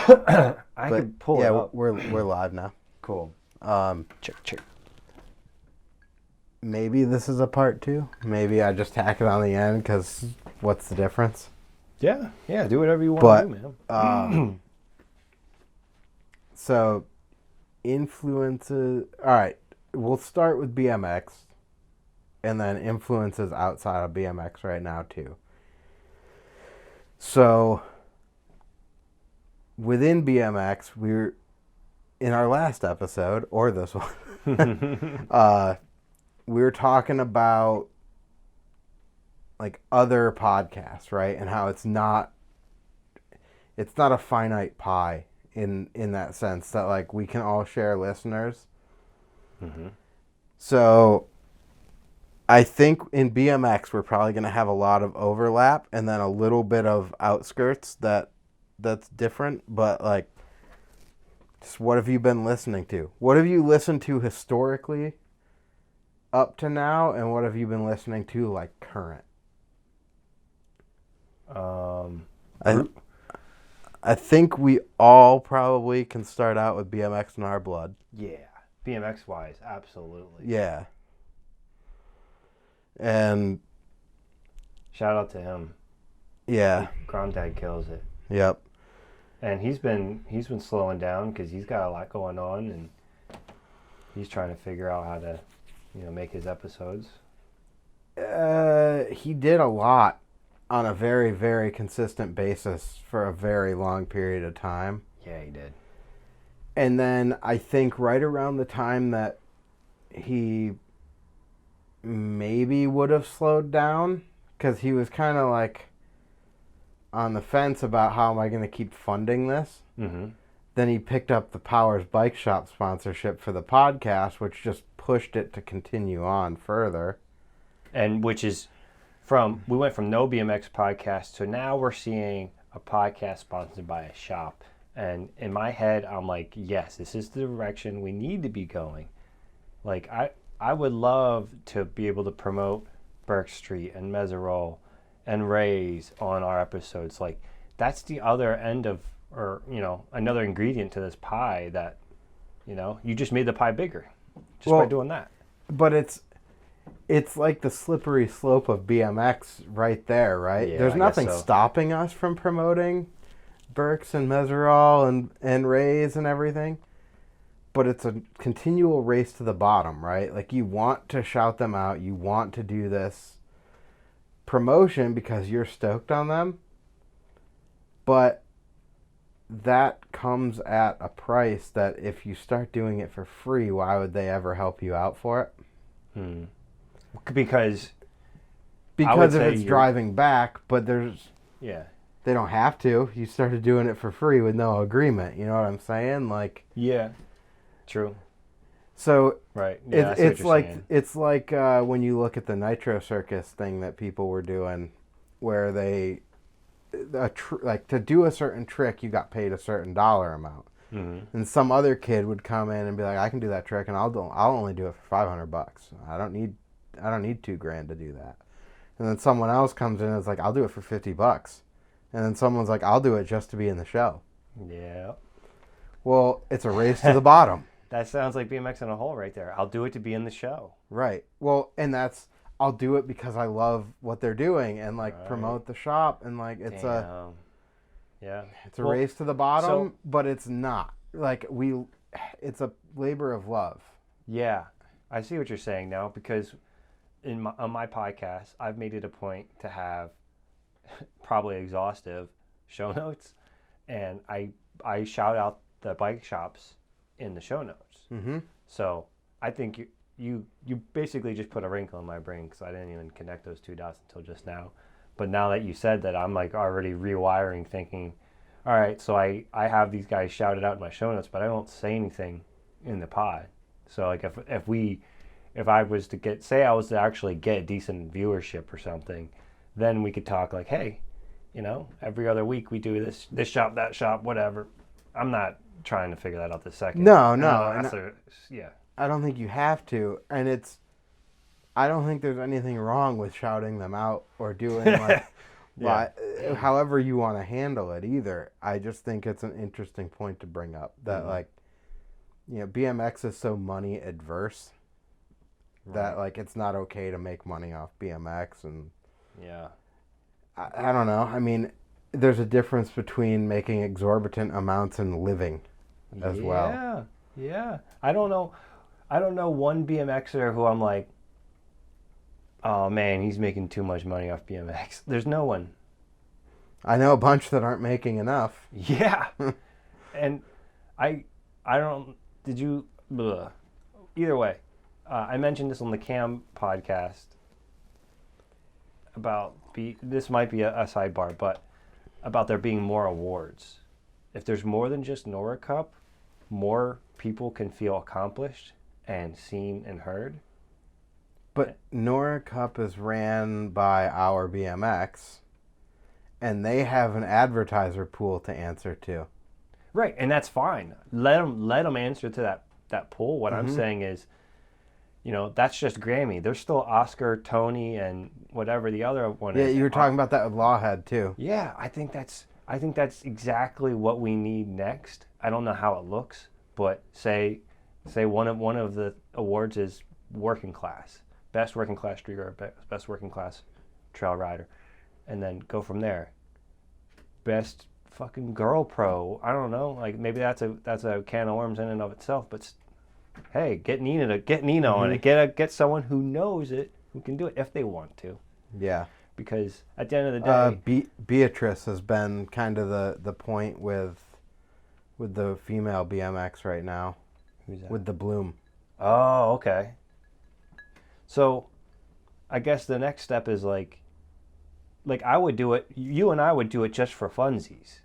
I could pull it up. We're live now. Cool. Check. Maybe this is a part 2. Maybe I just tack it on the end because what's the difference? Yeah. Do whatever you want to do, man. So, influences. All right, we'll start with BMX, and then influences outside of BMX right now too. So, within BMX, we're in our last episode or this one. We were talking about like other podcasts, right? And how it's not a finite pie in that sense that like we can all share listeners. Mm-hmm. So I think in BMX we're probably going to have a lot of overlap and then a little bit of outskirts that's different, but like just what have you been listening to? What have you listened to historically up to now, and what have you been listening to like current? I think we all probably can start out with BMX in our blood. Yeah, BMX wise, absolutely. Yeah. And shout out to him. Yeah. Granddad kills it. Yep. And he's been slowing down because he's got a lot going on, and he's trying to figure out how to, make his episodes. He did a lot on a very, very consistent basis for a very long period of time. Yeah, he did. And then I think right around the time that he maybe would have slowed down, because he was kind of like on the fence about how am I going to keep funding this. Mm-hmm. Then he picked up the Powers Bike Shop sponsorship for the podcast, which just pushed it to continue on further. And which is we went from no BMX podcast to now we're seeing a podcast sponsored by a shop. And in my head, I'm like, yes, this is the direction we need to be going. Like, I would love to be able to promote Burke Street and Meserole and Ray's on our episodes. Like, that's the other end of, or, another ingredient to this pie that, you just made the pie bigger just by doing that. But it's like the slippery slope of BMX right there, right? Yeah, There's nothing stopping us from promoting Burke's and Meserole and Ray's and everything. But it's a continual race to the bottom, right? Like, you want to shout them out. You want to do this promotion because you're stoked on them. But that comes at a price that if you start doing it for free, why would they ever help you out for it? Because if it's driving back, but they don't have to. You started doing it for free with no agreement. You know what I'm saying? Like, yeah, true. So right, yeah, it's like when you look at the Nitro Circus thing that people were doing, where they to do a certain trick, you got paid a certain dollar amount, and some other kid would come in and be like, I can do that trick, and I'll only do it for $500. I don't need $2,000 to do that. And then someone else comes in and is like, I'll do it for $50. And then someone's like, I'll do it just to be in the show. Yeah. Well, it's a race to the bottom. That sounds like BMX in a hole right there. I'll do it to be in the show. Right. Well, and I'll do it because I love what they're doing and promote the shop, and like it's a race to the bottom, but it's not. Like it's a labor of love. Yeah. I see what you're saying now, because on my podcast, I've made it a point to have probably exhaustive show notes, and I shout out the bike shops in the show notes. Mm-hmm. So I think you basically just put a wrinkle in my brain, because I didn't even connect those two dots until just now. But now that you said that, I'm like already rewiring, thinking, all right, so I have these guys shouted out in my show notes, but I don't say anything in the pod. So like if I was to actually get decent viewership or something, then we could talk like, hey, every other week we do this shop, that shop, whatever. I'm not trying to figure that out this second. No. Yeah. I don't think you have to, and I don't think there's anything wrong with shouting them out or doing like Yeah. However you want to handle it, either. I just think it's an interesting point to bring up that like, you know, BMX is so money adverse that like it's not okay to make money off BMX, and Yeah. I don't know. I mean, there's a difference between making exorbitant amounts and living as well. Yeah. Yeah. I don't know one BMXer who I'm like, oh man, he's making too much money off BMX. There's no one. I know a bunch that aren't making enough. Yeah. And I don't, did you, bleh. Either way, I mentioned this on the Cam podcast about, this might be a sidebar, but about there being more awards. If there's more than just Nora Cup, more people can feel accomplished and seen and heard. But Nora Cup is ran by Our BMX, and they have an advertiser pool to answer to. Right, and that's fine. Let them answer to that pool. What I'm saying is, you know, that's just Grammy. There's still Oscar, Tony, and whatever the other one is. Yeah, you were talking about that with Lawhead too. Yeah, I think that's exactly what we need next. I don't know how it looks, but say one of the awards is working class, best working class streaker, best working class trail rider, and then go from there. Best fucking girl pro. I don't know. Like maybe that's a can of worms in and of itself. But hey, get Nina on it. Get someone who knows it, who can do it if they want to. Yeah. Because at the end of the day, Beatrice has been kind of the point with the female BMX right now. Who's that? With the Bloom. Oh, okay. So, I guess the next step is like I would do it. You and I would do it just for funsies.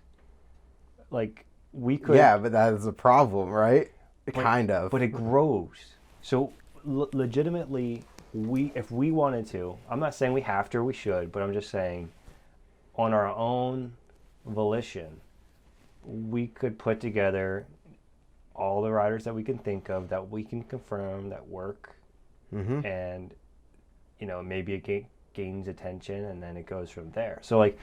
Like we could. Yeah, but that is a problem, right? Kind of. But it grows. So legitimately, if we wanted to, I'm not saying we have to or we should, but I'm just saying, on our own volition, we could put together all the riders that we can think of that we can confirm that work, and you know maybe it gains attention and then it goes from there. So like,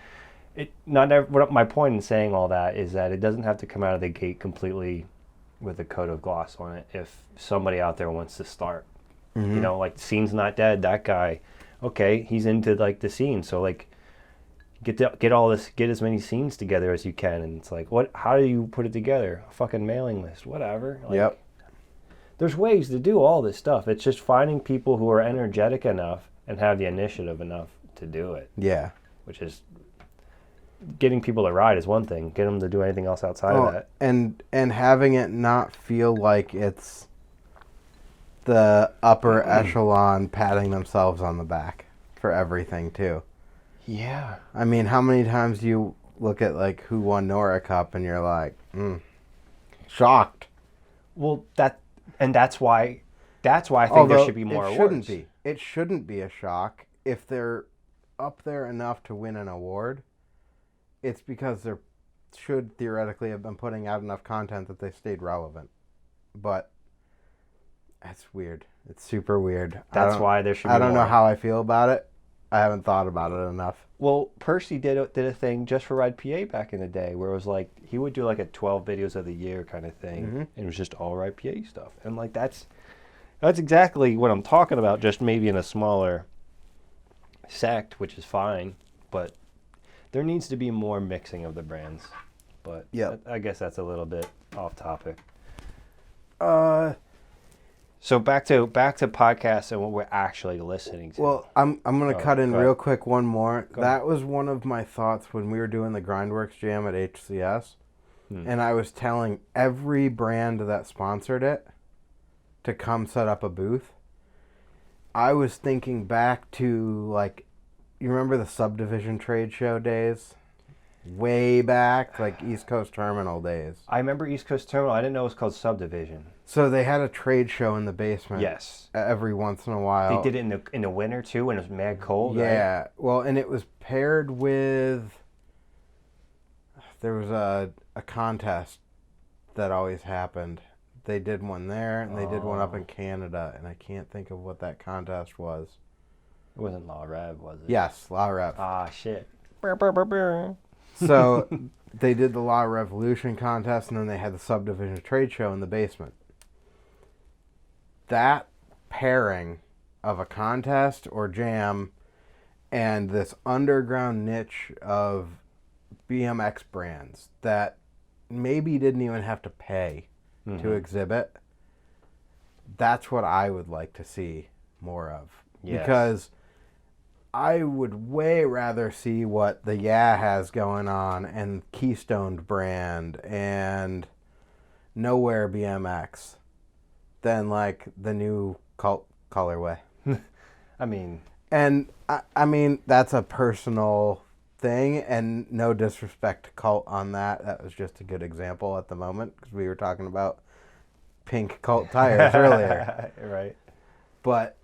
my point in saying all that is that it doesn't have to come out of the gate completely with a coat of gloss on it. If somebody out there wants to start, you know, like scene's not dead. That guy, okay, he's into like the scene. So like, get as many scenes together as you can. And it's like, how do you put it together? A fucking mailing list, whatever. Like, yep. There's ways to do all this stuff. It's just finding people who are energetic enough and have the initiative enough to do it. Yeah. Which is, getting people to ride is one thing. Get them to do anything else outside of that. And having it not feel like it's the upper echelon patting themselves on the back for everything too. Yeah. I mean, how many times do you look at like who won Nora Cup and you're like, shocked. Well, that's why I think there should be more awards. It shouldn't be a shock if they're up there enough to win an award. It's because they should theoretically have been putting out enough content that they stayed relevant. But that's weird. It's super weird. That's why there should be more. I don't know how I feel about it. I haven't thought about it enough. Well, Percy did a thing just for Ride PA back in the day where it was like he would do like a 12 videos of the year kind of thing, and it was just all Ride PA stuff. And like that's exactly what I'm talking about, just maybe in a smaller sect, which is fine, but there needs to be more mixing of the brands. But yeah, I guess that's a little bit off topic. So back to podcasts and what we're actually listening to. Well, I'm going to cut in real quick one more. That was one of my thoughts when we were doing the GrindWorks Jam at HCS. And I was telling every brand that sponsored it to come set up a booth. I was thinking back to, like, you remember the Subdivision trade show days? Way back, like East Coast Terminal days. I remember East Coast Terminal. I didn't know it was called Subdivision. So they had a trade show in the basement. Yes. Every once in a while. They did it in the winter too when it was mad cold. Yeah. Right? Well, and it was paired with, there was a contest that always happened. They did one there and they did one up in Canada, and I can't think of what that contest was. It wasn't La Rev, was it? Yes, La Rev. Ah, shit. So they did the Law Revolution contest, and then they had the subdivision trade show in the basement. That pairing of a contest or jam and this underground niche of BMX brands that maybe didn't even have to pay to exhibit, that's what I would like to see more of. Yes. Because I would way rather see what the Yeah has going on and Keystone brand and Nowhere BMX than like the new cult colorway. I mean, And I mean, that's a personal thing, and no disrespect to Cult on that. That was just a good example at the moment because we were talking about pink Cult tires earlier. Right. But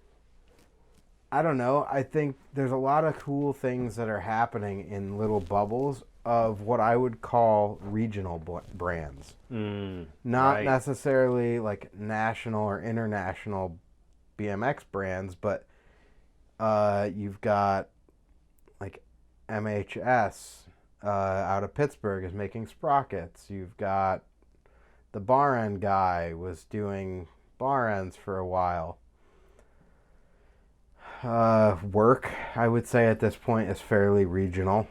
I don't know. I think there's a lot of cool things that are happening in little bubbles of what I would call regional brands. Not necessarily like national or international BMX brands, but you've got like MHS out of Pittsburgh is making sprockets. You've got the bar end guy was doing bar ends for a while. Work, I would say at this point, is fairly regional.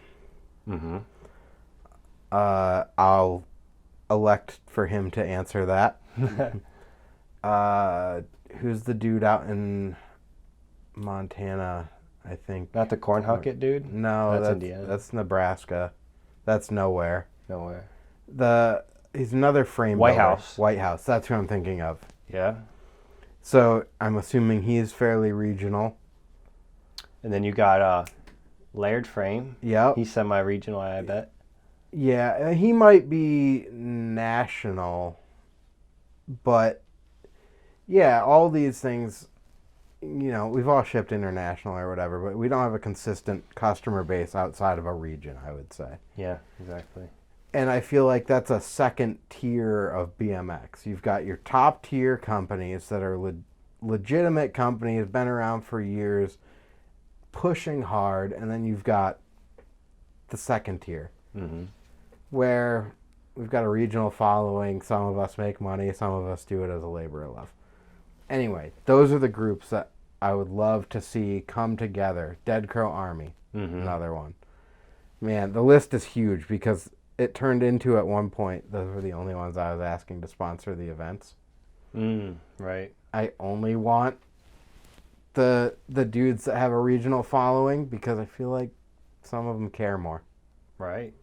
I'll elect for him to answer that. Who's the dude out in Montana? I think Not the Corn Hucket dude? no, That's Indiana. That's Nebraska. That's Nowhere. Nowhere. He's another frame White builder. House. White House. That's who I'm thinking of. Yeah. So I'm assuming he is fairly regional. And then you got Laird Frame. Yep. He's semi-regional, I bet. Yeah, he might be national, but yeah, all these things, you know, we've all shipped international or whatever, but we don't have a consistent customer base outside of a region, I would say. Yeah, exactly. And I feel like that's a second tier of BMX. You've got your top tier companies that are legitimate companies, been around for years, pushing hard, and then you've got the second tier, where we've got a regional following. Some of us make money, some of us do it as a labor of love. Anyway, those are the groups that I would love to see come together. Dead Crow Army, another one. Man, the list is huge because it turned into, at one point, those were the only ones I was asking to sponsor the events. Right. I only want the dudes that have a regional following because I feel like some of them care more. Right.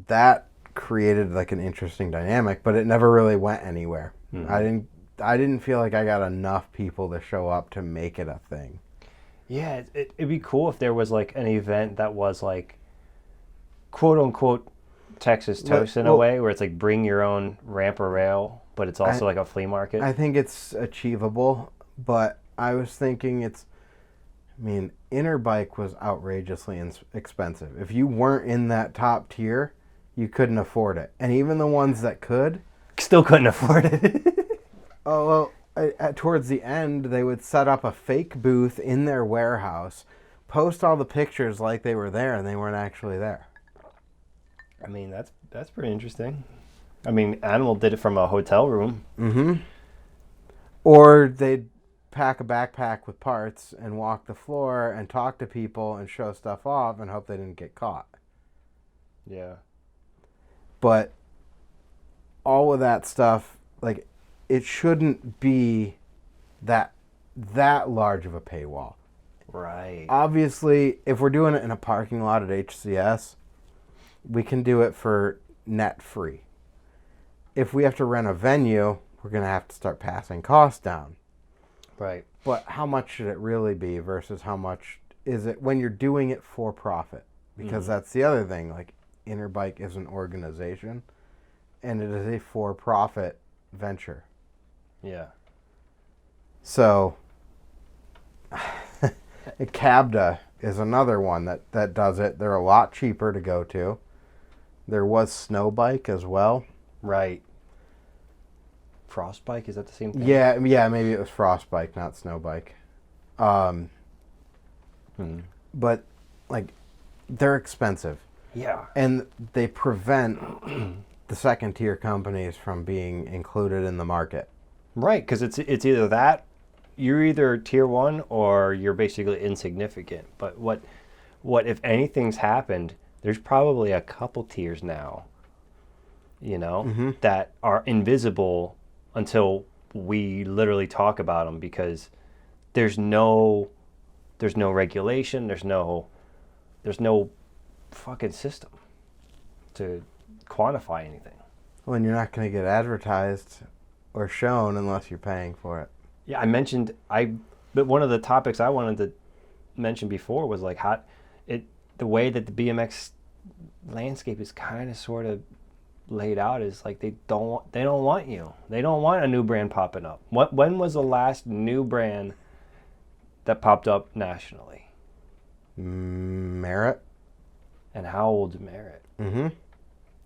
That created like an interesting dynamic, but it never really went anywhere. I didn't feel like I got enough people to show up to make it a thing. Yeah, it'd be cool if there was like an event that was like quote unquote Texas Toast in a way, where it's like bring your own ramp or rail, but it's also like a flea market. I think it's achievable, but I was thinking Interbike was outrageously expensive. If you weren't in that top tier, you couldn't afford it. And even the ones that could still couldn't afford it. Oh, well, towards the end, they would set up a fake booth in their warehouse, post all the pictures like they were there, and they weren't actually there. I mean, that's pretty interesting. I mean, Animal did it from a hotel room. Or they'd pack a backpack with parts and walk the floor and talk to people and show stuff off and hope they didn't get caught. Yeah. But all of that stuff, like, it shouldn't be that large of a paywall. Right. Obviously, if we're doing it in a parking lot at HCS, we can do it for net free. If we have to rent a venue, we're going to have to start passing costs down. Right. But how much should it really be versus how much is it when you're doing it for profit? Because that's the other thing. Like, Interbike is an organization, and it is a for-profit venture. Yeah. So, Cabda is another one that does it. They're a lot cheaper to go to. There was Snowbike as well. Right. Frostbike, is that the same thing? Yeah, maybe it was Frostbike, not Snowbike. Mm-hmm. but like they're expensive. Yeah. And they prevent the second tier companies from being included in the market. Right, because it's either that, you're either tier 1 or you're basically insignificant. But what if anything's happened, there's probably a couple tiers now, that are invisible until we literally talk about them, because there's no regulation, there's no fucking system to quantify anything. When you're not going to get advertised or shown unless you're paying for it. Yeah, but one of the topics I wanted to mention before was like the way that the BMX landscape is kind of sort of laid out is like they don't want you. They don't want a new brand popping up. When was the last new brand that popped up nationally? Merit. And how old is Merit? Mm-hmm.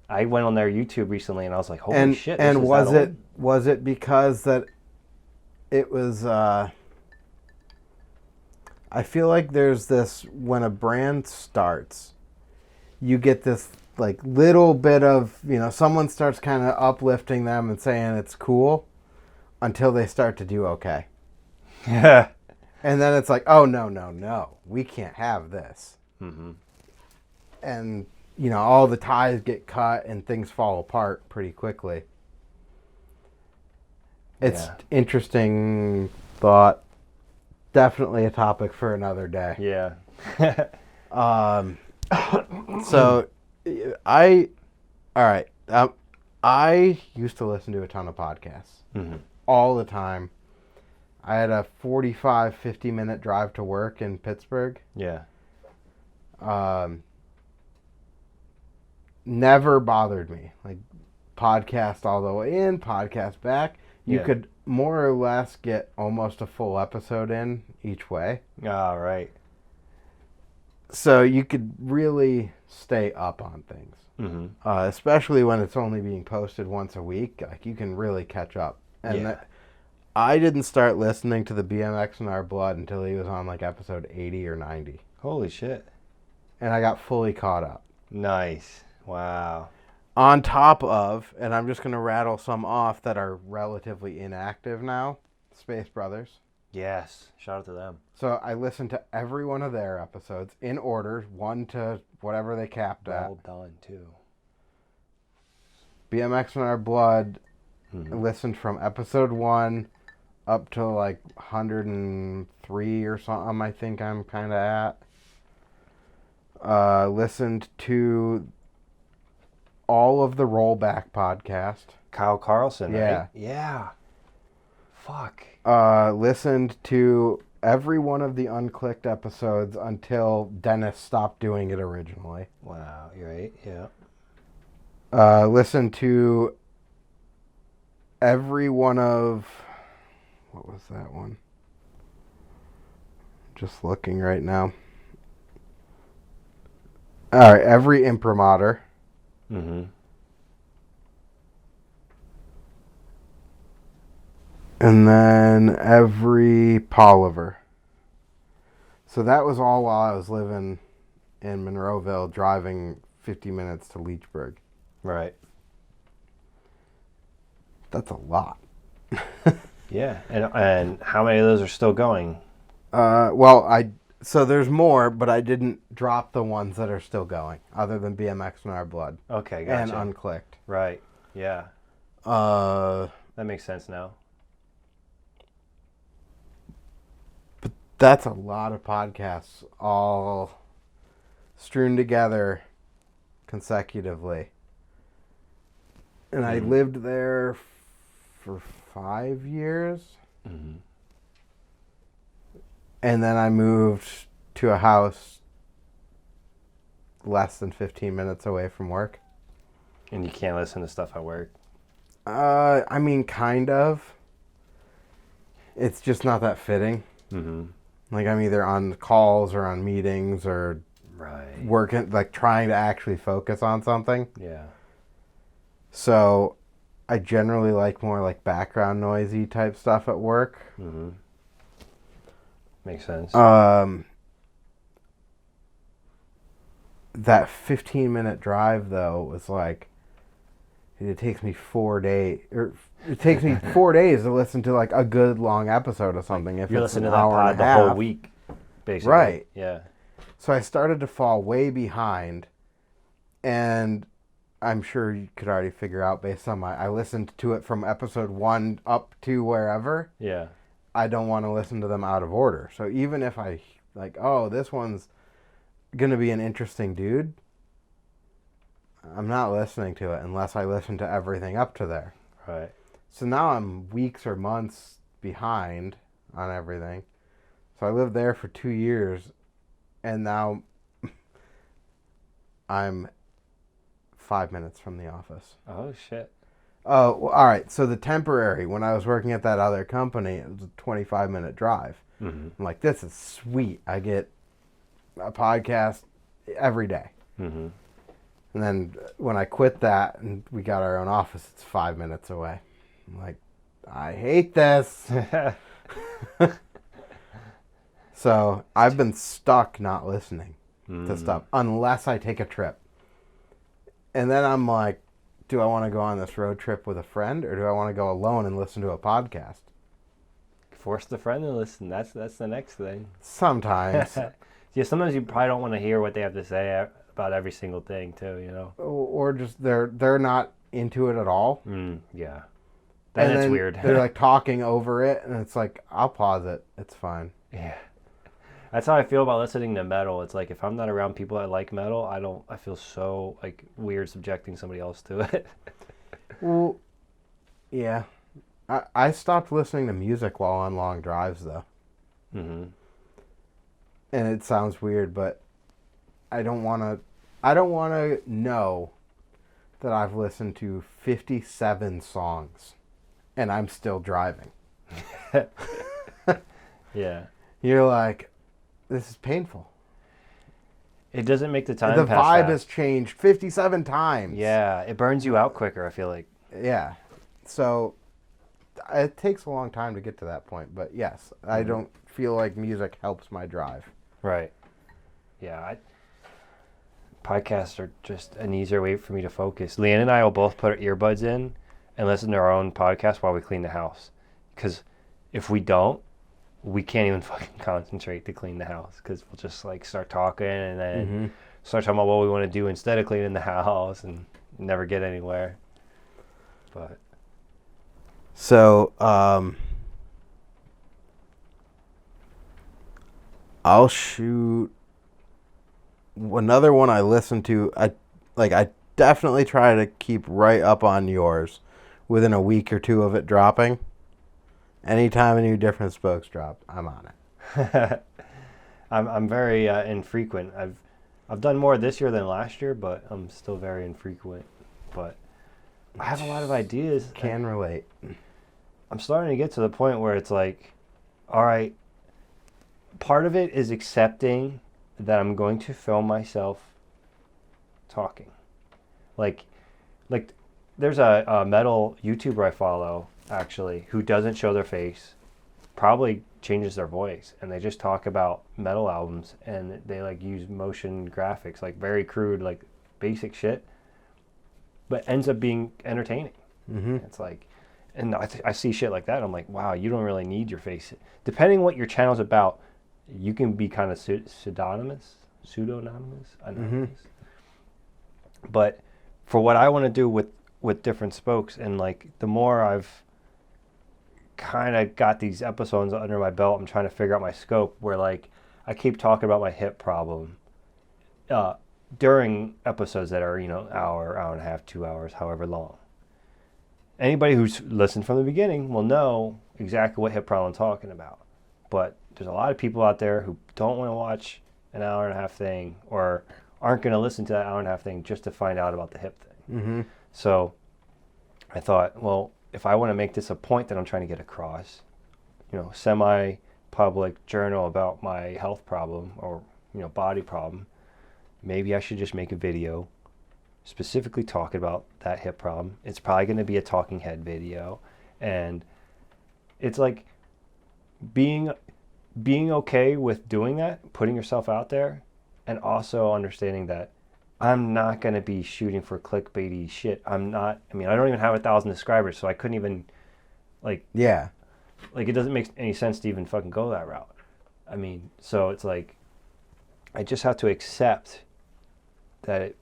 I went on their YouTube recently and I was like, holy shit. And was it because that it was, I feel like there's this, when a brand starts, you get this like little bit of, someone starts kind of uplifting them and saying it's cool until they start to do okay. Yeah. And then it's like, oh, no, we can't have this. Mm-hmm. And, all the ties get cut and things fall apart pretty quickly. It's interesting thought. Definitely a topic for another day. Yeah. So, I used to listen to a ton of podcasts. Mm-hmm. All the time. I had a 45, 50-minute drive to work in Pittsburgh. Yeah. Never bothered me. Like, podcast all the way in, podcast back. You could more or less get almost a full episode in each way. All right. So you could really stay up on things. Mm-hmm. Especially when it's only being posted once a week. Like, you can really catch up. And I didn't start listening to the BMX in Our Blood until he was on like episode 80 or 90. Holy shit. And I got fully caught up. Nice. Wow. On top of, and I'm just going to rattle some off that are relatively inactive now, Space Brothers. Yes. Shout out to them. So I listened to every one of their episodes in order, 1 to whatever they capped at. Well done, too. BMX in Our Blood, Mm-hmm. listened from episode 1 up to like 103 or something, I think I'm kind of at. Listened to all of the Rollback podcast. Kyle Carlson, Yeah. right? Yeah. Fuck. Listened to every one of the Unclicked episodes until Dennis stopped doing it originally. Wow, you're right, yeah. Listened to every one of... What was that one? Just looking right now. All right, every Imprimatur. Mm-hmm. And then every Poliver. So that was all while I was living in Monroeville, driving 50 minutes to Leechburg. Right. That's a lot. Yeah, and how many of those are still going? So there's more, but I didn't drop the ones that are still going, other than BMX in Our Blood. Okay, gotcha. And Unclicked. Right, yeah. That That makes sense now. But that's a lot of podcasts all strewn together consecutively. And I lived there for 5 years. Mm-hmm. And then I moved to a house less than 15 minutes away from work. And you can't listen to stuff at work? I mean, kind of. It's just not that fitting. Mm-hmm. Like, I'm either on calls or on meetings or working, like trying to actually focus on something. Yeah. So I generally like more like background noisy type stuff at work. Mm-hmm. Makes sense. that 15-minute drive though was like, it takes me 4 days, or it takes me 4 days to listen to like a good long episode of something. If You're it's listening an to that hour pod and a the whole half. week, basically. Right. Yeah. So I started to fall way behind, and I'm sure you could already figure out based on I listened to it from episode 1 up to wherever. Yeah. I don't want to listen to them out of order. So even if I like, oh, this one's going to be an interesting dude, I'm not listening to it unless I listen to everything up to there. Right. So now I'm weeks or months behind on everything. So I lived there for 2 years, and now I'm 5 minutes from the office. Oh, shit. Oh, well, all right. So the temporary, when I was working at that other company, it was a 25-minute drive. Mm-hmm. I'm like, this is sweet. I get a podcast every day. Mm-hmm. And then when I quit that and we got our own office, it's 5 minutes away. I'm like, I hate this. So I've been stuck not listening to stuff unless I take a trip. And then I'm like, do I want to go on this road trip with a friend, or do I want to go alone and listen to a podcast? Force the friend to listen. That's the next thing. Sometimes. Yeah, sometimes you probably don't want to hear what they have to say about every single thing, too, you know? Or just they're not into it at all. Yeah. Then it's weird. They're like talking over it, and it's like, I'll pause it. It's fine. Yeah. That's how I feel about listening to metal. It's like if I'm not around people that like metal, I feel so like weird subjecting somebody else to it. Well, yeah. I stopped listening to music while on long drives, though. Mm-hmm. And it sounds weird, but I don't want to know that I've listened to 57 songs and I'm still driving. Yeah. You're like, this is painful. It doesn't make the time The pass vibe fast. has changed 57 times. Yeah, it burns you out quicker, I feel like. Yeah. So it takes a long time to get to that point, but yes, I don't feel like music helps my drive. Right. Yeah, podcasts are just an easier way for me to focus. Leanne and I will both put our earbuds in and listen to our own podcast while we clean the house. Because if we don't, we can't even fucking concentrate to clean the house, because we'll just like start talking and then start talking about what we want to do instead of cleaning the house and never get anywhere. But so I'll shoot another one I listen to. I definitely try to keep right up on yours within a week or two of it dropping. Anytime a new Different Spokes drop, I'm on it. I'm very infrequent. I've done more this year than last year, but I'm still very infrequent. But I have a lot of ideas. Can relate. I'm starting to get to the point where it's like, all right, part of it is accepting that I'm going to film myself talking. Like there's a metal YouTuber I follow, actually, who doesn't show their face, probably changes their voice, and they just talk about metal albums, and they like use motion graphics, like very crude, like basic shit, but ends up being entertaining. It's like, and I see shit like that, and I'm like, wow, you don't really need your face. Depending what your channel's about, you can be kind of pseudonymous. But for what I want to do with Different Spokes, and like the more I've kind of got these episodes under my belt, I'm trying to figure out my scope, where like I keep talking about my hip problem during episodes that are, hour and a half, 2 hours, however long. Anybody who's listened from the beginning will know exactly what hip problem I'm talking about. But there's a lot of people out there who don't want to watch an hour and a half thing, or aren't going to listen to that hour and a half thing just to find out about the hip thing. So I thought, well, if I want to make this a point that I'm trying to get across, semi-public journal about my health problem or, body problem, maybe I should just make a video specifically talking about that hip problem. It's probably going to be a talking head video. And it's like being okay with doing that, putting yourself out there, and also understanding that I'm not going to be shooting for clickbaity shit. I'm not, I mean, I don't even have 1,000 subscribers, so I couldn't even, like, Yeah. like, it doesn't make any sense to even fucking go that route. I mean, so it's like, I just have to accept that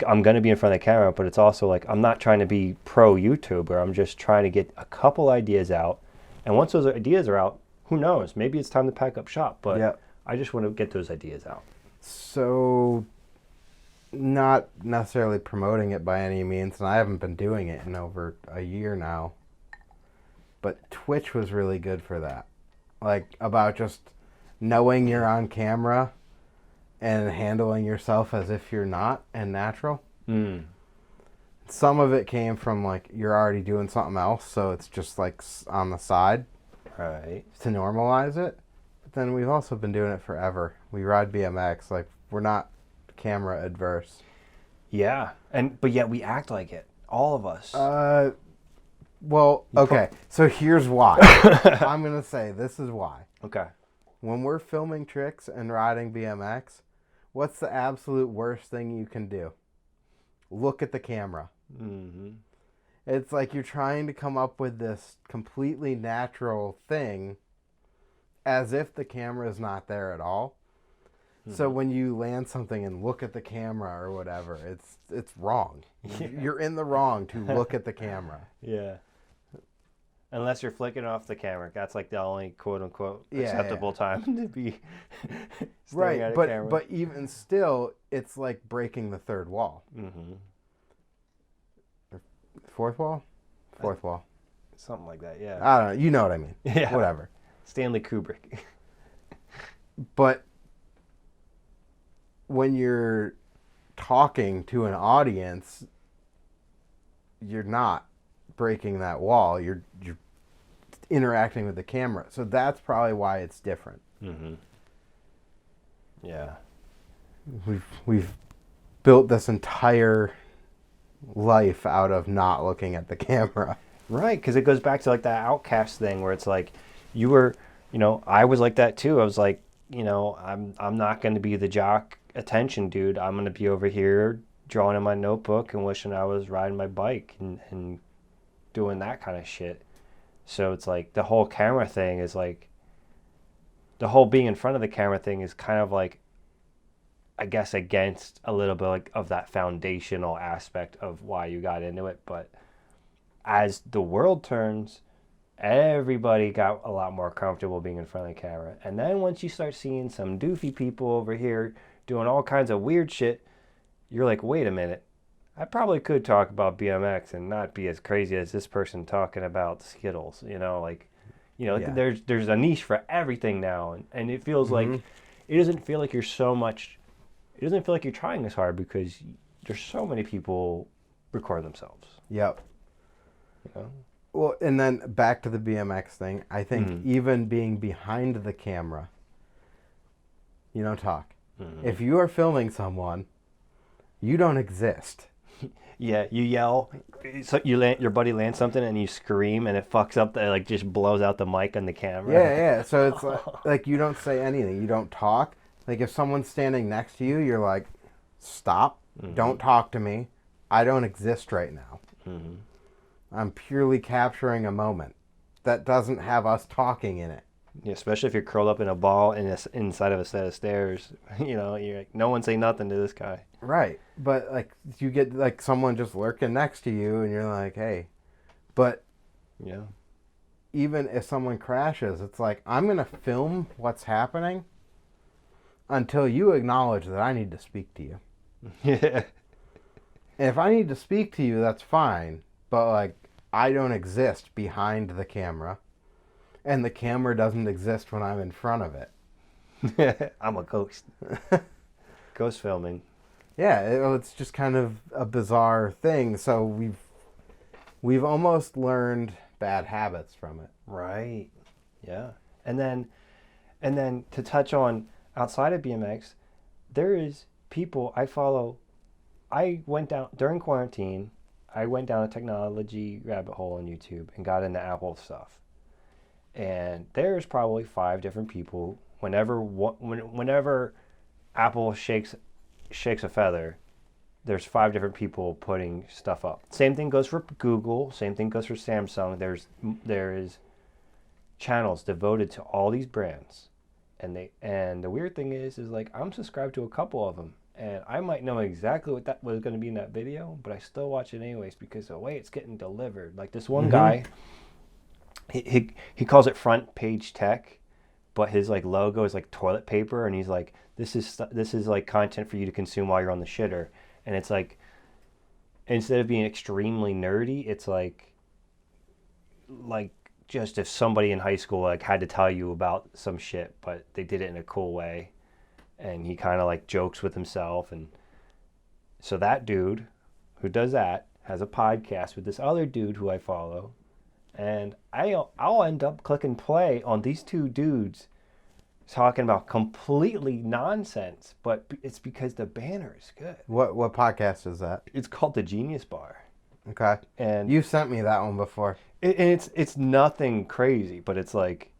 I'm going to be in front of the camera, but it's also like, I'm not trying to be pro YouTuber. I'm just trying to get a couple ideas out. And once those ideas are out, who knows? Maybe it's time to pack up shop, but Yep. I just want to get those ideas out. So, not necessarily promoting it by any means, and I haven't been doing it in over a year now. But Twitch was really good for that. Like, about just knowing you're on camera and handling yourself as if you're not and natural. Mm. Some of it came from, like, you're already doing something else, so it's just, like, on the side Right. to normalize it. But then we've also been doing it forever. We ride BMX. Like, we're not camera adverse. Yeah. But yet we act like it. All of us. Well, okay. So here's why. I'm going to say this is why. Okay. When we're filming tricks and riding BMX, what's the absolute worst thing you can do? Look at the camera. Mm-hmm. It's like you're trying to come up with this completely natural thing as if the camera is not there at all. Mm-hmm. So when you land something and look at the camera or whatever, it's wrong. Yeah. You're in the wrong to look at the camera. Yeah. Unless you're flicking off the camera. That's like the only quote unquote acceptable time to be staring at a camera. But even still, it's like breaking the third wall. Mm-hmm. Fourth wall? Fourth wall. Something like that, yeah. I don't know. You know what I mean. Yeah. Whatever. Stanley Kubrick. But when you're talking to an audience, you're not breaking that wall. You're interacting with the camera. So that's probably why it's different. Mm-hmm. Yeah. We've built this entire life out of not looking at the camera. Right, because it goes back to like that outcast thing where it's like you were, I was like that too. I was like, I'm not going to be the jock attention dude. I'm going to be over here drawing in my notebook and wishing I was riding my bike and doing that kind of shit. So it's like the whole camera thing is like, the whole being in front of the camera thing is kind of like, I guess, against a little bit like of that foundational aspect of why you got into it. But as the world turns, everybody got a lot more comfortable being in front of the camera. And then once you start seeing some doofy people over here doing all kinds of weird shit, you're like, wait a minute. I probably could talk about BMX and not be as crazy as this person talking about Skittles. Yeah. There's a niche for everything now. And it feels like, it doesn't feel like you're trying as hard because there's so many people record themselves. Yep. Well, and then back to the BMX thing. I think even being behind the camera, you don't talk. Mm-hmm. If you are filming someone, you don't exist. Yeah, you yell. So your buddy lands something and you scream and it fucks up. Like just blows out the mic on the camera. Yeah. So it's like you don't say anything. You don't talk. Like if someone's standing next to you, you're like, stop. Mm-hmm. Don't talk to me. I don't exist right now. Mm-hmm. I'm purely capturing a moment that doesn't have us talking in it. Yeah, especially if you're curled up in a ball inside of a set of stairs. You're like, no one say nothing to this guy. Right. But like you get like someone just lurking next to you and you're like, hey. But yeah, even if someone crashes, it's like, I'm going to film what's happening until you acknowledge that I need to speak to you. Yeah. And if I need to speak to you, that's fine. But like, I don't exist behind the camera. And the camera doesn't exist when I'm in front of it. I'm a ghost. Ghost filming. Yeah, it's just kind of a bizarre thing. So we've almost learned bad habits from it. Right. Yeah. And then to touch on outside of BMX, there is people I follow. I went down during quarantine. I went down a technology rabbit hole on YouTube and got into Apple stuff. And there's probably 5 different people. Whenever Apple shakes shakes a feather, there's 5 different people putting stuff up. Same thing goes for Google. Same thing goes for Samsung. There is channels devoted to all these brands, and the weird thing is like I'm subscribed to a couple of them, and I might know exactly what that was going to be in that video, but I still watch it anyways because the way it's getting delivered. Like this one guy, he calls it front page tech, but his like logo is like toilet paper, and he's like, this is like content for you to consume while you're on the shitter. And it's like, instead of being extremely nerdy, it's like just if somebody in high school like had to tell you about some shit, but they did it in a cool way, and he kind of like jokes with himself. And so that dude who does that has a podcast with this other dude who I follow, and I'll end up clicking play on these two dudes talking about completely nonsense, but it's because the banner is good. What podcast is that? It's called the Genius Bar. Okay. And you sent me that one before. It's nothing crazy, but it's like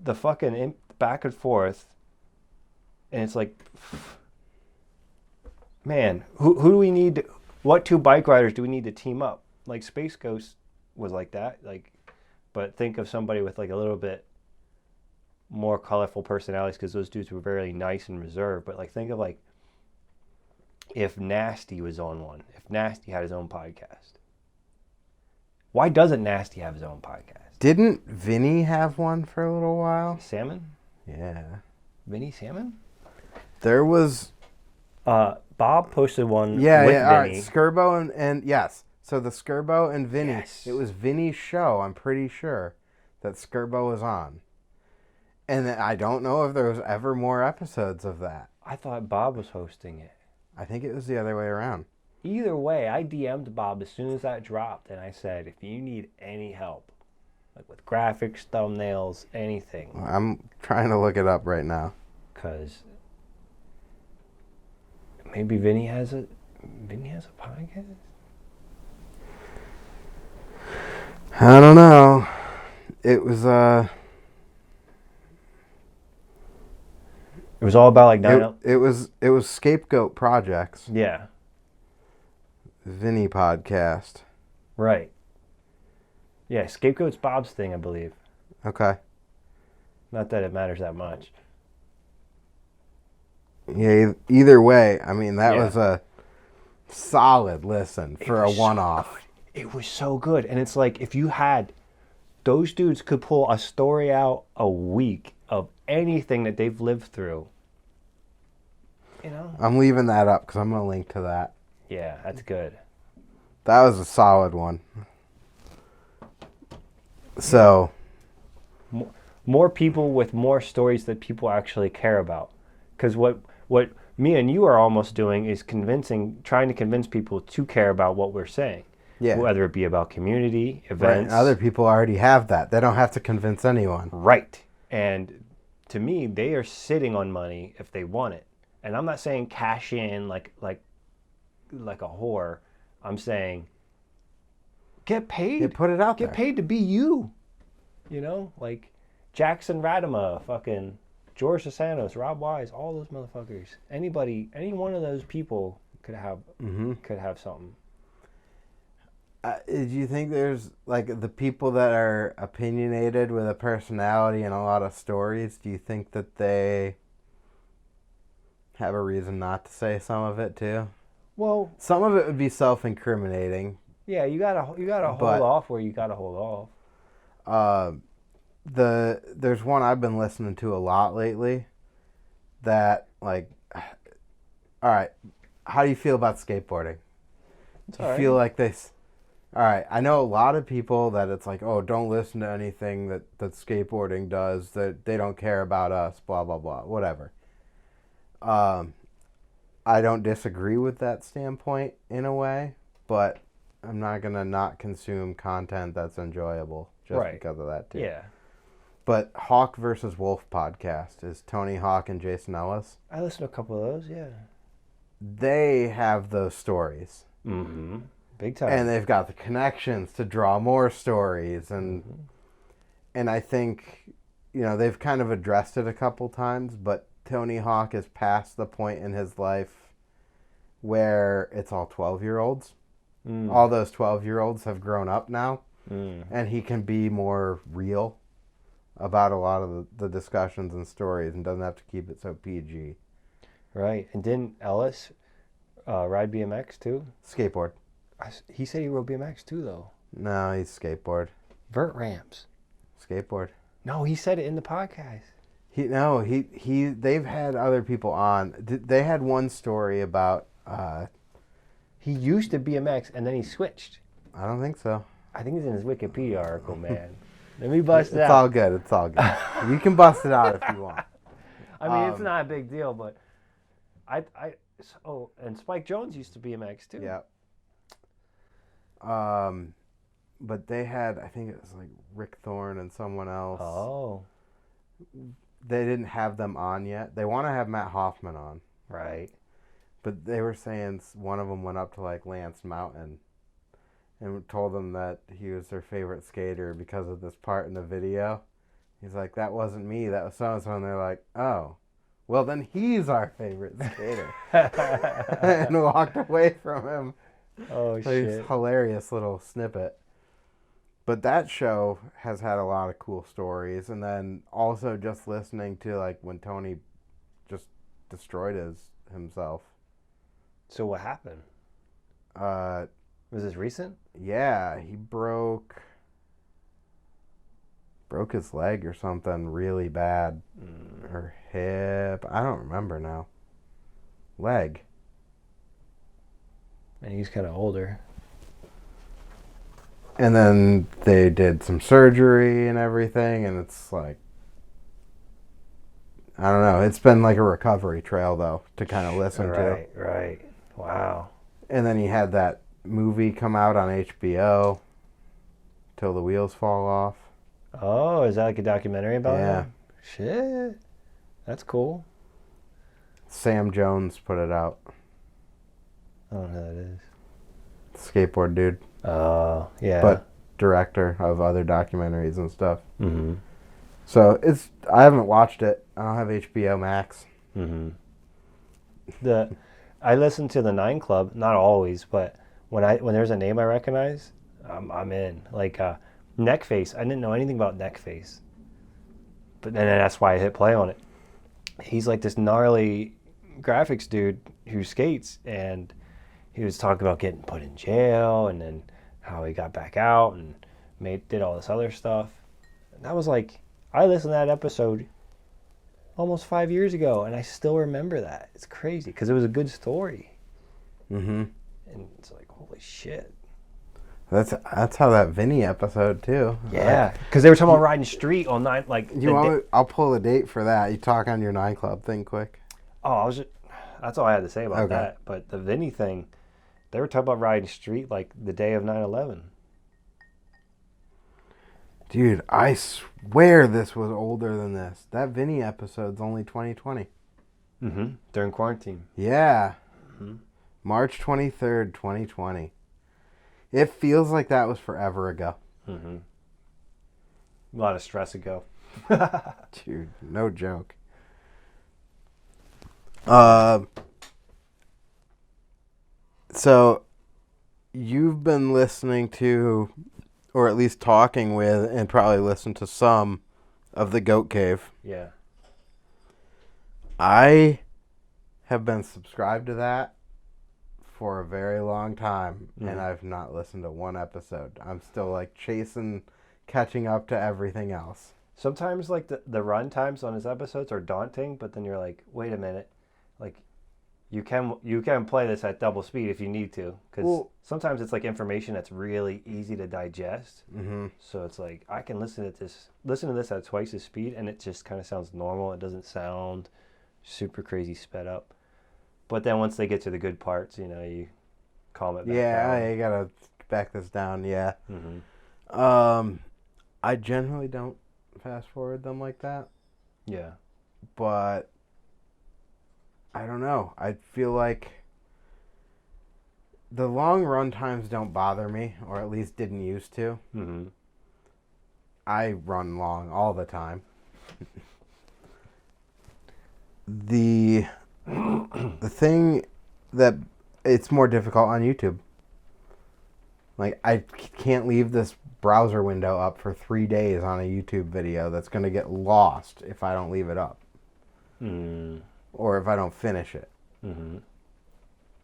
the fucking back and forth, and it's like, man, who do we need? What 2 bike riders do we need to team up? Like Space Ghost was like that, like, but think of somebody with like a little bit more colorful personalities, because those dudes were very nice and reserved. But like, think of like if Nasty was on one, if Nasty had his own podcast. Why doesn't Nasty have his own podcast? Didn't Vinny have one for a little while? Salmon? Yeah. Vinny Salmon? There was Bob posted one with Vinny. Vinny. All right, Skirbo and yes. So the Skirbo and Vinny, Yes. It was Vinny's show, I'm pretty sure, that Skirbo was on. And I don't know if there was ever more episodes of that. I thought Bob was hosting it. I think it was the other way around. Either way, I DM'd Bob as soon as that dropped, and I said, if you need any help, like with graphics, thumbnails, anything. I'm trying to look it up right now. Because maybe Vinny has a podcast? I don't know. It was It was all about like it was Scapegoat Projects. Yeah. Vinny podcast. Right. Yeah, Scapegoat's Bob's thing, I believe. Okay. Not that it matters that much. Yeah, either way, I mean, that was a solid listen for a one-off. So it was so good. And it's like, if you had, those dudes could pull a story out a week of anything that they've lived through. You know? I'm leaving that up because I'm going to link to that. Yeah, that's good. That was a solid one. So, more people with more stories that people actually care about. Because what me and you are almost doing is trying to convince people to care about what we're saying. yeah. Whether it be about community, Right. events. And other people already have that. They don't have to convince anyone. Right. And to me, they are sitting on money if they want it. And I'm not saying cash in like a whore. I'm saying get paid. They put it out Get there. paid to be you. You know, like Jackson Radema, fucking George Sasanos, Rob Wise, all those motherfuckers. Any one of those people could have something. Do you think there's, like, the people that are opinionated with a personality and a lot of stories, do you think that they have a reason not to say some of it, too? Well, Some of it would be self-incriminating. yeah, you gotta hold off where you gotta hold off. There's one I've been listening to a lot lately that, like, all right, how do you feel about skateboarding? Do you feel like this? All right, I know a lot of people that it's like, oh, don't listen to anything that skateboarding does, that they don't care about us, blah, blah, blah, whatever. I don't disagree with that standpoint in a way, but I'm not going to not consume content that's enjoyable just because of that, too. Yeah. But Hawk versus Wolf podcast is Tony Hawk and Jason Ellis. I listened to a couple of those, yeah. They have those stories. Mm-hmm. Big time. And they've got the connections to draw more stories. And I think, they've kind of addressed it a couple times, but Tony Hawk is past the point in his life where it's all 12-year-olds. All those 12-year-olds have grown up now, and he can be more real about a lot of the discussions and stories and doesn't have to keep it so PG. Right. And didn't Ellis ride BMX too? Skateboard. He said he rode BMX too, though. No, he's skateboard. Vert ramps. Skateboard. No, he said it in the podcast. They've had other people on. They had one story about... he used to BMX and then he switched. I don't think so. I think it's in his Wikipedia article, man. Let me bust it out. It's all good. It's all good. You can bust it out if you want. I mean, it's not a big deal, but and Spike Jones used to BMX too. Yeah. But they had, I think it was like Rick Thorne and someone else. Oh. They didn't have them on yet. They want to have Matt Hoffman on. Right. But they were saying one of them went up to like Lance Mountain and told them that he was their favorite skater because of this part in the video. He's like, that wasn't me, that was so-and-so. And they're like, oh, well then he's our favorite skater. And walked away from him. Oh, so shit. It's a hilarious little snippet. But that show has had a lot of cool stories. And then also just listening to like when Tony just destroyed himself. So what happened? Was this recent? Yeah, he broke his leg or something really bad. Or hip. I don't remember now. Leg. And he's kind of older. And then they did some surgery and everything, and it's like, I don't know. It's been like a recovery trail, though, to kind of listen to. Right. Wow. And then he had that movie come out on HBO, Till the Wheels Fall Off. Oh, is that like a documentary about Yeah. him? Shit. That's cool. Sam Jones put it out. I don't know who that is. Skateboard dude. Oh, yeah. But director of other documentaries and stuff. Mm-hmm. So I haven't watched it. I don't have HBO Max. Mm-hmm. I listen to the 9 Club, not always, but when there's a name I recognize, I'm in. Like Neckface, I didn't know anything about Neckface, but then that's why I hit play on it. He's like this gnarly graphics dude who skates, and he was talking about getting put in jail and then how he got back out and did all this other stuff. And that was like, I listened to that episode almost 5 years ago, and I still remember that. It's crazy because it was a good story. Mm-hmm. And it's like, holy shit. That's how that Vinny episode too. Yeah, because they were talking about riding street all night. Like, I'll pull a date for that. You talk on your 9 Club thing quick. Oh, that's all I had to say about that. But the Vinny thing, they were talking about riding street like the day of 9/11. Dude, I swear this was older than this. That Vinny episode's only 2020. Mm-hmm. During quarantine. Yeah. Mm-hmm. March 23rd, 2020. It feels like that was forever ago. Mm-hmm. A lot of stress ago. Dude, no joke. So, you've been listening to, or at least talking with, and probably listened to some of the Goat Cave. Yeah. I have been subscribed to that for a very long time, and I've not listened to one episode. I'm still like catching up to everything else. Sometimes like the run times on his episodes are daunting, but then you're like, wait a minute, like you can play this at double speed if you need to, because sometimes it's like information that's really easy to digest. Mm-hmm. So it's like I can listen to this at twice the speed, and it just kind of sounds normal. It doesn't sound super crazy sped up. But then once they get to the good parts, you calm it back down. Yeah, you gotta back this down. Yeah. Mm-hmm. I generally don't fast forward them like that. Yeah. But I don't know. I feel like the long run times don't bother me, or at least didn't used to. Mm-hmm. I run long all the time. the thing that it's more difficult on YouTube. Like, I can't leave this browser window up for 3 days on a YouTube video. That's going to get lost if I don't leave it up. Or if I don't finish it. Mm-hmm.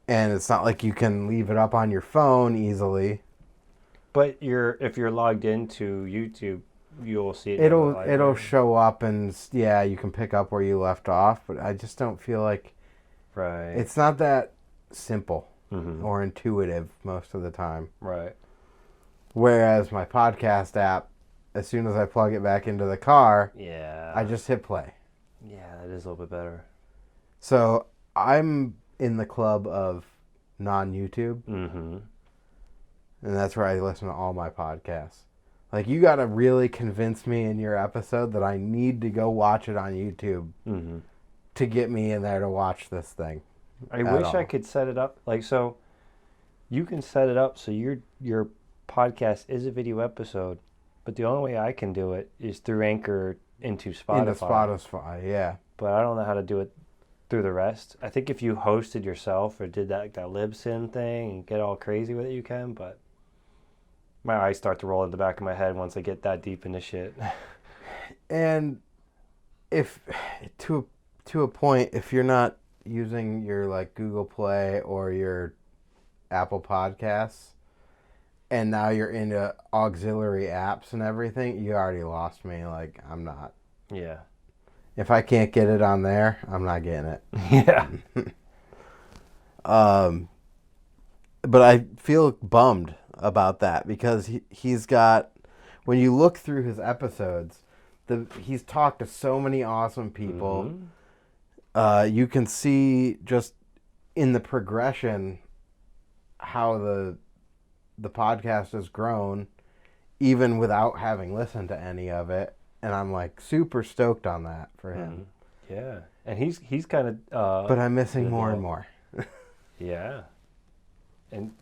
And it's not like you can leave it up on your phone easily. But if you're logged into YouTube, you'll see it. It'll show up, and yeah, you can pick up where you left off. But I just don't feel like it's not that simple or intuitive most of the time. Right. Whereas my podcast app, as soon as I plug it back into the car, I just hit play. Yeah, that is a little bit better. So I'm in the club of non-YouTube. Mm-hmm. And that's where I listen to all my podcasts. Like, you got to really convince me in your episode that I need to go watch it on YouTube to get me in there to watch this thing. I wish I could set it up. Like, so you can set it up so your podcast is a video episode, but the only way I can do it is through Anchor into Spotify. Into Spotify, yeah. But I don't know how to do it through the rest. I think if you hosted yourself or did that libsyn thing and get all crazy with it, you can, but my eyes start to roll in the back of my head once I get that deep into shit. And if to a point, if you're not using your like Google Play or your Apple Podcasts, and now you're into auxiliary apps and everything, you already lost me. Like, I'm not. Yeah. If I can't get it on there, I'm not getting it. Yeah. But I feel bummed about that because he's got, when you look through his episodes, he's talked to so many awesome people. You can see just in the progression how the podcast has grown, even without having listened to any of it. And I'm like super stoked on that for him. Yeah. And he's kind of but I'm missing more and more. Yeah. And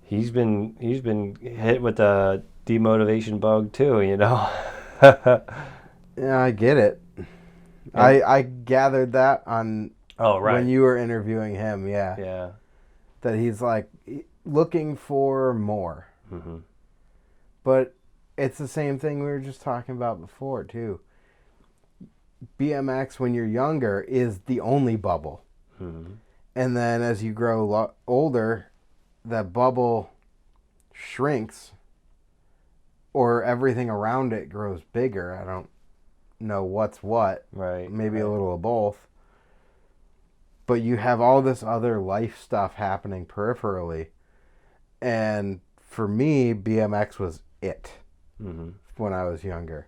he's been hit with the demotivation bug too, you know. Yeah, I get it. I gathered that on when you were interviewing him, Yeah. That he's like looking for more. But it's the same thing we were just talking about before, too. BMX, when you're younger, is the only bubble. And then as you grow older, that bubble shrinks or everything around it grows bigger. I don't know what's what. Right. Maybe a little of both. But you have all this other life stuff happening peripherally. And for me, BMX was it. When I was younger.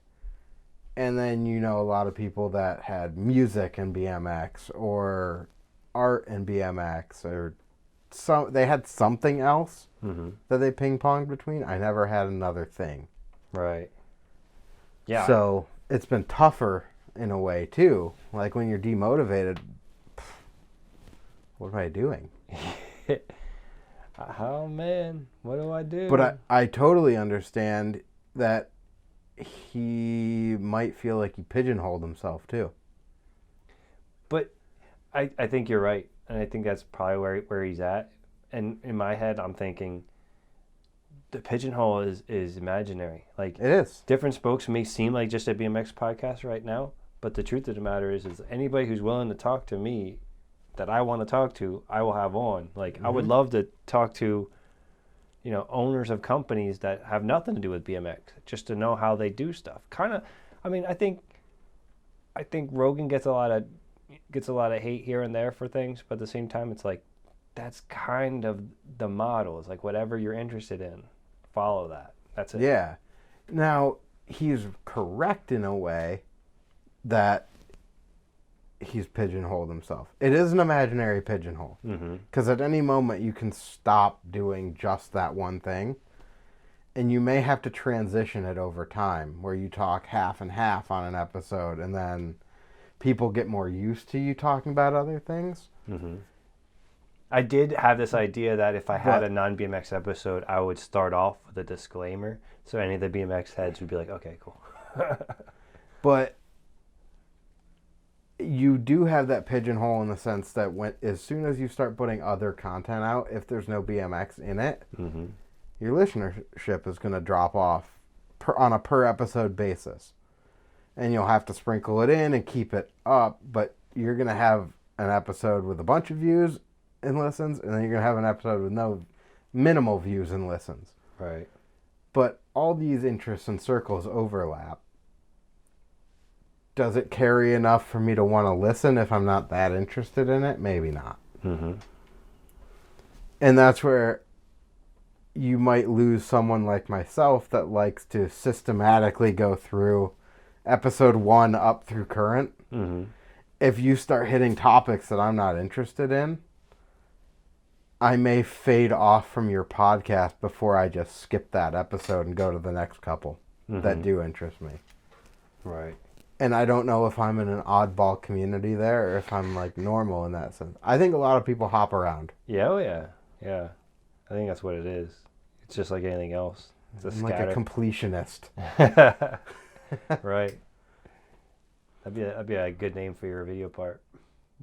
And then a lot of people that had music and BMX or art and BMX or they had something else that they ping-ponged between. I never had another thing. Right. Yeah. So it's been tougher in a way too. Like when you're demotivated, what am I doing? Oh man, what do I do? But I totally understand that he might feel like he pigeonholed himself too. But I think you're right. And I think that's probably where he's at. And in my head, I'm thinking the pigeonhole is imaginary. Like, it is. Different Spokes may seem like just a BMX podcast right now, but the truth of the matter is anybody who's willing to talk to me that I want to talk to, I will have on. Like, I would love to talk to owners of companies that have nothing to do with BMX, just to know how they do stuff. Kind of, I mean, I think Rogan gets a lot of hate here and there for things, but at the same time, it's like that's kind of the model. It's like whatever you're interested in, follow that. That's it. Yeah. Now he's correct in a way that he's pigeonholed himself. It is an imaginary pigeonhole. Because at any moment you can stop doing just that one thing. And you may have to transition it over time where you talk half and half on an episode and then people get more used to you talking about other things. I did have this idea that if I had a non-BMX episode, I would start off with a disclaimer. So any of the BMX heads would be like, okay, cool. But you do have that pigeonhole in the sense that as soon as you start putting other content out, if there's no BMX in it, your listenership is going to drop off on a per episode basis. And you'll have to sprinkle it in and keep it up, but you're going to have an episode with a bunch of views and listens, and then you're going to have an episode with minimal views and listens. Right. But all these interests and circles overlap. Does it carry enough for me to want to listen if I'm not that interested in it? Maybe not. Mm-hmm. And that's where you might lose someone like myself that likes to systematically go through episode 1 up through current. Mm-hmm. If you start hitting topics that I'm not interested in, I may fade off from your podcast before I just skip that episode and go to the next couple that do interest me. Right. And I don't know if I'm in an oddball community there or if I'm like normal in that sense. I think a lot of people hop around. Yeah, oh yeah. Yeah. I think that's what it is. It's just like anything else. It's I'm like a completionist. Right. That'd be a good name for your video part.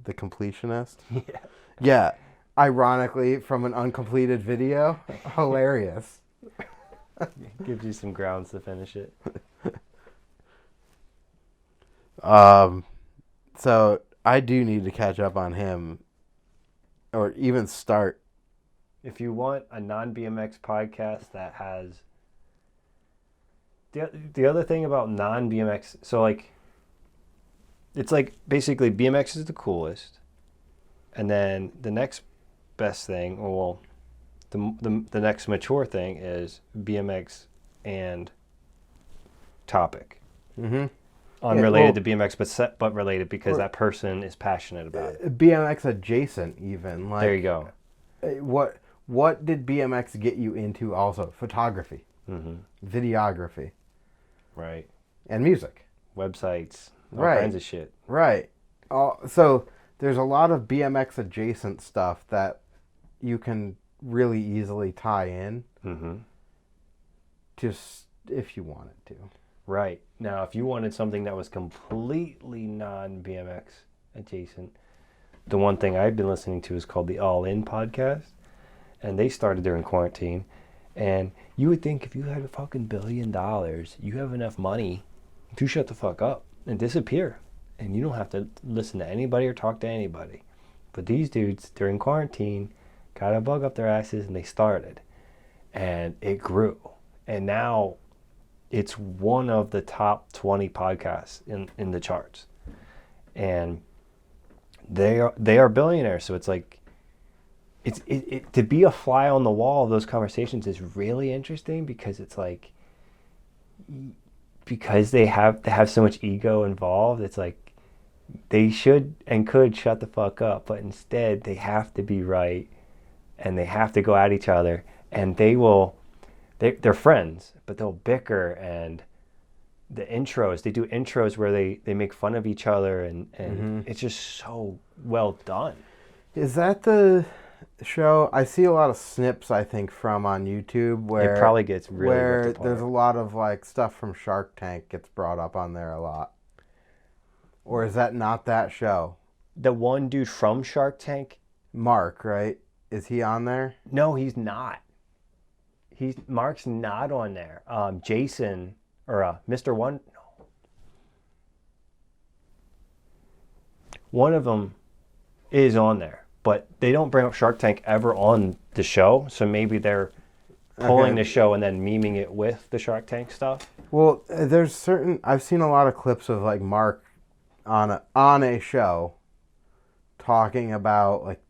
The completionist? Yeah. Yeah. Ironically, from an uncompleted video, hilarious. Gives you some grounds to finish it. So I do need to catch up on him, or even start. If you want a non-BMX podcast that has the other thing about non-BMX, so like it's like basically BMX is the coolest, and then the next best thing, or well, the next mature thing is BMX and topic. Mm-hmm. Unrelated to BMX, but related because that person is passionate about it. BMX adjacent, even. Like, there you go. What did BMX get you into? Also, photography, videography, right, and music, websites, all kinds of shit. Right. So there's a lot of BMX adjacent stuff that you can really easily tie in. Just if you wanted to. Right. Now, if you wanted something that was completely non-BMX adjacent, the one thing I've been listening to is called the All In podcast. And they started during quarantine. And you would think if you had a fucking $1 billion, you have enough money to shut the fuck up and disappear. And you don't have to listen to anybody or talk to anybody. But these dudes, during quarantine, got a bug up their asses and they started. And it grew. And now it's one of the top 20 podcasts in the charts. And they are billionaires, so it's like it to be a fly on the wall of those conversations is really interesting because it's like because they have so much ego involved, it's like they should and could shut the fuck up, but instead they have to be right and they have to go at each other, and they're friends, but they'll bicker, and the intros, they do intros where they make fun of each other, and it's just so well done. Is that the show? I see a lot of snips, I think, from on YouTube where it probably gets really where ripped apart. There's a lot of like stuff from Shark Tank gets brought up on there a lot. Or is that not that show? The one dude from Shark Tank, Mark, right? Is he on there? No, he's not. Mark's not on there. Jason or Mr. One. No. One of them is on there, but they don't bring up Shark Tank ever on the show. So maybe they're pulling the show and then memeing it with the Shark Tank stuff. Well, I've seen a lot of clips of like Mark on a show talking about like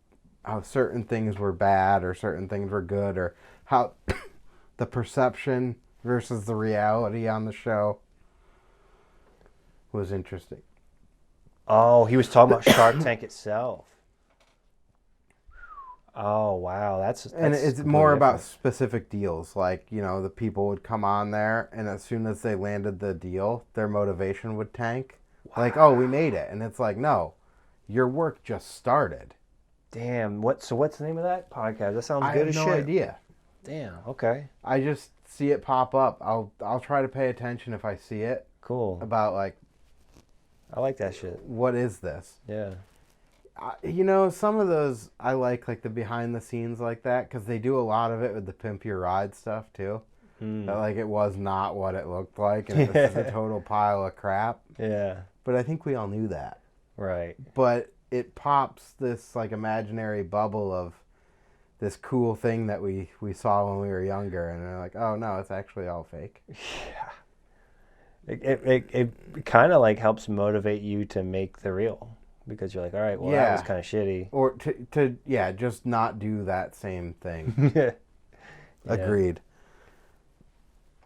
how certain things were bad or certain things were good, or how the perception versus the reality on the show was interesting. Oh, he was talking about Shark Tank itself. Oh, wow. That's and it's more about specific deals. Like, you know, the people would come on there, and as soon as they landed the deal, their motivation would tank. Wow. Like, oh, we made it. And it's like, no, your work just started. Damn. What's the name of that podcast? That sounds good as shit. I have no idea. Damn. Okay. I just see it pop up. I'll try to pay attention if I see it. Cool. About like I like that shit. What is this? Yeah. Some of those I like the behind the scenes like that, because they do a lot of it with the Pimp Your Ride stuff too. That like it was not what it looked like, and it was just a total pile of crap. Yeah. But I think we all knew that. Right. But it pops this like imaginary bubble of this cool thing that we saw when we were younger, and they're like, oh no, it's actually all fake. Yeah. It kind of like helps motivate you to make the reel, because you're like, all right, well, that was kind of shitty. Or to just not do that same thing. Yeah. Agreed.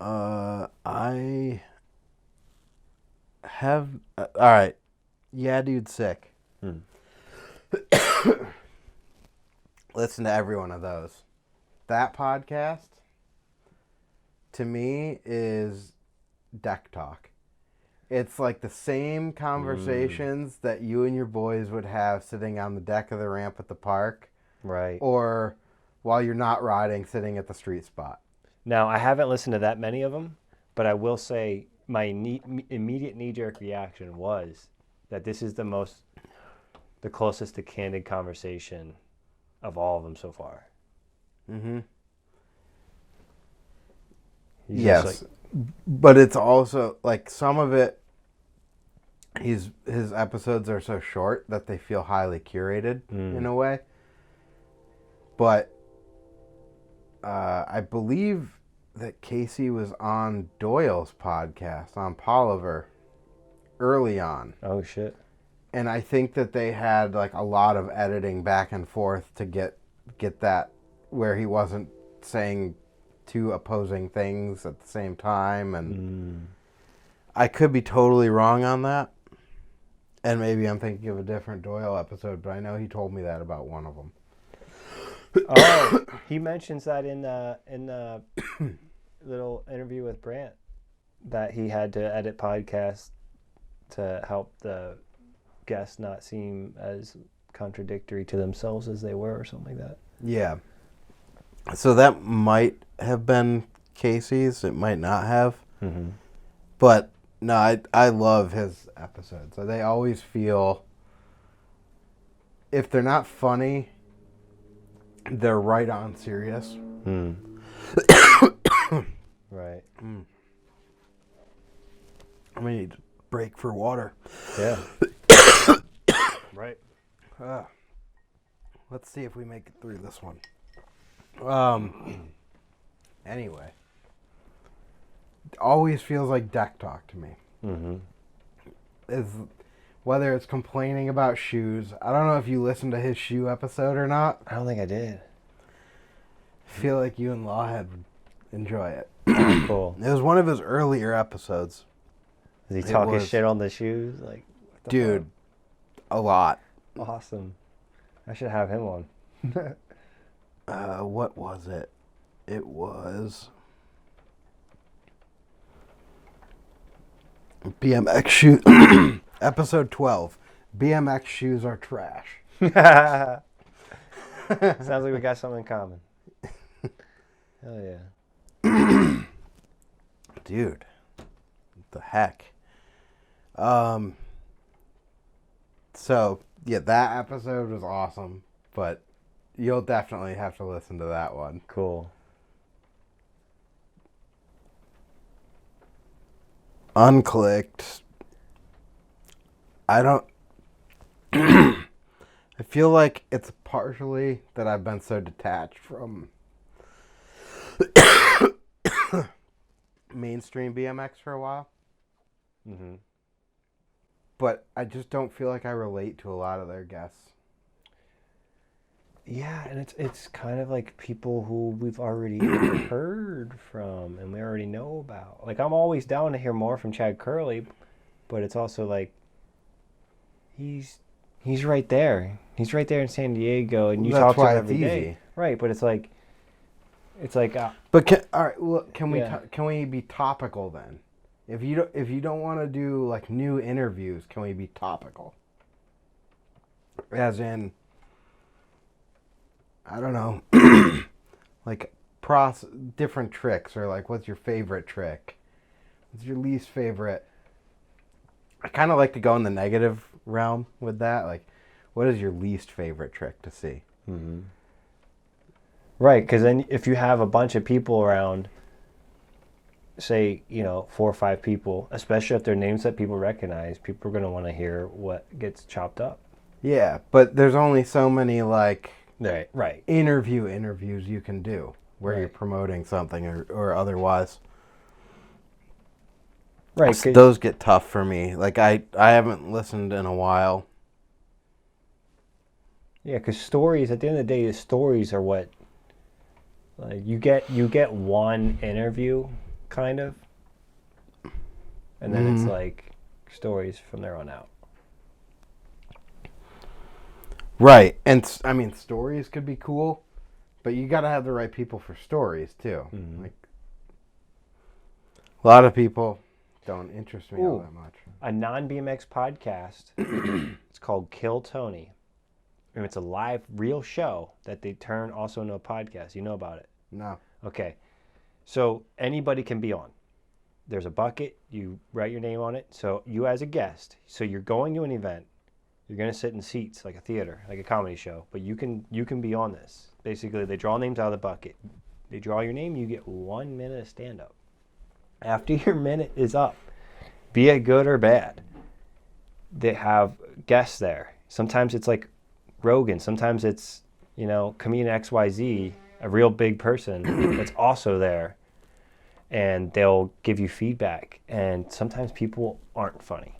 I have all right. Yeah, dude, sick. Listen to every one of those. That podcast, to me, is deck talk. It's like the same conversations that you and your boys would have sitting on the deck of the ramp at the park. Right. Or while you're not riding, sitting at the street spot. Now, I haven't listened to that many of them, but I will say my immediate knee-jerk reaction was that this is the closest to candid conversation of all of them so far. Mm-hmm. Yes. But it's also like some of it, his episodes are so short that they feel highly curated in a way. But I believe that Casey was on Doyle's podcast on Poliver early on. Oh shit. And I think that they had like a lot of editing back and forth to get that where he wasn't saying two opposing things at the same time, and I could be totally wrong on that. And maybe I'm thinking of a different Doyle episode, but I know he told me that about one of them. Oh, he mentions that in the little interview with Brant, that he had to edit podcasts to help the guests not seem as contradictory to themselves as they were, or something like that. Yeah. So that might have been Casey's. It might not have. Mm-hmm. But no, I love his episodes. So they always feel, if they're not funny, they're right on serious. Right. I need to break for water. Yeah. Right. Let's see if we make it through this one. Anyway, it always feels like deck talk to me. Mm-hmm. Whether it's complaining about shoes. I don't know if you listened to his shoe episode or not. I don't think I did. I feel like you and Lawhead would enjoy it. Cool. It was one of his earlier episodes. Is he talking shit on the shoes? Like, dude, a lot. Awesome. I should have him on. What was it? It was BMX shoes. Episode 12. BMX shoes are trash. Sounds like we got something in common. Hell yeah. Dude. What the heck? So, yeah, that episode was awesome, but you'll definitely have to listen to that one. Cool. Unclicked. I don't... I feel like it's partially that I've been so detached from mainstream BMX for a while. Mm-hmm. But I just don't feel like I relate to a lot of their guests. Yeah, and it's kind of like people who we've already heard from and we already know about. Like, I'm always down to hear more from Chad Curley, but it's also like he's right there. He's right there in San Diego, and you talk to him every day. Right, but it's like But all right, look, can we be topical then? If you don't want to do like new interviews, can we be topical? As in, I don't know, like different tricks, or like what's your favorite trick? What's your least favorite I kind of like to go in the negative realm with that. Like, what is your least favorite trick to see? Mm-hmm. Right, because then if you have a bunch of people around, say, 4 or 5 people, especially if they're names that people recognize, people are going to want to hear what gets chopped up. Yeah, but there's only so many, like, Right. interviews you can do where you're promoting something or otherwise. Right. Those get tough for me. Like, I haven't listened in a while. Yeah, because stories, at the end of the day, the stories are what, like, you get one interview, kind of, and then it's like stories from there on out. Right. And, I mean, stories could be cool, but you got to have the right people for stories, too. Mm-hmm. Like, a lot of people don't interest me all that much. A non-BMX podcast. It's called Kill Tony. And it's a live, real show that they turn also into a podcast. You know about it? No. Okay. So anybody can be on. There's a bucket. You write your name on it. So you as a guest. So you're going to an event. You're going to sit in seats like a theater, like a comedy show. But you can be on this. Basically, they draw names out of the bucket. They draw your name. You get 1 minute of stand-up. After your minute is up, be it good or bad, they have guests there. Sometimes it's like Rogan. Sometimes it's, comedian XYZ, a real big person that's also there. And they'll give you feedback. And sometimes people aren't funny.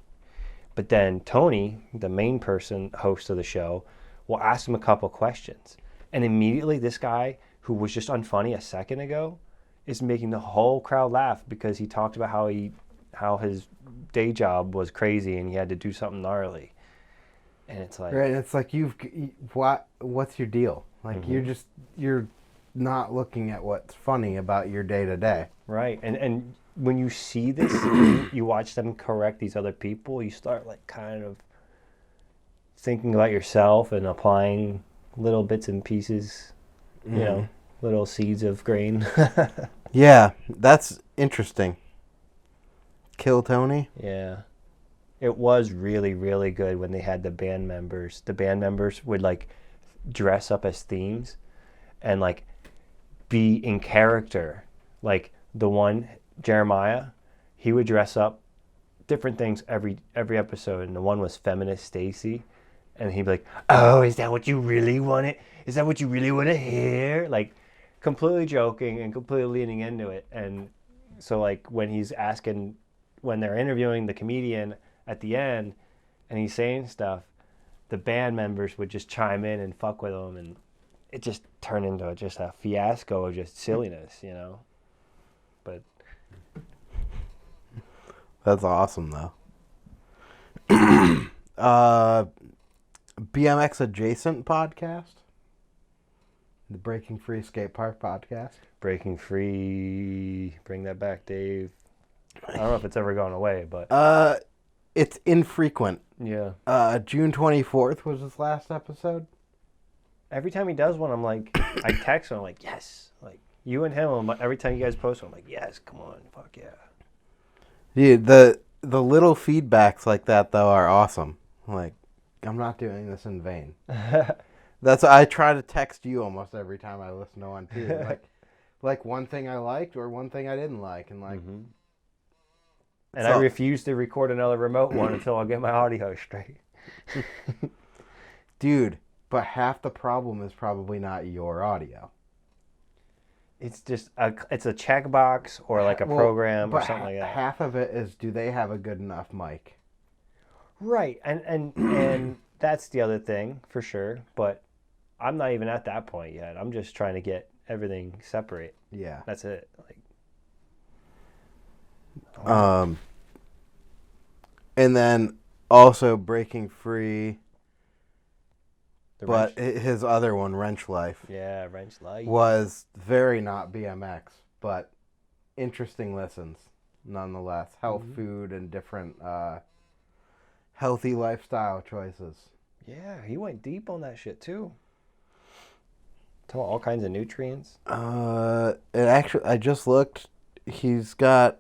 But then Tony, the main person, host of the show, will ask him a couple questions. And immediately this guy, who was just unfunny a second ago, is making the whole crowd laugh because he talked about how his day job was crazy and he had to do something gnarly. And it's like... Right, it's like what's your deal? Like, you're not looking at what's funny about your day-to-day. Right, and when you see this, you watch them correct these other people, you start, like, kind of thinking about yourself and applying little bits and pieces, little seeds of grain. Yeah, that's interesting. Kill Tony? Yeah. It was really, really good when they had the band members. The band members would, like, dress up as themes and, like, be in character. Like, the one, Jeremiah, he would dress up different things every episode. And the one was Feminist Stacy. And he'd be like, oh, is that what you really wanted? Is that what you really want to hear? Like, completely joking and completely leaning into it. And so, like, when they're interviewing the comedian at the end and he's saying stuff, the band members would just chime in and fuck with him, and it just turned into just a fiasco of just silliness, But that's awesome, though. BMX adjacent podcast, the Breaking Free Skate Park podcast. Breaking Free, bring that back, Dave. I don't know if it's ever gone away, but it's infrequent. Yeah. June 24th was his last episode. Every time he does one, I'm like, I text him, I'm like, yes. Like, you and him, every time you guys post one, I'm like, yes, come on, fuck yeah. Dude, the little feedbacks like that, though, are awesome. Like, I'm not doing this in vain. I try to text you almost every time I listen to one, too. Like one thing I liked or one thing I didn't like. And, like... Mm-hmm. And I refuse to record another remote one until I get my audio straight. Dude, but half the problem is probably not your audio. It's just it's a checkbox or like a program or something like that. Half of it is, do they have a good enough mic? Right, and that's the other thing for sure. But I'm not even at that point yet. I'm just trying to get everything separate. Yeah, that's it. Like, and then also Breaking Free. But his other one, Wrench Life. Yeah, Wrench Life. Was very not BMX, but interesting listens nonetheless. Health, food, and different healthy lifestyle choices. Yeah, he went deep on that shit too. Talking about all kinds of nutrients. I just looked. He's got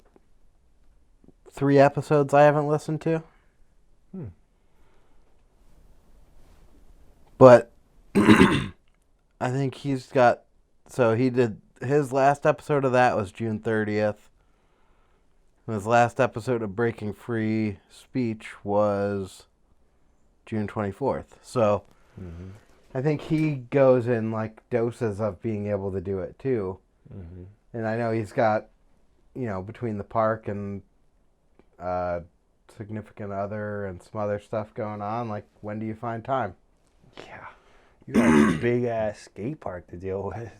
3 episodes I haven't listened to. But I think he's got. So he did his last episode of that was June 30th. His last episode of Breaking Free Speech was June 24th. So I think he goes in like doses of being able to do it too. And I know he's got, between the park and significant other and some other stuff going on, like when do you find time? Yeah. You got a big ass skate park to deal with.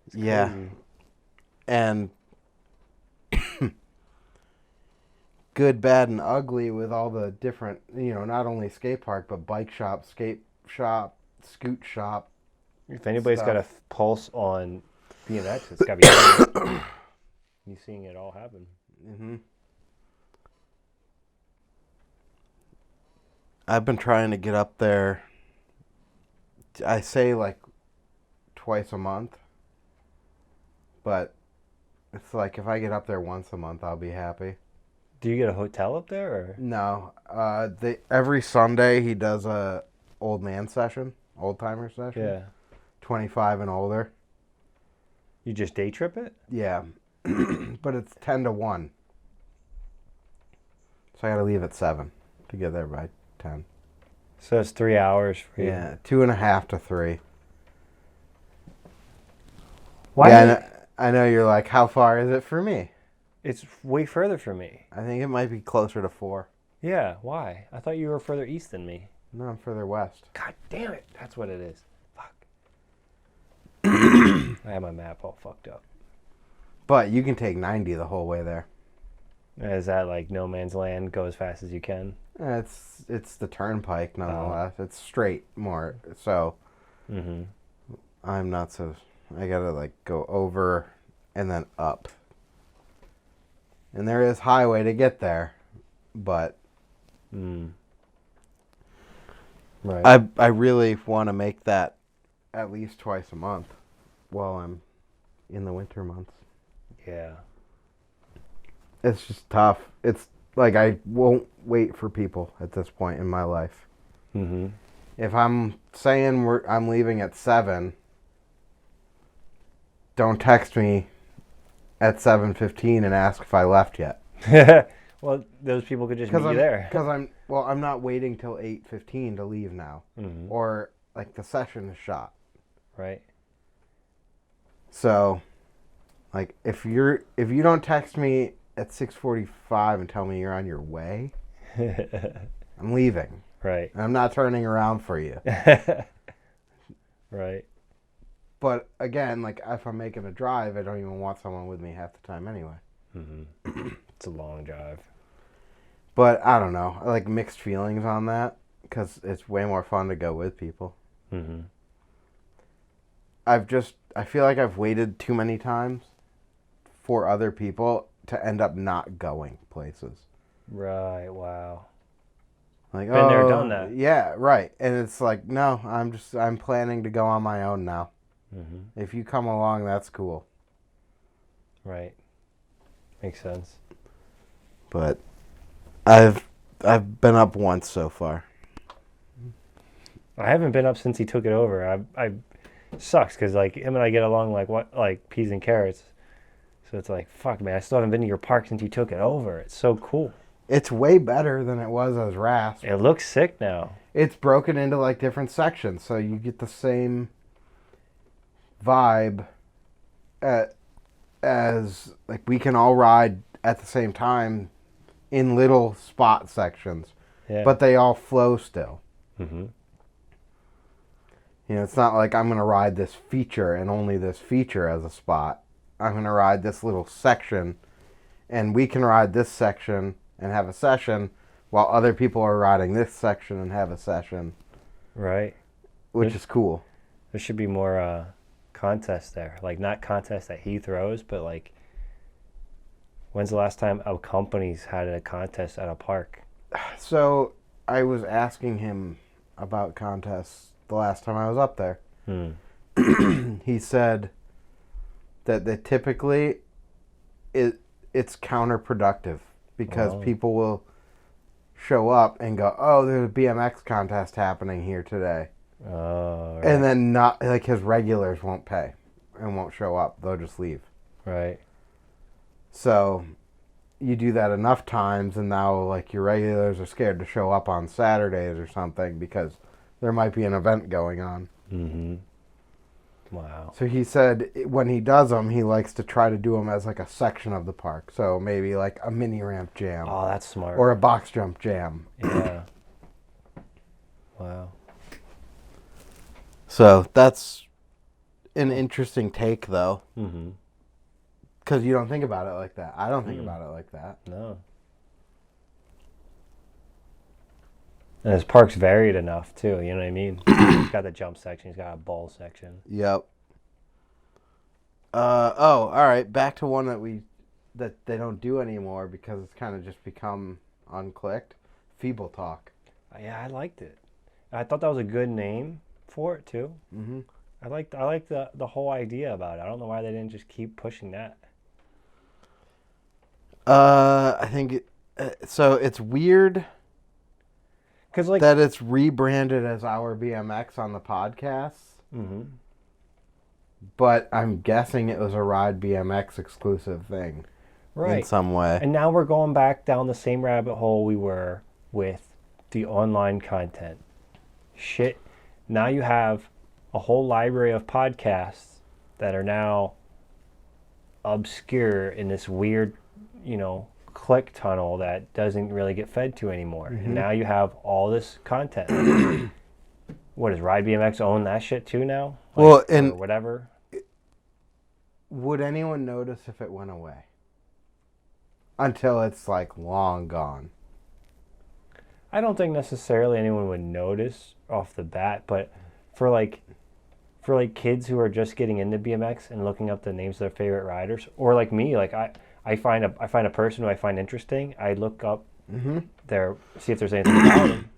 It's yeah. crazy. And good, bad, and ugly with all the different, not only skate park, but bike shop, skate shop, scoot shop. If anybody's stuff. got a pulse on BMX, it's got to be you seeing it all happen. I've been trying to get up there, I say like twice a month, but it's like if I get up there once a month, I'll be happy. Do you get a hotel up there? Or? No. Every Sunday he does a old man session, old timer session. Yeah. 25 and older. You just day trip it? Yeah. But it's 10 to 1. So I got to leave at 7 to get there by 10. So it's 3 hours for you. Yeah, 2.5 to 3. Why? Yeah, I know you're like, how far is it for me? It's way further for me. I think it might be closer to 4. Yeah, why? I thought you were further east than me. No, I'm further west. God damn it. That's what it is. Fuck. I have my map all fucked up. But you can take 90 the whole way there. Is that like no man's land, go as fast as you can? It's the turnpike nonetheless. It's straight more. So I'm not so. I gotta like go over and then up. And there is highway to get there, but right. I really want to make that at least twice a month while I'm in the winter months. Yeah. It's just tough. It's like I won't wait for people at this point in my life. If I'm saying I'm leaving at 7, don't text me at 7:15 and ask if I left yet. Well, those people could just meet you there. Because I'm not waiting till 8:15 to leave now, or like the session is shot. Right. So, like if you don't text me at 6:45 and tell me you're on your way, I'm leaving. Right. And I'm not turning around for you. Right. But again, like if I'm making a drive, I don't even want someone with me half the time anyway. It's a long drive. But I don't know. I like mixed feelings on that because it's way more fun to go with people. I feel like I've waited too many times for other people to end up not going places. Right. Wow. Like, Been there, done that. Yeah, right. And it's like, no, I'm planning to go on my own now. If you come along, that's cool. Right. Makes sense. But I've been up once so far. I haven't been up since he took it over. I sucks because like him and I get along like peas and carrots. So it's like, fuck, man, I still haven't been to your park since you took it over. It's so cool. It's way better than it was as Rasp. It looks sick now. It's broken into like different sections, so you get the same vibe as like we can all ride at the same time in little spot sections, but they all flow still. It's not like I'm going to ride this feature and only this feature as a spot. I'm going to ride this little section, and we can ride this section and have a session while other people are riding this section and have a session. Right. Which is cool. There should be more contests there. Like, not contests that he throws, but like, when's the last time a company's had a contest at a park? So I was asking him about contests the last time I was up there. He said that typically it's counterproductive because people will show up and go, oh, there's a BMX contest happening here today. Oh, right. And then not like his regulars won't pay and won't show up. They'll just leave. Right. So you do that enough times, and now like your regulars are scared to show up on Saturdays or something because there might be an event going on. Mm-hmm. Wow. So he said when he does them, he likes to try to do them as like a section of the park. So maybe like a mini ramp jam. Oh, that's smart. Or a box jump jam. Yeah. Wow. So that's an interesting take, though. Mm-hmm. Because you don't think about it like that. I don't think about it like that. No. And his park's varied enough, too. You know what I mean? He's got the jump section. He's got a ball section. Yep. All right. Back to one that they don't do anymore because it's kind of just become unclicked. Feeble Talk. Yeah, I liked it. I thought that was a good name for it, too. Mm-hmm. I liked the whole idea about it. I don't know why they didn't just keep pushing that. I think so. It's weird. Cause like that it's rebranded as Our BMX on the podcast. Mm-hmm. But I'm guessing it was a Ride BMX exclusive thing. Right. In some way. And now we're going back down the same rabbit hole we were with the online content. Shit. Now you have a whole library of podcasts that are now obscure in this weird, click tunnel that doesn't really get fed to anymore. Mm-hmm. And now you have all this content. What, does Ride BMX own that shit too now? Well, and or whatever. Would anyone notice if it went away? Until it's like long gone. I don't think necessarily anyone would notice off the bat, but for kids who are just getting into BMX and looking up the names of their favorite riders, or like me, like I find a person who I find interesting. I look up see if there's anything about them.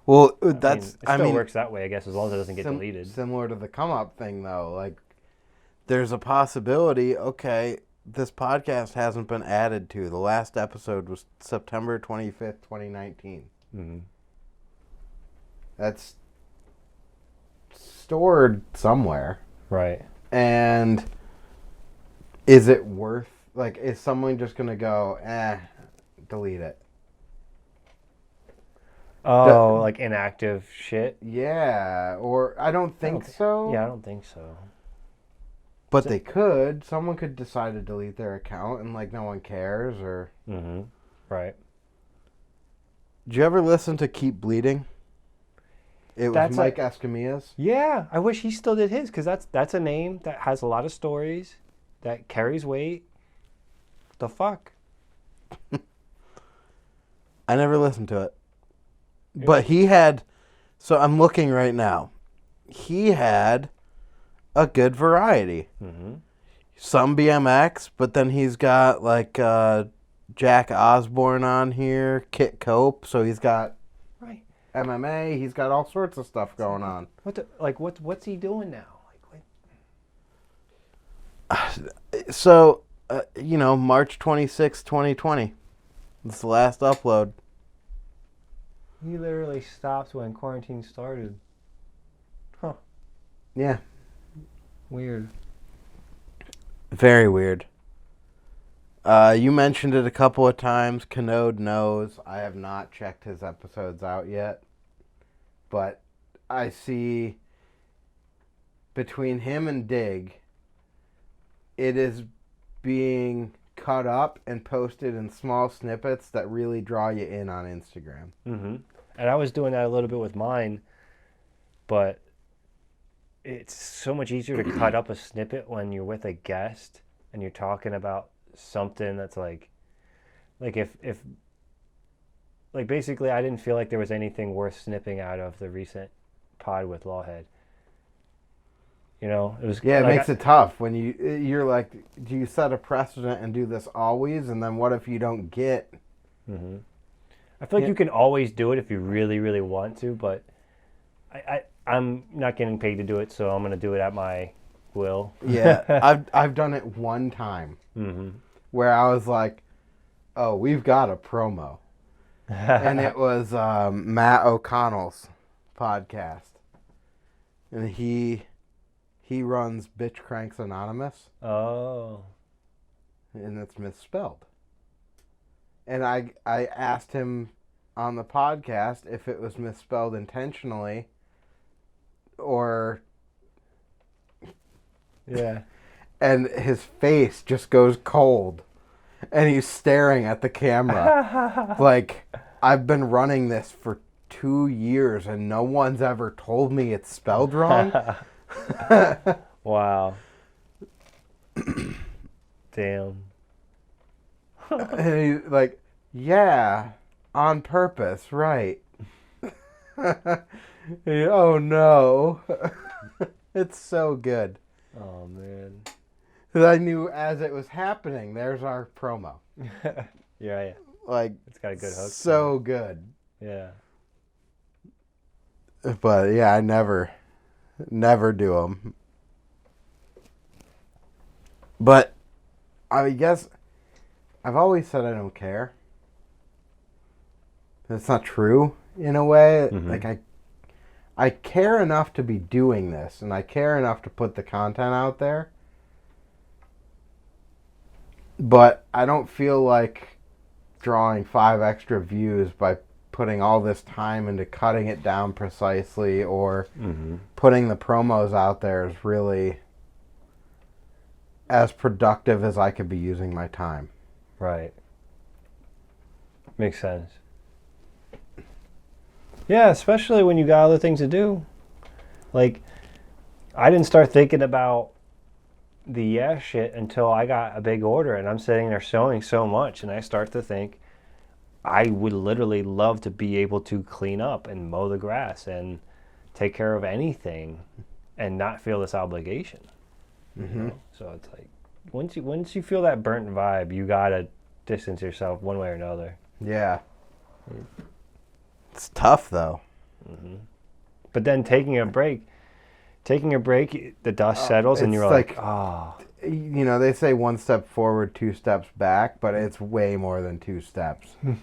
Well, It still works that way, I guess, as long as it doesn't get deleted. Similar to the come up thing, though, like there's a possibility. Okay, this podcast hasn't been added to. The last episode was September 25th, 2019. Mm-hmm. That's stored somewhere, right? And is it worth? Like, is someone just gonna go, delete it? Oh, like inactive shit? Yeah, or I don't think so. Yeah, I don't think so. But they could. Someone could decide to delete their account and, like, no one cares, or... Mm-hmm. Right. Did you ever listen to Keep Bleeding? It was Mike Escamilla's. Yeah, I wish he still did his, because that's a name that has a lot of stories, that carries weight. The fuck? I never listened to it. But he had, so I'm looking right now. He had a good variety. Mm-hmm. Some BMX, but then he's got like Jack Osborne on here, Kit Cope. So he's got MMA. He's got all sorts of stuff going on. What's he doing now? So March 26, 2020. It's the last upload. He literally stopped when quarantine started. Huh. Yeah. Weird. Very weird. You mentioned it a couple of times. Canode knows. I have not checked his episodes out yet. But I see between him and Dig, it is being cut up and posted in small snippets that really draw you in on Instagram. Mm-hmm. And I was doing that a little bit with mine, but it's so much easier to cut up a snippet when you're with a guest and you're talking about something that's like if basically I didn't feel like there was anything worth snipping out of the recent pod with Lawhead. It was it makes it tough when you're like, do you set a precedent and do this always, and then what if you don't get? Mm-hmm. I feel like you can always do it if you really, really want to, but I'm not getting paid to do it, so I'm going to do it at my will. Yeah, I've done it one time where I was like, oh, we've got a promo. And it was Matt O'Connell's podcast. And he runs Bitch Cranks Anonymous. Oh. And it's misspelled. And I asked him on the podcast if it was misspelled intentionally or... Yeah. And his face just goes cold. And he's staring at the camera. Like, I've been running this for 2 years and no one's ever told me it's spelled wrong. Wow. Damn. And he's like, yeah, on purpose, right. Oh, no. It's so good. Oh, man. Because I knew as it was happening, there's our promo. Yeah. Like, It's got a good hook. so good. Yeah. But, yeah, I never do them. But, I guess, I've always said I don't care. That's not true, in a way. Mm-hmm. Like, I care enough to be doing this, and I care enough to put the content out there. But I don't feel like drawing 5 extra views by putting all this time into cutting it down precisely or putting the promos out there is really as productive as I could be using my time. Right. Makes sense. Yeah, especially when you got other things to do. Like, I didn't start thinking about the shit until I got a big order and I'm sitting there sewing so much and I start to think I would literally love to be able to clean up and mow the grass and take care of anything and not feel this obligation. You know? So it's like once you feel that burnt vibe, you gotta distance yourself one way or another. Yeah. It's tough though. But then taking a break, the dust settles and it's you're like, oh. You know, they say 1 step forward, 2 steps back, but it's way more than 2 steps. And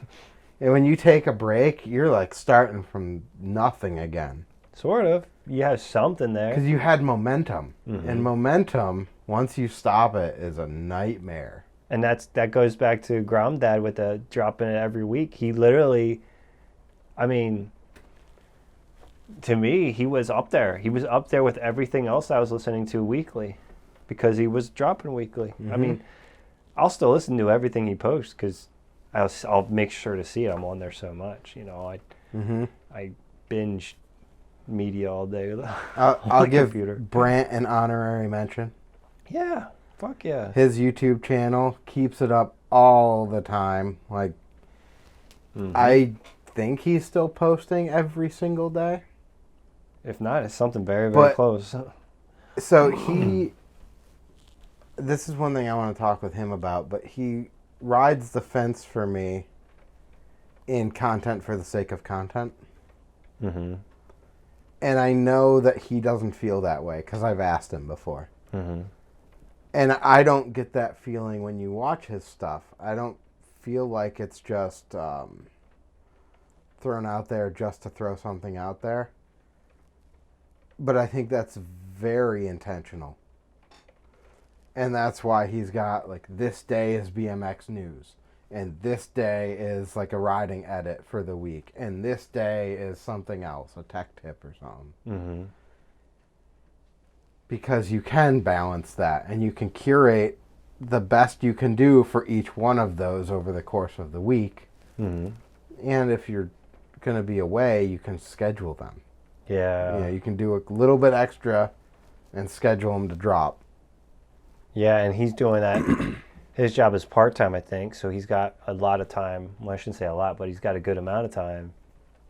when you take a break, you're like starting from nothing again. Sort of. You have something there. Because you had momentum. And momentum, once you stop it, is a nightmare. And that goes back to Dad with the dropping it every week. He literally, I mean, to me, he was up there. He was up there with everything else I was listening to weekly because he was dropping weekly. I mean, I'll still listen to everything he posts because I'll make sure to see it. I'm on there so much. You know, I binge media all day. I'll give Brant an honorary mention. Yeah, fuck yeah. His YouTube channel keeps it up all the time. Like, I think he's still posting every single day. If not, it's something very, very close. So this is one thing I want to talk with him about, but he rides the fence for me in content for the sake of content. And I know that he doesn't feel that way because I've asked him before. And I don't get that feeling when you watch his stuff. I don't feel like it's just thrown out there just to throw something out there. But I think that's very intentional. And that's why he's got, like, this day is BMX news. And this day is, like, a riding edit for the week. And this day is something else, a tech tip or something. Because you can balance that. And you can curate the best you can do for each one of those over the course of the week. And if you're going to be away, you can schedule them. Yeah. You know, you can do a little bit extra and schedule them to drop. Yeah, and he's doing that. His job is part-time, I think, so he's got a lot of time. Well, I shouldn't say a lot, but he's got a good amount of time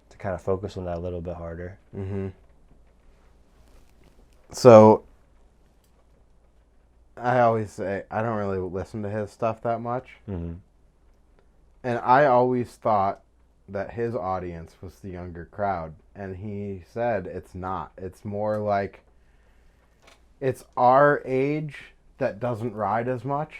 to kind of focus on that a little bit harder. So, I always say, I don't really listen to his stuff that much. And I always thought that his audience was the younger crowd. And he said it's not. It's more like it's our age that doesn't ride as much.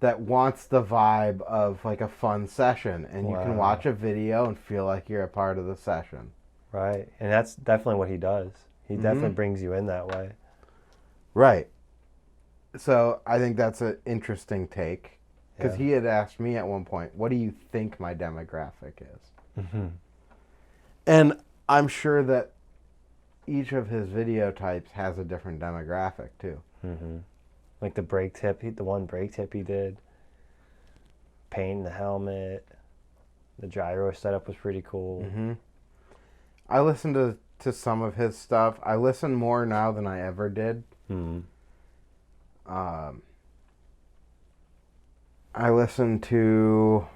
that wants the vibe of like a fun session, and you can Wow. watch a video and feel like you're a part of the session. Right. And that's definitely what he does. He definitely Mhm. brings you in that way. Right. So I think that's an interesting take, because Yeah. he had asked me at one point, "What do you think my demographic is?" Mm-hmm. And I'm sure that each of his video types has a different demographic too. Mm-hmm. Like the brake tip, the one brake tip he did, painting the helmet, the gyro setup was pretty cool. Mm-hmm. I listened to some of his stuff. I listen more now than I ever did. Mm-hmm. I listen to.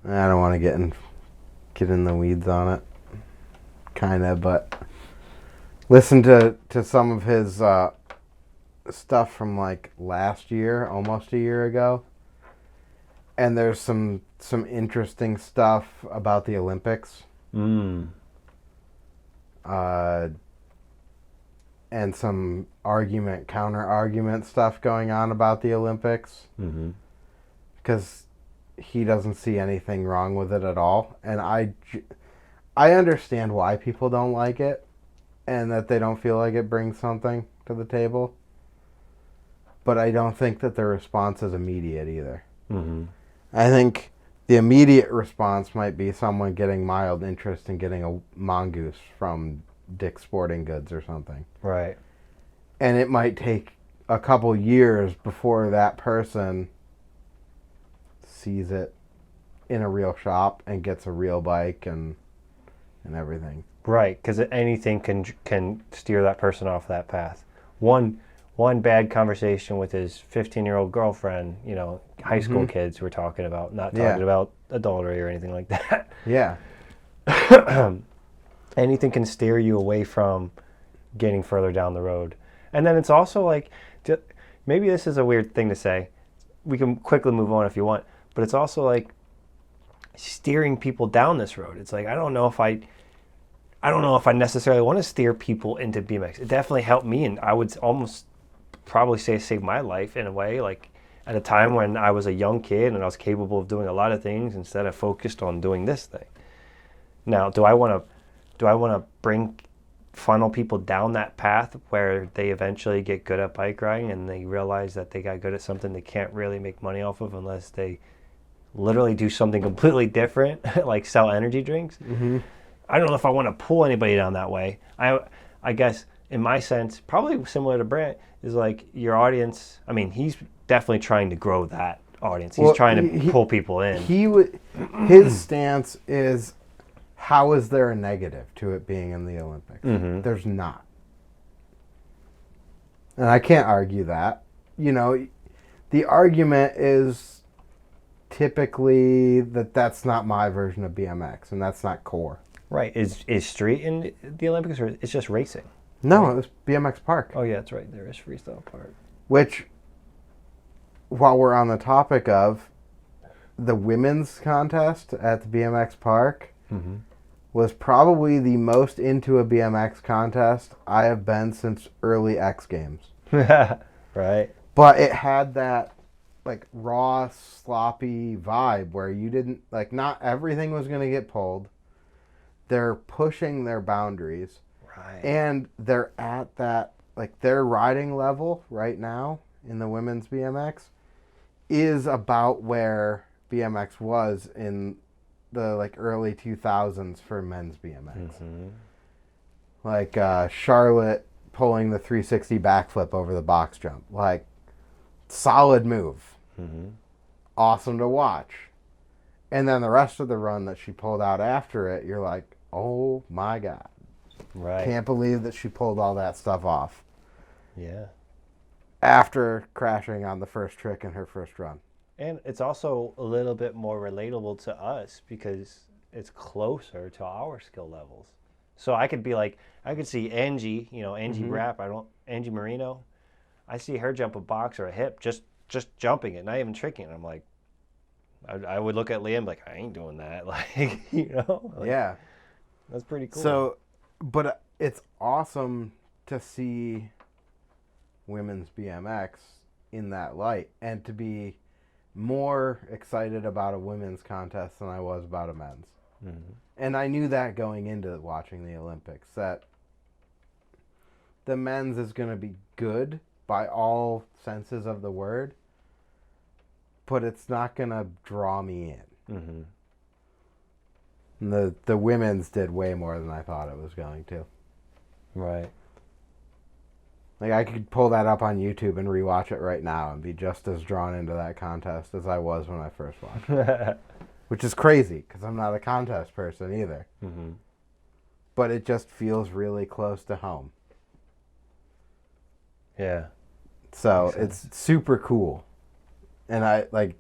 I don't want to get in the weeds on it, kind of, but listen to some of his stuff from like last year, almost a year ago, and there's some interesting stuff about the Olympics. Mm. And some counter argument stuff going on about the Olympics. Mm-hmm. Because he doesn't see anything wrong with it at all. And I understand why people don't like it, and that they don't feel like it brings something to the table. But I don't think that the response is immediate either. Mm-hmm. I think the immediate response might be someone getting mild interest in getting a mongoose from Dick's Sporting Goods or something. Right. And it might take a couple years before that person sees it in a real shop and gets a real bike and everything. Right, because anything can steer that person off that path. One bad conversation with his 15-year-old girlfriend, high school Mm-hmm. kids we're talking about, not Yeah. talking about adultery or anything like that. Yeah. Anything can steer you away from getting further down the road. And then it's also like, maybe this is a weird thing to say. We can quickly move on if you want. But it's also like steering people down this road. It's like, I don't know if I necessarily want to steer people into BMX. It definitely helped me, and I would almost probably say saved my life in a way. Like at a time when I was a young kid and I was capable of doing a lot of things instead of focused on doing this thing. Now, do I want to funnel people down that path where they eventually get good at bike riding and they realize that they got good at something they can't really make money off of unless they literally do something completely different, like sell energy drinks? Mm-hmm. I don't know if I want to pull anybody down that way. I guess in my sense, probably similar to Brant, is like your audience. I mean, he's definitely trying to grow that audience. He's trying to pull people in. His stance is, how is there a negative to it being in the Olympics? Mm-hmm. There's not. And I can't argue that. The argument is typically that's not my version of BMX, and that's not core. Right. Is street in the Olympics, or it's just racing? No, right? It was BMX Park. Oh, yeah, that's right. There is freestyle part. Which, while we're on the topic of the women's contest at the BMX Park, mm-hmm. was probably the most into a BMX contest I have been since early X Games. Right. But it had that like raw, sloppy vibe where you didn't, like, not everything was going to get pulled. They're pushing their boundaries. Right. And they're at that, like, their riding level right now in the women's BMX is about where BMX was in the, like, early 2000s for men's BMX. Mm-hmm. Like Charlotte pulling the 360 backflip over the box jump. Like, solid move. Mm-hmm. Awesome to watch. And then the rest of the run that she pulled out after it, you're like, oh my God. Right. Can't believe that she pulled all that stuff off. Yeah. After crashing on the first trick in her first run. And it's also a little bit more relatable to us because it's closer to our skill levels. So I could see Angie, Angie Mm-hmm. Rapp, Angie Marino. I see her jump a box or a hip, just jumping it, not even tricking it. I'm like, I would look at Liam like, I ain't doing that. Like, Yeah. That's pretty cool. So, but it's awesome to see women's BMX in that light and to be more excited about a women's contest than I was about a men's. Mm-hmm. And I knew that going into watching the Olympics, that the men's is going to be good by all senses of the word, but it's not going to draw me in. Mm-hmm. And the women's did way more than I thought it was going to. Right. Like, I could pull that up on YouTube and rewatch it right now and be just as drawn into that contest as I was when I first watched it. Which is crazy, because I'm not a contest person either. Mm-hmm. But it just feels really close to home. Yeah. So it's super cool. And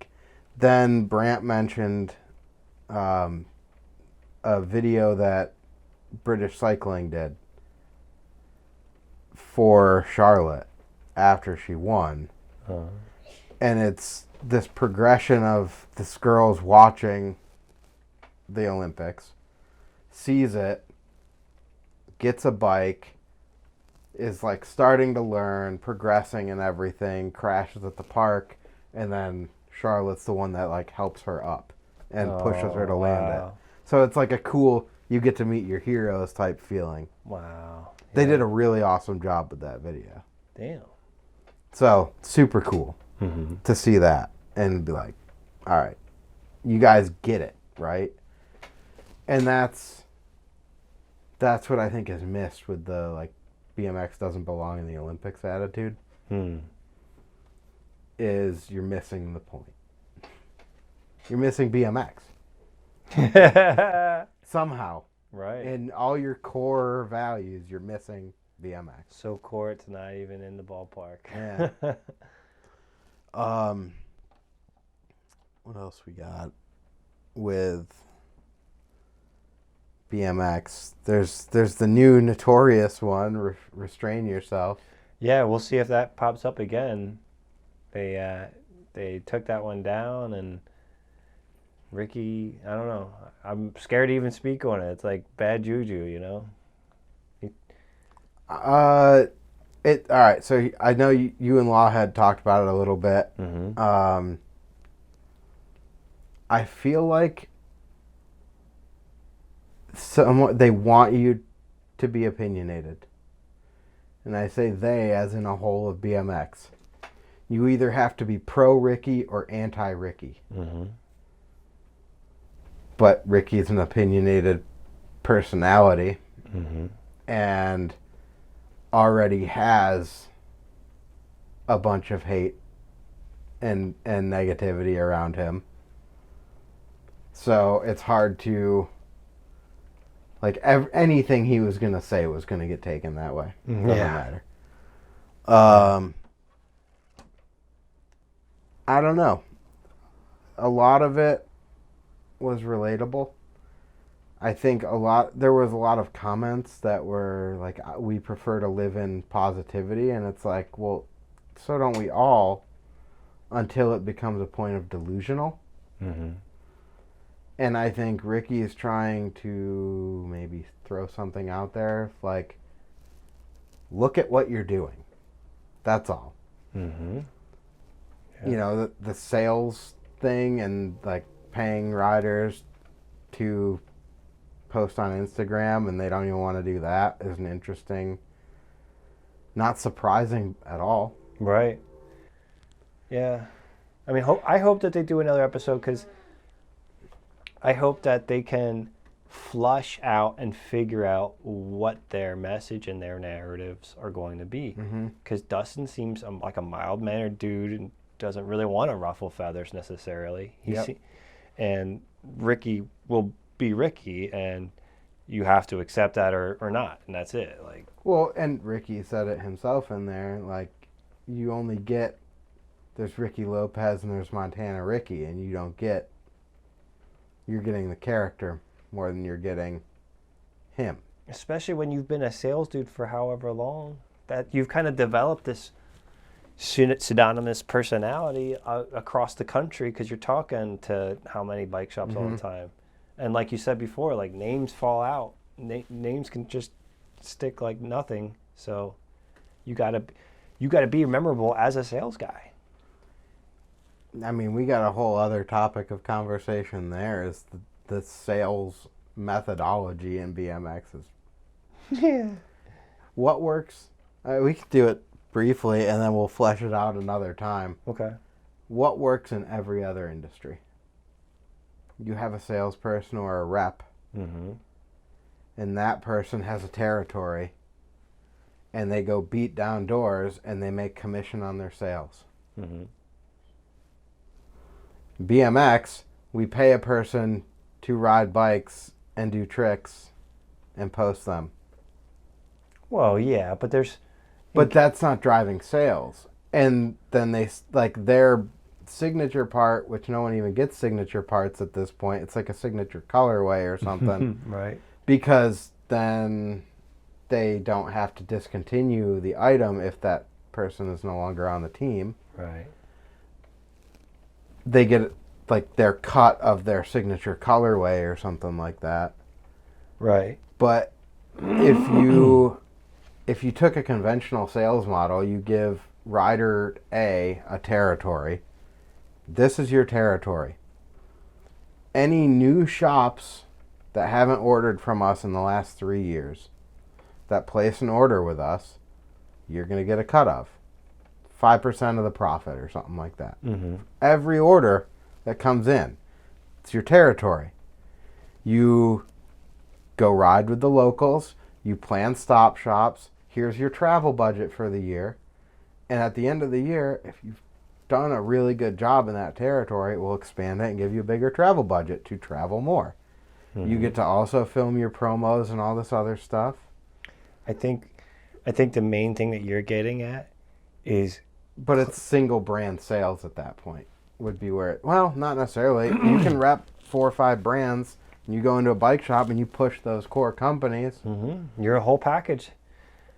then Brant mentioned a video that British Cycling did for Charlotte after she won. And it's this progression of this girl's watching the Olympics, sees it, gets a bike, is like starting to learn, progressing and everything, crashes at the park, and then Charlotte's the one that like helps her up and pushes her to land it. So it's like a cool, you get to meet your heroes type feeling. Wow. Yeah. They did a really awesome job with that video. Damn. So super cool to see that and be like, all right, you guys get it, right? And that's what I think is missed with the like BMX doesn't belong in the Olympics attitude. Is you're missing the point. You're missing BMX. Somehow. Right. In all your core values, you're missing BMX. So core it's not even in the ballpark. Yeah. What else we got with BMX? There's the new notorious one, restrain yourself. Yeah, we'll see if that pops up again. They took that one down, and Ricky, I don't know. I'm scared to even speak on it. It's like bad juju, you know? All right, so I know you and Law had talked about it a little bit. Mm-hmm. I feel like they want you to be opinionated. And I say they as in a whole of BMX. You either have to be pro Ricky or anti Ricky. Mm-hmm. But Ricky's an opinionated personality and already has a bunch of hate and negativity around him. So it's hard to, like, anything he was going to say was going to get taken that way. Doesn't matter. I don't know. A lot of it was relatable. I think there was a lot of comments that were like, we prefer to live in positivity, and it's like, well, so don't we all, until it becomes a point of delusional. And I think Ricky is trying to maybe throw something out there, like, look at what you're doing. That's all. Yeah. You know, the sales thing and like paying riders to post on Instagram, and they don't even want to do that, is an interesting, not surprising at all. Right. Yeah. I mean, I hope that they do another episode, because I hope that they can flush out and figure out what their message and their narratives are going to be. Because Dustin seems like a mild-mannered dude and doesn't really want to ruffle feathers necessarily. And Ricky will be Ricky, and you have to accept that or not, and that's it. Like, well, and Ricky said it himself in there, like, you only get, there's Ricky Lopez and there's Montana Ricky, and you're getting the character more than you're getting him. Especially when you've been a sales dude for however long, that you've kind of developed this pseudonymous personality across the country, because you're talking to how many bike shops all the time. And like you said before, like, names fall out. Names can just stick like nothing. So you gotta be memorable as a sales guy. I mean, we got a whole other topic of conversation there is the sales methodology in BMXs. Yeah. What works? We could do it briefly and then we'll flesh it out another time. Okay. What works in every other industry? You have a salesperson or a rep, Mm-hmm. and that person has a territory, and they go beat down doors and they make commission on their sales. Mm-hmm. BMX, we pay a person to ride bikes and do tricks and post them. Well, yeah, but But that's not driving sales. And then they, like, their signature part, which no one even gets signature parts at this point, it's like a signature colorway or something. right. Because then they don't have to discontinue the item if that person is no longer on the team. Right. They get like their cut of their signature colorway or something like that. Right. But if you took a conventional sales model, you give rider A a territory. This is your territory. Any new shops that haven't ordered from us in the last 3 years that place an order with us, you're going to get a cut of 5% of the profit or something like that. Mm-hmm. Every order that comes in, it's your territory. You go ride with the locals, you plan stop shops, here's your travel budget for the year, and at the end of the year, if you've done a really good job in that territory, we'll expand it and give you a bigger travel budget to travel more. Mm-hmm. You get to also film your promos and all this other stuff. I think the main thing that you're getting at is... But it's single brand sales at that point would be where well, not necessarily. You can rep 4 or 5 brands and you go into a bike shop and you push those core companies. Mm-hmm. You're a whole package.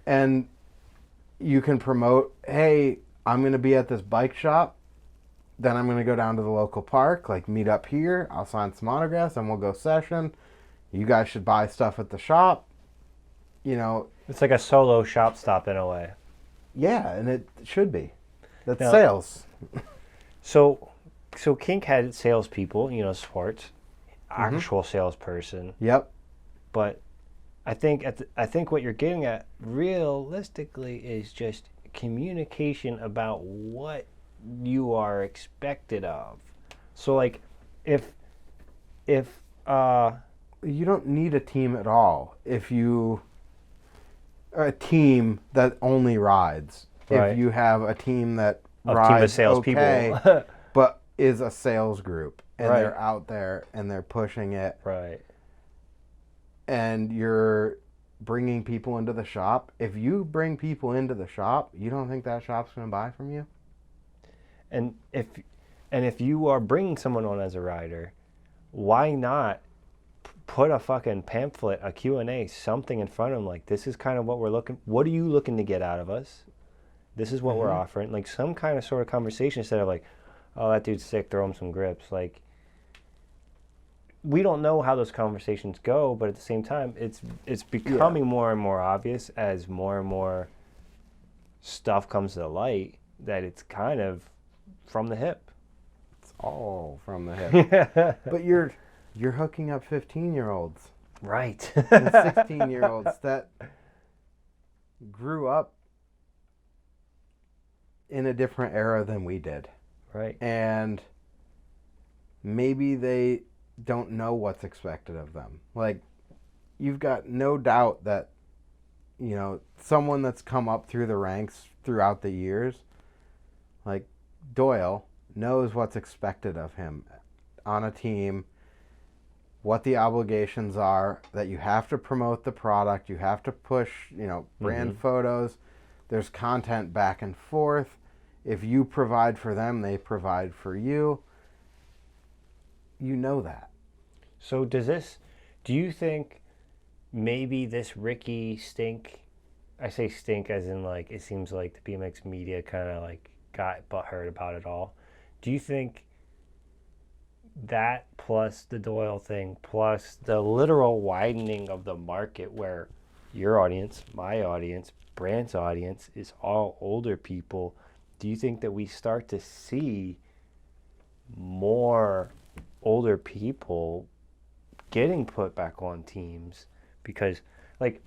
And you can promote, hey, I'm going to be at this bike shop. Then I'm going to go down to the local park, like meet up here. I'll sign some autographs and we'll go session. You guys should buy stuff at the shop. You know. It's like a solo shop stop in a way. Yeah, and it should be. That's sales. So Kink had salespeople, sports, actual salesperson. Yep. But I think what you're getting at realistically is just communication about what you are expected of. So like if you don't need a team at all if you are a team that only rides. Right. If you have a team that rides team of salespeople, okay, but is a sales group and right. They're out there and they're pushing it. Right. And you're bringing people into the shop. If you bring people into the shop, you don't think that shop's going to buy from you? And if you are bringing someone on as a rider, why not put a fucking pamphlet, a Q&A, something in front of them like, this is kind of what what are you looking to get out of us? This is what we're offering. Like some kind of sort of conversation instead of like, oh, that dude's sick, throw him some grips. Like, we don't know how those conversations go, but at the same time, it's becoming more and more obvious as more and more stuff comes to the light that it's kind of from the hip. It's all from the hip. But you're hooking up 15-year-olds. Right. And 16-year-olds that grew up in a different era than we did. Right. And maybe they don't know what's expected of them. Like, you've got no doubt that, someone that's come up through the ranks throughout the years, like Doyle, knows what's expected of him on a team, what the obligations are, that you have to promote the product, you have to push, brand photos, there's content back and forth. If you provide for them, they provide for you. You know that. So do you think maybe this Ricky stink, I say stink as in like, it seems like the BMX media kind of like got butthurt about it all. Do you think that plus the Doyle thing, plus the literal widening of the market where your audience, my audience, Brand's audience is all older people, do you think that we start to see more older people getting put back on teams because, like,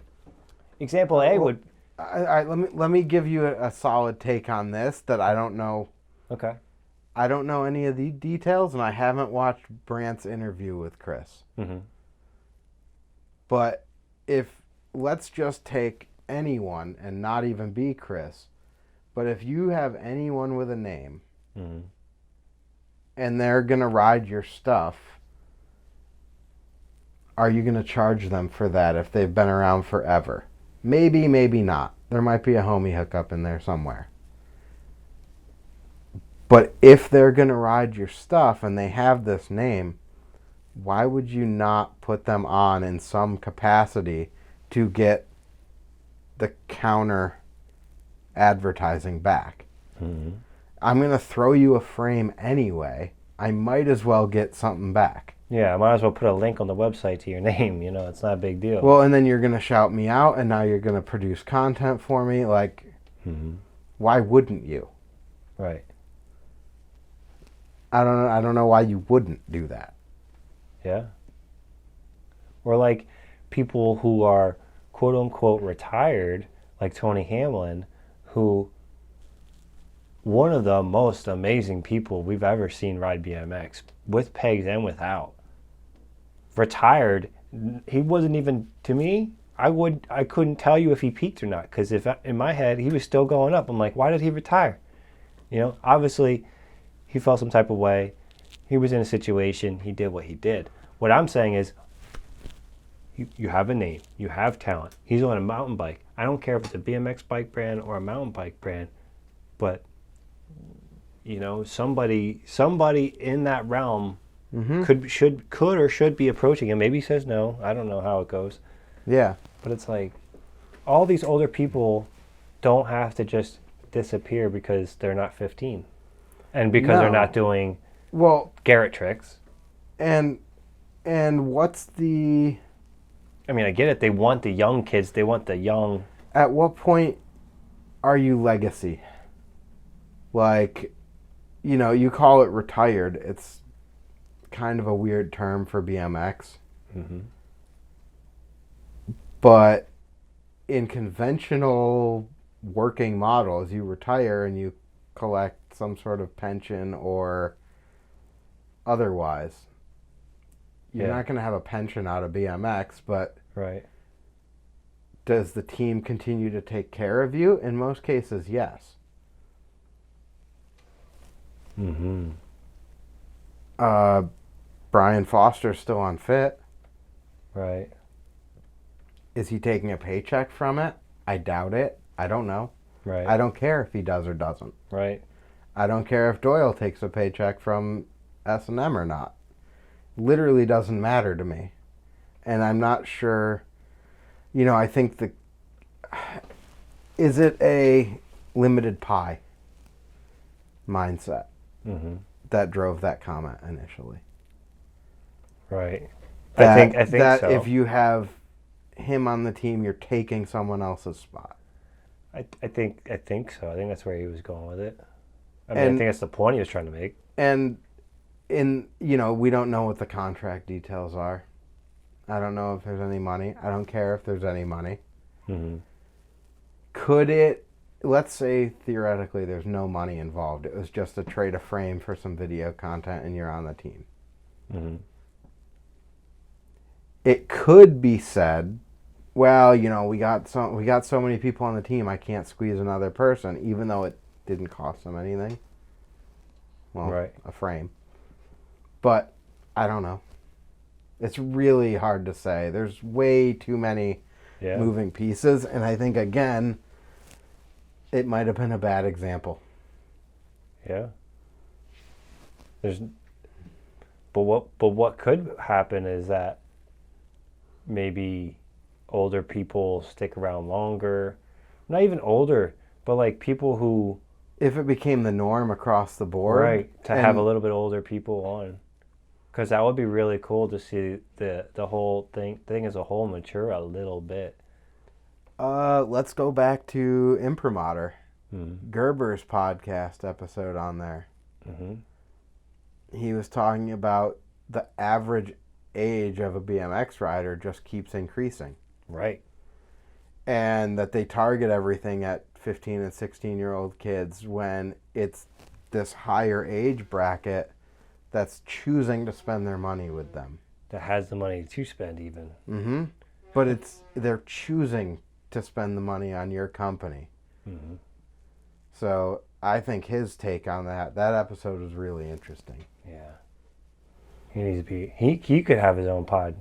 example A would. Let me give you a solid take on this that I don't know. Okay. I don't know any of the details, and I haven't watched Brant's interview with Chris. Mm-hmm. But if let's just take anyone and not even be Chris, but if you have anyone with a name, Mm-hmm. and they're gonna ride your stuff, are you gonna charge them for that if they've been around forever? Maybe, maybe not. There might be a homie hookup in there somewhere. But if they're going to ride your stuff and they have this name, why would you not put them on in some capacity to get the counter advertising back? Mm-hmm. I'm going to throw you a frame anyway. I might as well get something back. Yeah, I might as well put a link on the website to your name. It's not a big deal. Well, and then you're going to shout me out, and now you're going to produce content for me. Like, mm-hmm. why wouldn't you? Right. I don't know why you wouldn't do that. Yeah. Or like people who are quote unquote retired, like Tony Hamlin, who one of the most amazing people we've ever seen ride BMX, with pegs and without. Retired, he wasn't even, to me, I couldn't tell you if he peaked or not, because if in my head he was still going up. I'm like, why did he retire? Obviously he felt some type of way. He was in a situation. He did what he did. What I'm saying is, you have a name. You have talent. He's on a mountain bike. I don't care if it's a BMX bike brand or a mountain bike brand, but somebody in that realm Mm-hmm. could or should be approaching him. Maybe he says no. I don't know how it goes. Yeah. But it's like all these older people don't have to just disappear because they're not 15. And because they're not doing Garrett tricks. And what's the... I mean, I get it. They want the young kids. They want the young... At what point are you legacy? Like, you call it retired. It's kind of a weird term for BMX. Mm-hmm. But in conventional working models, you retire and you collect some sort of pension or otherwise. You're not going to have a pension out of BMX, but right. Does the team continue to take care of you? In most cases, yes. Mm-hmm. Brian Foster's still on Fit. Right. Is he taking a paycheck from it? I doubt it. I don't know. Right. I don't care if he does or doesn't. Right. I don't care if Doyle takes a paycheck from S&M or not. Literally doesn't matter to me. And I'm not sure, I think is it a limited pie mindset mm-hmm. that drove that comment initially? Right. I think that so. If you have him on the team, you're taking someone else's spot. I think so. I think that's where he was going with it. I think that's the point he was trying to make. And we don't know what the contract details are. I don't know if there's any money. I don't care if there's any money. Mm-hmm. Could it, let's say theoretically there's no money involved. It was just a trade a frame for some video content and you're on the team. Mm-hmm. It could be said, well, we got so many people on the team, I can't squeeze another person, even though it didn't cost them anything. Well, right. A frame. But I don't know. It's really hard to say. There's way too many moving pieces, and I think again, it might have been a bad example. Yeah. But what could happen is that maybe older people stick around longer. Not even older, but like people who... If it became the norm across the board. Right, to have a little bit older people on. Because that would be really cool to see the whole thing as a whole mature a little bit. Let's go back to Imprimatur. Mm-hmm. Gerber's podcast episode on there. Mm-hmm. he was talking about the average age of a BMX rider just keeps increasing. Right. And that they target everything at 15 and 16-year-old kids when it's this higher age bracket that's choosing to spend their money with them. That has the money to spend even. Mm-hmm. But they're choosing to spend the money on your company. Mm-hmm. So I think his take on that episode was really interesting. Yeah. He needs to be, he could have his own pod.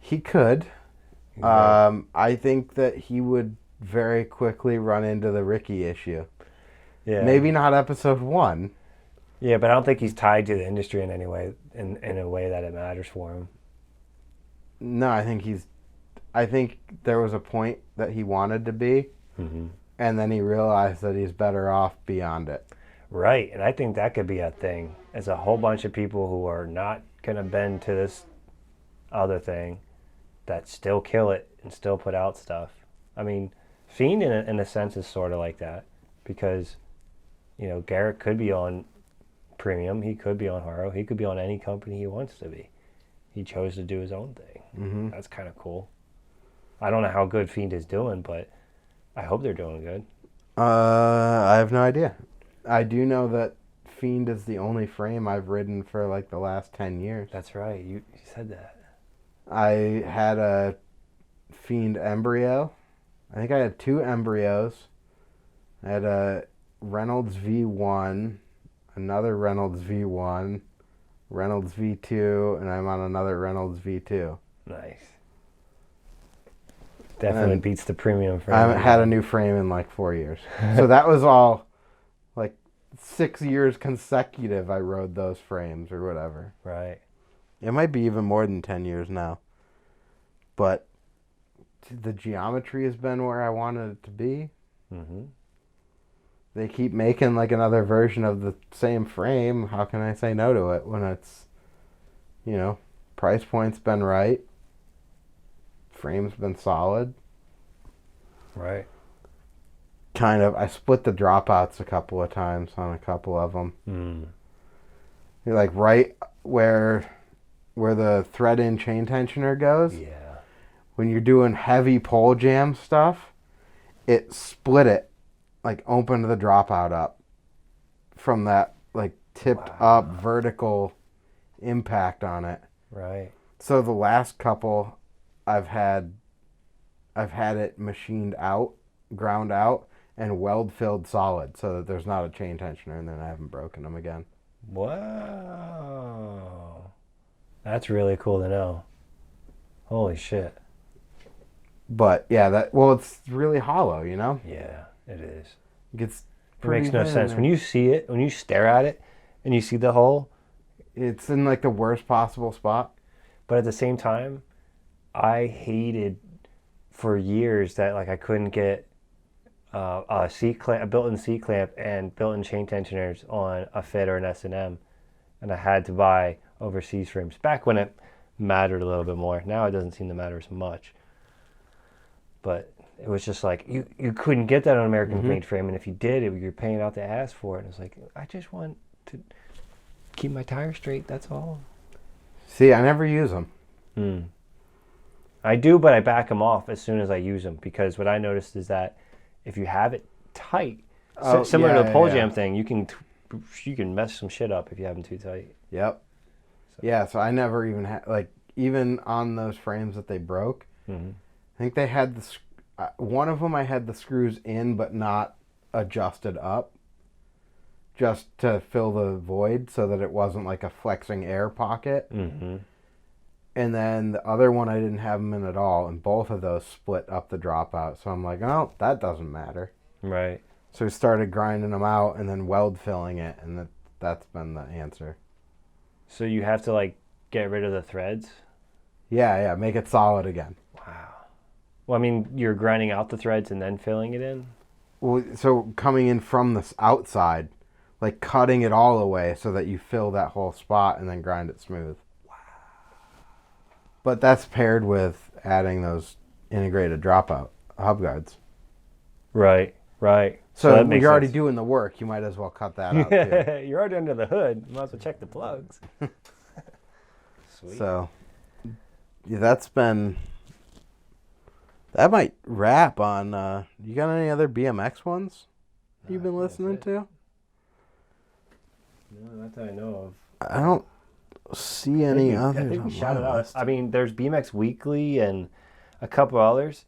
He could. Right. I think that he would very quickly run into the Ricky issue. Yeah. Maybe not episode 1. Yeah, but I don't think he's tied to the industry in any way, in a way that it matters for him. No, I think there was a point that he wanted to be, Mm-hmm. and then he realized that he's better off beyond it. Right, and I think that could be a thing. It's a whole bunch of people who are not going to bend to this other thing that still kill it and still put out stuff. I mean, Fiend in a sense is sort of like that because, Garrett could be on Premium, he could be on Haro, he could be on any company he wants to be. He chose to do his own thing. Mm-hmm. That's kind of cool. I don't know how good Fiend is doing, but I hope they're doing good. I have no idea. I do know that Fiend is the only frame I've ridden for like the last 10 years. That's right. You said that. I had a Fiend embryo. I think I had 2 embryos. I had a Reynolds V1, another Reynolds V1, Reynolds V2, and I'm on another Reynolds V2. Nice. Definitely And beats the premium frame. I haven't had a new frame in like 4 years. So that was all like 6 years consecutive I rode those frames or whatever. Right. It might be even more than 10 years now. But the geometry has been where I wanted it to be. Mm-hmm. They keep making like another version of the same frame. How can I say no to it when it's, price point's been right. Frame's been solid. Right. Kind of. I split the dropouts a couple of times on a couple of them. Mm. You're like right where the thread-in chain tensioner goes. Yeah. When you're doing heavy pole jam stuff, it split it, like opened the dropout up from that like tipped up vertical impact on it. Right. So the last couple I've had it machined out, ground out, and weld filled solid so that there's not a chain tensioner, and then I haven't broken them again. Wow. That's really cool to know. Holy shit. But yeah, it's really hollow, Yeah, it is. It gets It makes pretty no thin sense. there. When you see it, when you stare at it, and you see the hole, It's in like the worst possible spot. but at the same time, I hated for years that like I couldn't get a built-in seat clamp and built-in chain tensioners on a Fit or an S&M, and I had to buy overseas frames back when it mattered a little bit more. Now it doesn't seem to matter as much, but it was just like you couldn't get that on an American made frame, and if you did, you're paying out the ass for it. And it's like, I just want to keep my tires straight. That's all. See, I never use them. I do, but I back them off as soon as I use them, because what I noticed is that if you have it tight, similar to the pole jam thing, you can mess some shit up if you have them too tight. Yep. Yeah, so I never even had, like, even on those frames that they broke, Mm-hmm. I think they had one of them I had the screws in but not adjusted up just to fill the void so that it wasn't like a flexing air pocket. Mm-hmm. And then the other one I didn't have them in at all, and both of those split up the dropout. So I'm like, oh, that doesn't matter. Right. So we started grinding them out and then weld filling it, and that's been the answer. So you have to like get rid of the threads? Yeah, make it solid again. Wow. Well, I mean, you're grinding out the threads and then filling it in? Well, so coming in from the outside, like cutting it all away so that you fill that whole spot and then grind it smooth. Wow. But that's paired with adding those integrated dropout hub guards. Right. So that makes you're already sense. doing the work. You might as well cut that out too. You're already under the hood. You might as well check the plugs. Sweet. So yeah, that might wrap on. You got any other BMX ones you've been listening to? No, not that I know of. I don't see any others. I think we on shouted my out. list. I mean, there's BMX Weekly and a couple others,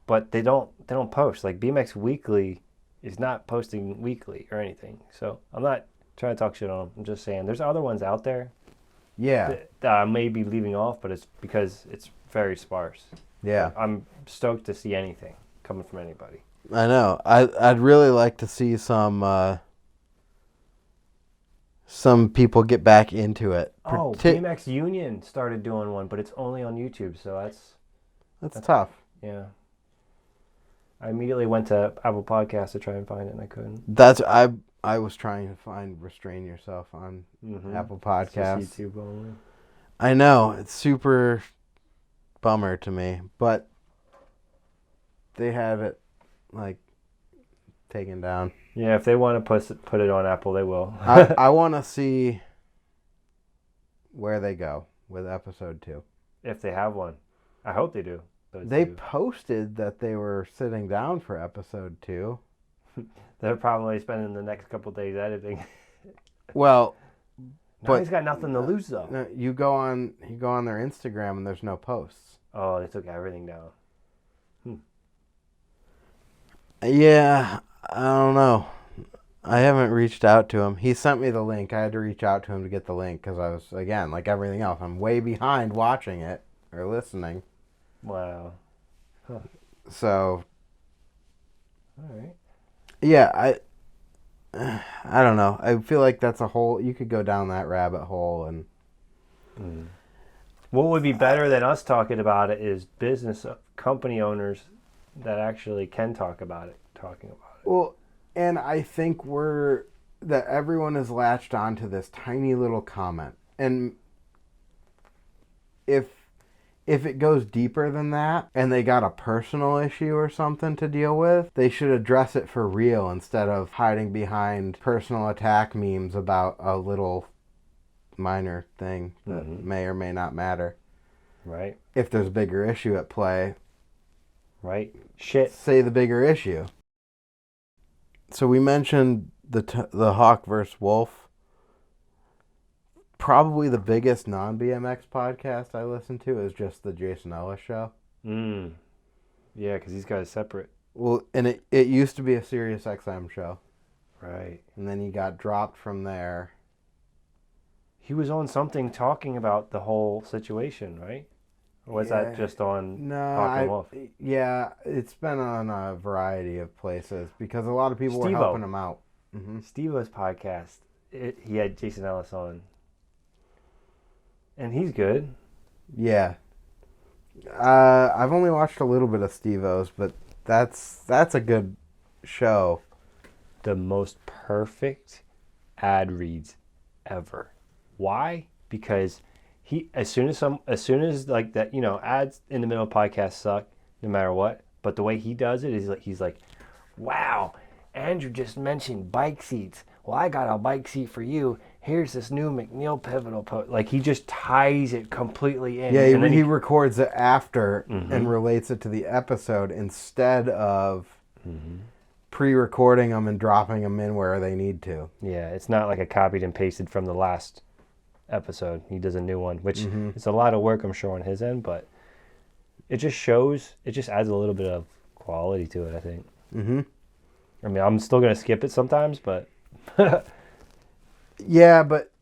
but they don't post. Like BMX Weekly is not posting weekly or anything. So I'm not trying to talk shit on them. I'm just saying there's other ones out there Yeah, that I may be leaving off, but it's because it's very sparse. yeah. I'm stoked to see anything coming from anybody. I know. I'd really like to see some people get back into it. Oh, BMX Union started doing one, but it's only on YouTube, so that's tough. yeah. I immediately went to Apple Podcasts to try and find it, and I couldn't. That's I was trying to find Restrain Yourself on Apple It's just Podcasts. YouTube only. I know, it's super bummer to me, but they have it like taken down. Yeah, if they want to put it on Apple, they will. I want to see where they go with episode 2. If they have one. I hope they do. They posted that they were sitting down for episode 2. They're probably spending the next couple days editing. Well, But he's got nothing to lose, though. no, you go on their Instagram and there's no posts. Oh, they took everything down. Yeah, I don't know. I haven't reached out to him. He sent me the link. I had to reach out to him to get the link because I was, again, like everything else, I'm way behind watching it or listening. Wow. Huh. So, All right. yeah, I don't know. I feel like that's a whole, you could go down that rabbit hole and... What would be better than us talking about it is business company owners that actually can talking about it. Well, and I think that everyone is latched onto this tiny little comment. And if it goes deeper than that and they got a personal issue or something to deal with, they should address it for real instead of hiding behind personal attack memes about a little minor thing that may or may not matter. Right. If there's a bigger issue at play, right? Shit. say the bigger issue. So we mentioned the Hawk versus Wolf. Probably the biggest non-BMX podcast I listen to is just the Jason Ellis Show. Yeah, because these guys separate. Well, and it used to be a Sirius XM show. Right. And then he got dropped from there. He was on something talking about the whole situation, right? Or was that just on Hawk and Wolf? Yeah, it's been on a variety of places because a lot of people were helping him out. Steve-O's podcast, he had Jason Ellis on. And he's good. Yeah. I've only watched a little bit of Steve-O's, but that's a good show. The most perfect ad reads ever. Why? Because as soon as like that, ads in the middle of podcasts suck no matter what. But the way he does it is like he's like, wow, Andrew just mentioned bike seats. Well, I got a bike seat for you. Here's this new McNeil Pivotal post. Like he just ties it completely in. Yeah, he records it after and relates it to the episode instead of pre-recording them and dropping them in where they need to. Yeah, it's not like a copied and pasted from the last episode. He does a new one, which it's a lot of work, I'm sure, on his end, but it just adds a little bit of quality to it, I think. I mean, I'm still going to skip it sometimes, but... Yeah, but,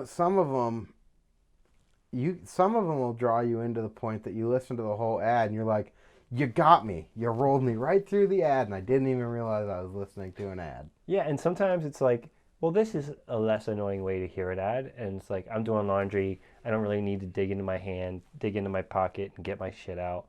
some of them will draw you into the point that you listen to the whole ad and you're like, you got me. You rolled me right through the ad and I didn't even realize I was listening to an ad. Yeah, and sometimes it's like, well, this is a less annoying way to hear an ad. And it's like, I'm doing laundry. I don't really need to dig into my hand, dig into my pocket, and get my shit out.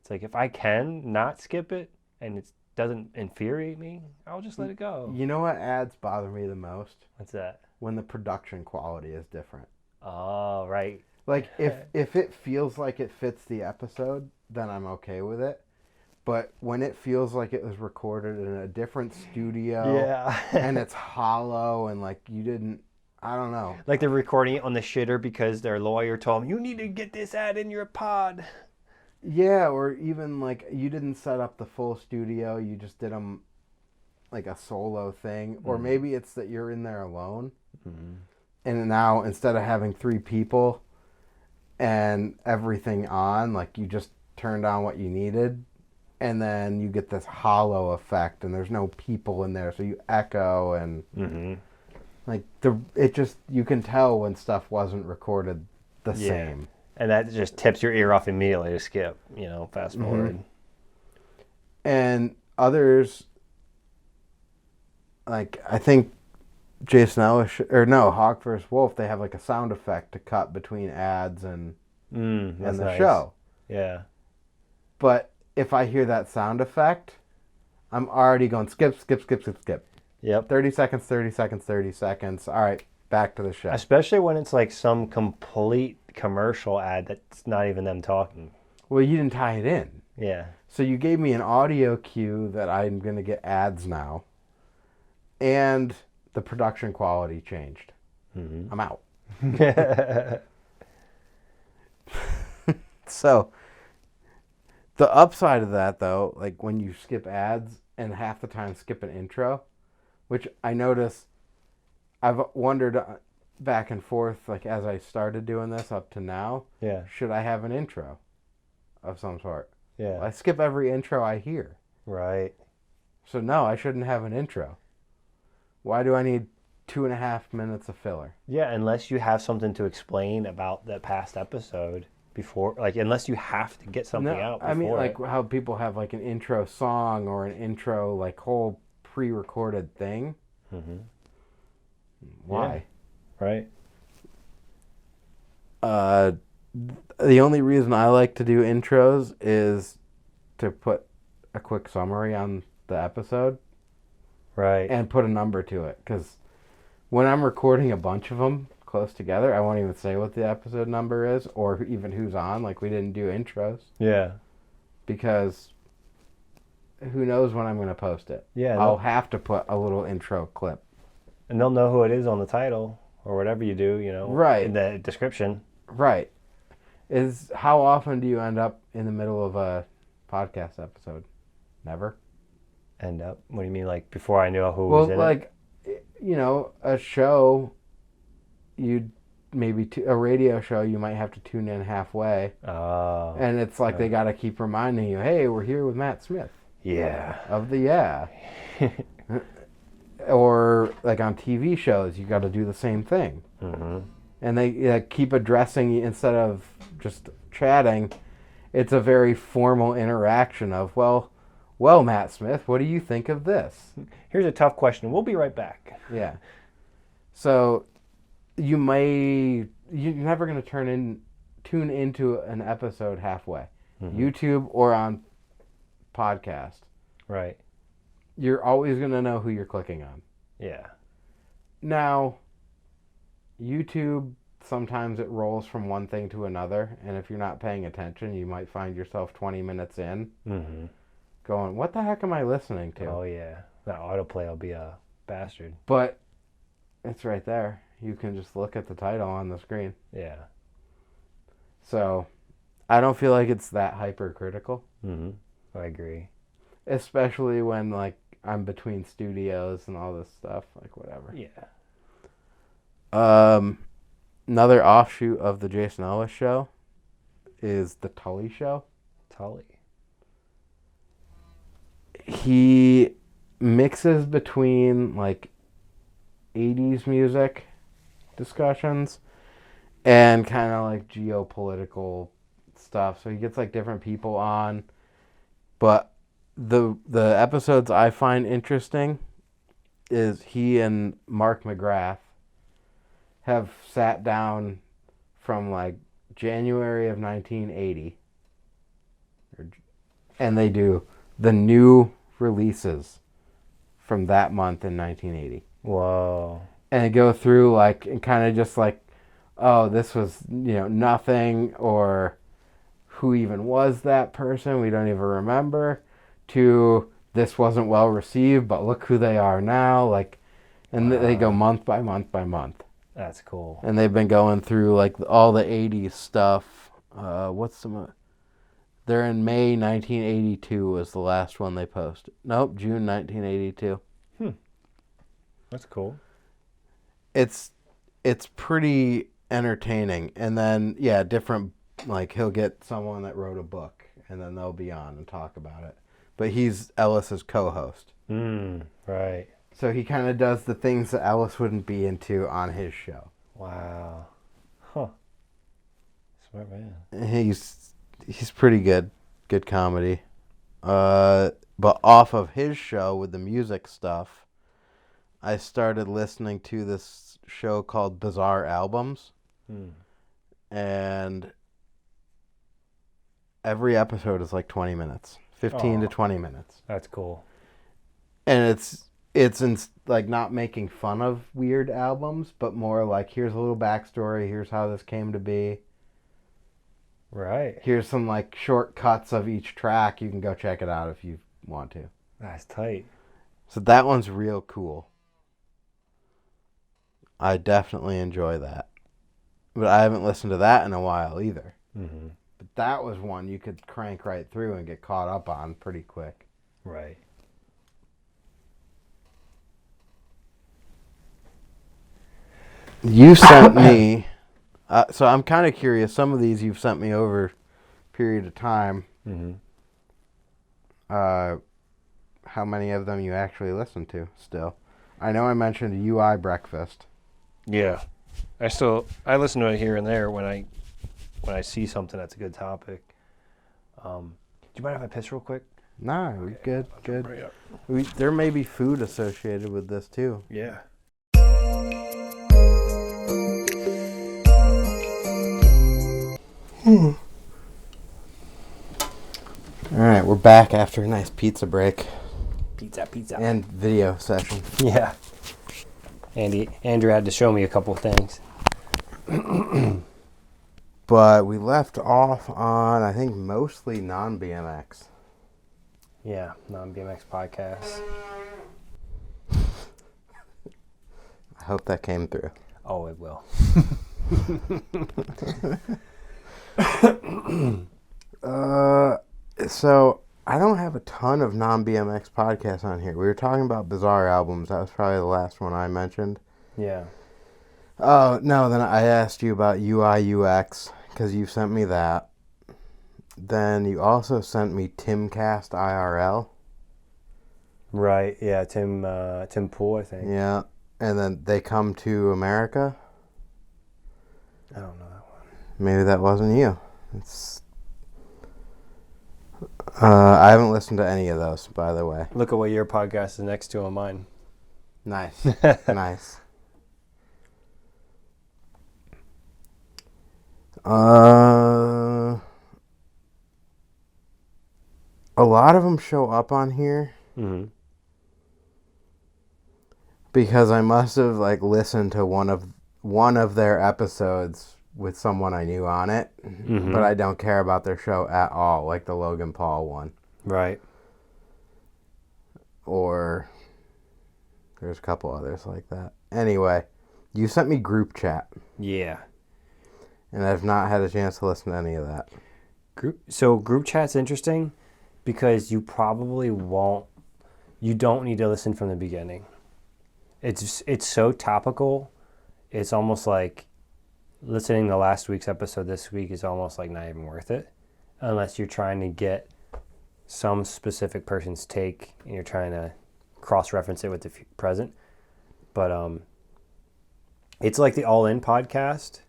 It's like, if I can not skip it and it doesn't infuriate me, I'll just let it go. You know what ads bother me the most? What's that? When the production quality is different. Oh, right. Like, if it feels like it fits the episode, then I'm okay with it. But when it feels like it was recorded in a different studio Yeah. and it's hollow and like you didn't, I don't know. Like they're recording it on the shitter because their lawyer told them, you need to get this ad in your pod. Yeah, or even like you didn't set up the full studio, you just did them like a solo thing. Or maybe it's that you're in there alone. Mm-hmm. And now instead of having 3 people and everything on, like you just turned on what you needed. And then you get this hollow effect, and there's no people in there, so you echo, and like you can tell when stuff wasn't recorded the same. And that just tips your ear off immediately to skip, fast forward. And others, like I think Jason Ellis Hawk vs. Wolf, they have like a sound effect to cut between ads and the nice. show. Yeah. But if I hear that sound effect, I'm already going skip. Yep. 30 seconds, 30 seconds, 30 seconds. All right, back to the show. Especially when it's like some complete commercial ad that's not even them talking. Well, you didn't tie it in. Yeah. So you gave me an audio cue that I'm going to get ads now. And the production quality changed. I'm out. So the upside of that, though, like when you skip ads and half the time skip an intro, which I notice I've wondered back and forth, like as I started doing this up to now, should I have an intro of some sort? Yeah. I skip every intro I hear. Right. So no, I shouldn't have an intro. Why do I need 2.5 minutes of filler? Yeah, unless you have something to explain about the past episode before, like unless you have to get something out before. I mean, like how people have like an intro song or an intro like whole pre-recorded thing. Why? Yeah. Right. The only reason I like to do intros is to put a quick summary on the episode. Right. And put a number to it. Because when I'm recording a bunch of them close together, I won't even say what the episode number is or even who's on. Like, we didn't do intros. Yeah. Because who knows when I'm going to post it. Yeah. I'll have to put a little intro clip. And they'll know who it is on the title or whatever you do, right. in the description. Right. How often do you end up in the middle of a podcast episode? Never. End up? What do you mean, like before I knew who was in it? Well, like, a show, a radio show, you might have to tune in halfway. Oh. And it's like they got to keep reminding you, hey, we're here with Matt Smith. Yeah. Of the Yeah. Or like on TV shows, you got to do the same thing. And they keep addressing you instead of just chatting. It's a very formal interaction of, well, Matt Smith, what do you think of this? Here's a tough question. We'll be right back. Yeah. So you're never going to tune into an episode halfway. YouTube or on podcast. Right. You're always going to know who you're clicking on. Yeah. Now, YouTube, sometimes it rolls from one thing to another, and if you're not paying attention, you might find yourself 20 minutes in going, what the heck am I listening to? Oh, yeah. That autoplay will be a bastard. But it's right there. You can just look at the title on the screen. Yeah. So, I don't feel like it's that hypercritical. I agree. Especially when, like, I'm between studios and all this stuff. Like, whatever. Yeah. Another offshoot of the Jason Ellis show is the Tully Show. Tully. He mixes between like 80s music discussions and kind of like geopolitical stuff. So he gets like different people on. But the episodes I find interesting is he and Mark McGrath have sat down from like January of 1980 and they do the new releases from that month in 1980. Whoa. And they go through like and kind of just like, oh, this was, nothing, or who even was that person? We don't even remember. to this wasn't well received, but look who they are now. Like, and they go month by month by month. That's cool. And they've been going through like all the 80s stuff. They're in May 1982 was the last one they posted. Nope, June 1982. That's cool. It's pretty entertaining. And then, yeah, different, like he'll get someone that wrote a book and then they'll be on and talk about it. But he's Ellis's co-host. Right. So he kind of does the things that Ellis wouldn't be into on his show. Wow. Huh. Smart man. He's pretty good. Good comedy. But off of his show with the music stuff, I started listening to this show called Bizarre Albums. And every episode is like 20 minutes. 15 to 20 minutes. That's cool. And it's like not making fun of weird albums, but more like, here's a little backstory, here's how this came to be. Right. Here's some like shortcuts of each track. You can go check it out if you want to. That's tight. So that one's real cool. I definitely enjoy that. But I haven't listened to that in a while either. But that was one you could crank right through and get caught up on pretty quick. Right. You sent me... so I'm kind of curious. Some of these you've sent me over a period of time. How many of them you actually listen to still? I know I mentioned UI Breakfast. Yeah. I listen to it here and there when I see something that's a good topic. Do you mind if I piss real quick? Nah, we good. There may be food associated with this too. Yeah. Alright, we're back after a nice pizza break. Pizza. And video session. Yeah. Andrew had to show me a couple of things. But we left off on, I think, mostly non-BMX. Yeah, non-BMX podcast. I hope that came through. Oh, it will. So I don't have a ton of non-BMX podcasts on here. We were talking about Bizarre Albums. That was probably the last one I mentioned. Yeah. Oh, no, then I asked you about UI UX because you sent me that. Then you also sent me Timcast IRL. Right, yeah, Tim Pool, I think. Yeah, and then They Come to America. I don't know that one. Maybe that wasn't you. I haven't listened to any of those, by the way. Look at what your podcast is next to on mine. Nice. Nice. A lot of them show up on here because I must have like listened to one of their episodes with someone I knew on it, but I don't care about their show at all, like the Logan Paul one. Right. Or there's a couple others like that. Anyway, you sent me group chat. Yeah. And I've not had a chance to listen to any of that. Group chat's interesting because you probably won't. You don't need to listen from the beginning. It's so topical. It's almost like listening to last week's episode this week is almost like not even worth it, unless you're trying to get some specific person's take and you're trying to cross-reference it with the present. But it's like the All In podcast,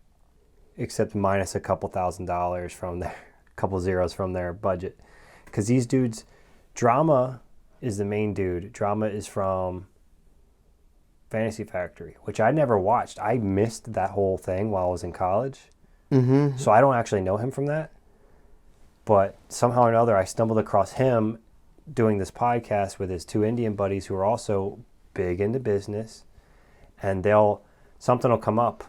except minus a couple $1,000s from their, couple zeros from their budget. Because these dudes, Drama is the main dude. Drama is from Fantasy Factory, which I never watched. I missed that whole thing while I was in college. So I don't actually know him from that. But somehow or another, I stumbled across him doing this podcast with his two Indian buddies who are also big into business. And something will come up,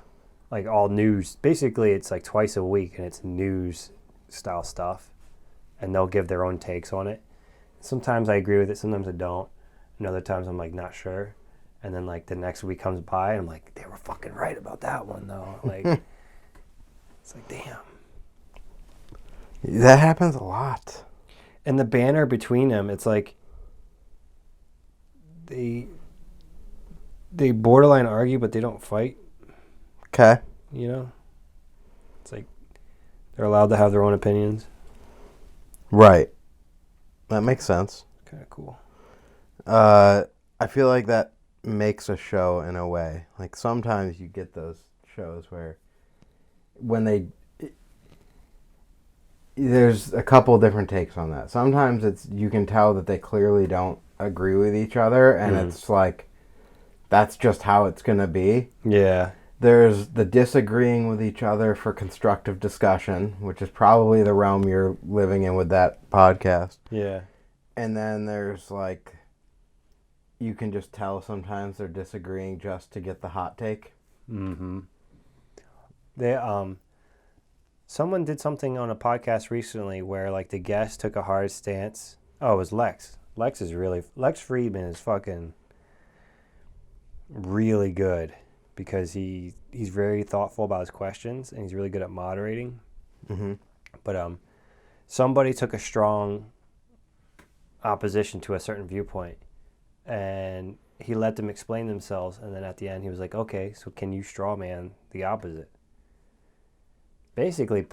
like all news. Basically, it's like twice a week, and it's news style stuff. And they'll give their own takes on it. sometimes I agree with it, sometimes I don't. And other times I'm like not sure. And then like the next week comes by and I'm like, they were fucking right about that one though. Like it's like damn. That happens a lot. And the banner between them, it's like they borderline argue but they don't fight. Okay. You know? It's like they're allowed to have their own opinions. Right. That makes sense. Kind of cool. I feel like that makes a show in a way. Like sometimes you get those shows where when there's a couple different takes on that. Sometimes it's you can tell that they clearly don't agree with each other and it's like that's just how it's going to be. Yeah. There's the disagreeing with each other for constructive discussion, which is probably the realm you're living in with that podcast. Yeah. And then there's like, you can just tell sometimes they're disagreeing just to get the hot take. Mm-hmm. Someone did something on a podcast recently where like the guest took a hard stance. Oh, it was Lex. Lex Friedman is fucking really good because he's very thoughtful about his questions and he's really good at moderating. Mm-hmm. But somebody took a strong opposition to a certain viewpoint and he let them explain themselves, and then at the end he was like, okay, so can you straw man the opposite? Basically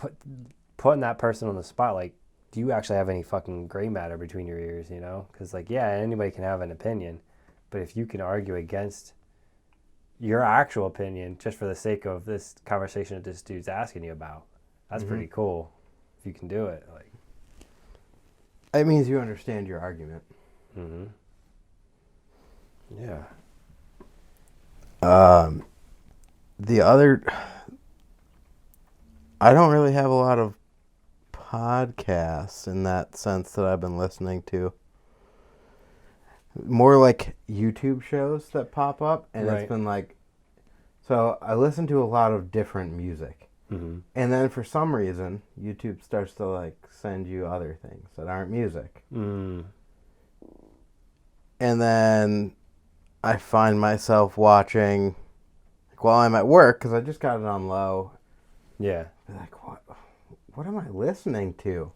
putting that person on the spot, like, do you actually have any fucking gray matter between your ears, you know? Because like, yeah, anybody can have an opinion, but if you can argue against your actual opinion just for the sake of this conversation that this dude's asking you about, that's pretty cool if you can do it. Like, it means you understand your argument. mm-hmm. Yeah. The other, I don't really have a lot of podcasts in that sense that I've been listening to. More like YouTube shows that pop up, and Right. it's been like, so I listen to a lot of different music. Mm-hmm. And then for some reason, YouTube starts to like send you other things that aren't music. Mm. And then I find myself watching, like, while I'm at work, because I just got it on low. Yeah. Like, what am I listening to?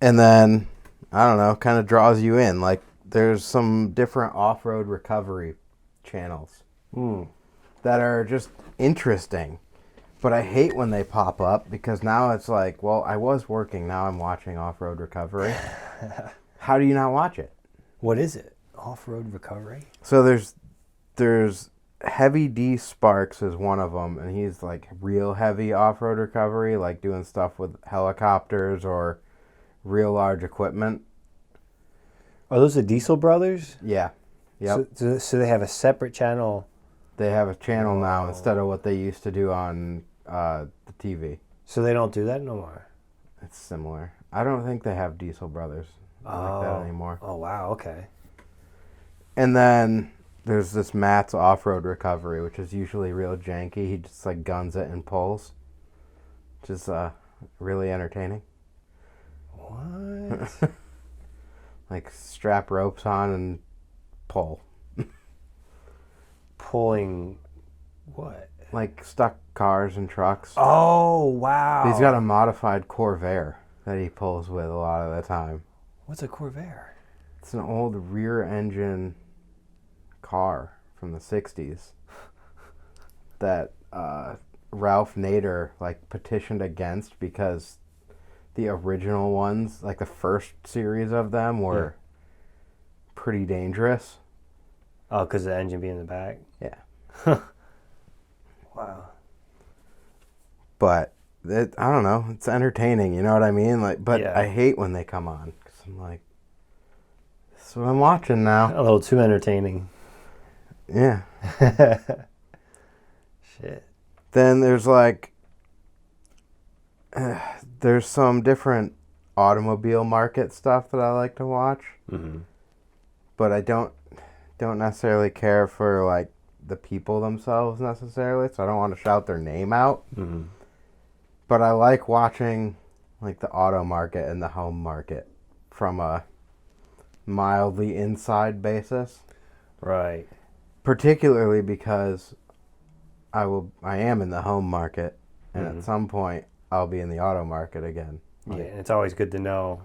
And then, I don't know, kind of draws you in. Like, there's some different off-road recovery channels that are just interesting. But I hate when they pop up because now it's like, well, I was working, now I'm watching off-road recovery. How do you not watch it? What is it? Off-road recovery? So there's Heavy D Sparks is one of them, and he's like real heavy off-road recovery, like doing stuff with helicopters or real large equipment. Are those the Diesel Brothers? Yeah. Yep. So they have a separate channel. They have a channel now instead of what they used to do on the TV. So they don't do that no more? It's similar. I don't think they have Diesel Brothers like that anymore. Oh, wow. Okay. And then there's this Matt's Off-Road Recovery, which is usually real janky. He just like guns it and pulls, which is really entertaining. What? Like strap ropes on and pull. Pulling what? Like stuck cars and trucks. Oh, wow. He's got a modified Corvair that he pulls with a lot of the time. What's a Corvair? It's an old rear engine car from the 60s that Ralph Nader like petitioned against because the original ones, like the first series of them, were pretty dangerous. Oh, because the engine being in the back? Yeah. Wow. But I don't know. It's entertaining. You know what I mean? Like, but Yeah. I hate when they come on because I'm like, this is what I'm watching now. A little too entertaining. Yeah. Shit. Then there's like, there's some different automobile market stuff that I like to watch. Mm-hmm. But I don't necessarily care for like the people themselves necessarily, so I don't want to shout their name out. Mm-hmm. But I like watching like the auto market and the home market from a mildly inside basis. Right. Particularly because I am in the home market, and Mhm. at some point I'll be in the auto market again. Yeah, and it's always good to know.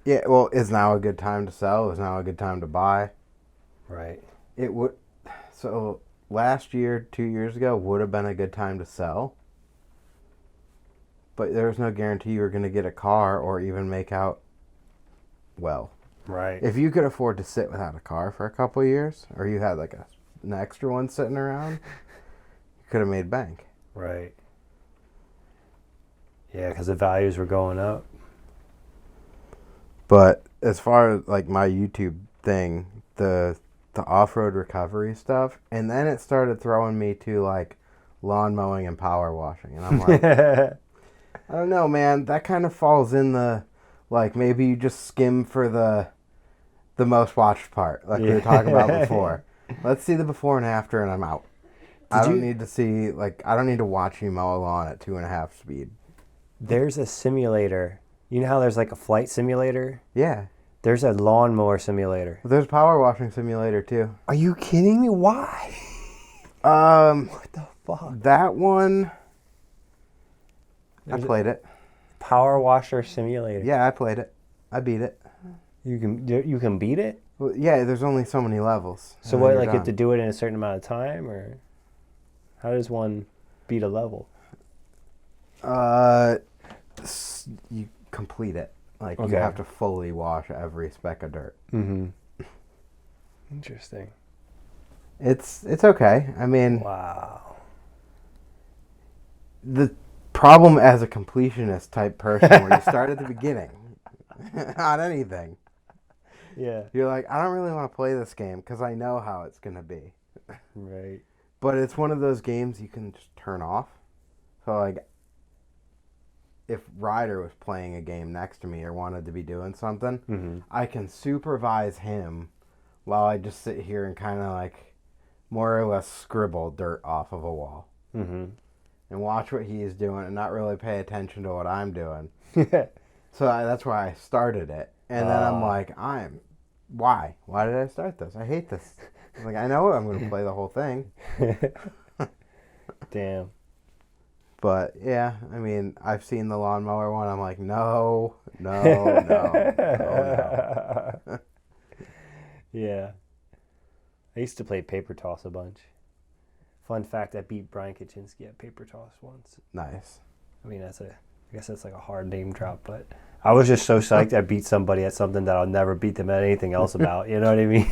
Yeah, well, is now a good time to sell? Is now a good time to buy? Right. It would. So last year, 2 years ago, would have been a good time to sell. But there's no guarantee you were going to get a car or even make out well. Right. If you could afford to sit without a car for a couple of years, or you had like an extra one sitting around, you could have made bank. Right. Yeah, because the values were going up. But as far as like my YouTube thing, the off-road recovery stuff, and then it started throwing me to like lawn mowing and power washing, and I'm like, I don't know, man. That kind of falls in the like maybe you just skim for the most watched part, like we were talking about before. Let's see the before and after, and I'm out. I don't need to see I don't need to watch you mow a lawn at 2.5 speed. There's a simulator. You know how there's like a flight simulator? Yeah. There's a lawnmower simulator. There's a power washing simulator too. Are you kidding me? Why? What the fuck? That one. I played it. Power washer simulator. Yeah, I played it. I beat it. You can beat it? Well, yeah, there's only so many levels. So what, like you have to do it in a certain amount of time, or how does one beat a level? You complete it. Like Okay. you have to fully wash every speck of dirt. Mm-hmm. Interesting. It's okay. I mean, Wow. the problem as a completionist type person, where you start at the beginning on anything, Yeah. you're like, I don't really want to play this game because I know how it's gonna be. Right. But it's one of those games you can just turn off. So like, if Ryder was playing a game next to me or wanted to be doing something, Mm-hmm. I can supervise him while I just sit here and kind of like more or less scribble dirt off of a wall. Mm-hmm. And watch what he is doing and not really pay attention to what I'm doing. So that's why I started it. And then I'm like, why? Why did I start this? I hate this. I'm like, I know I'm going to play the whole thing. Damn. But yeah, I mean, I've seen the lawnmower one. I'm like, no. Yeah. I used to play paper toss a bunch. Fun fact, I beat Brian Kaczynski at paper toss once. Nice. I mean, I guess that's like a hard name drop, but I was just so psyched I beat somebody at something that I'll never beat them at anything else about. You know what I mean?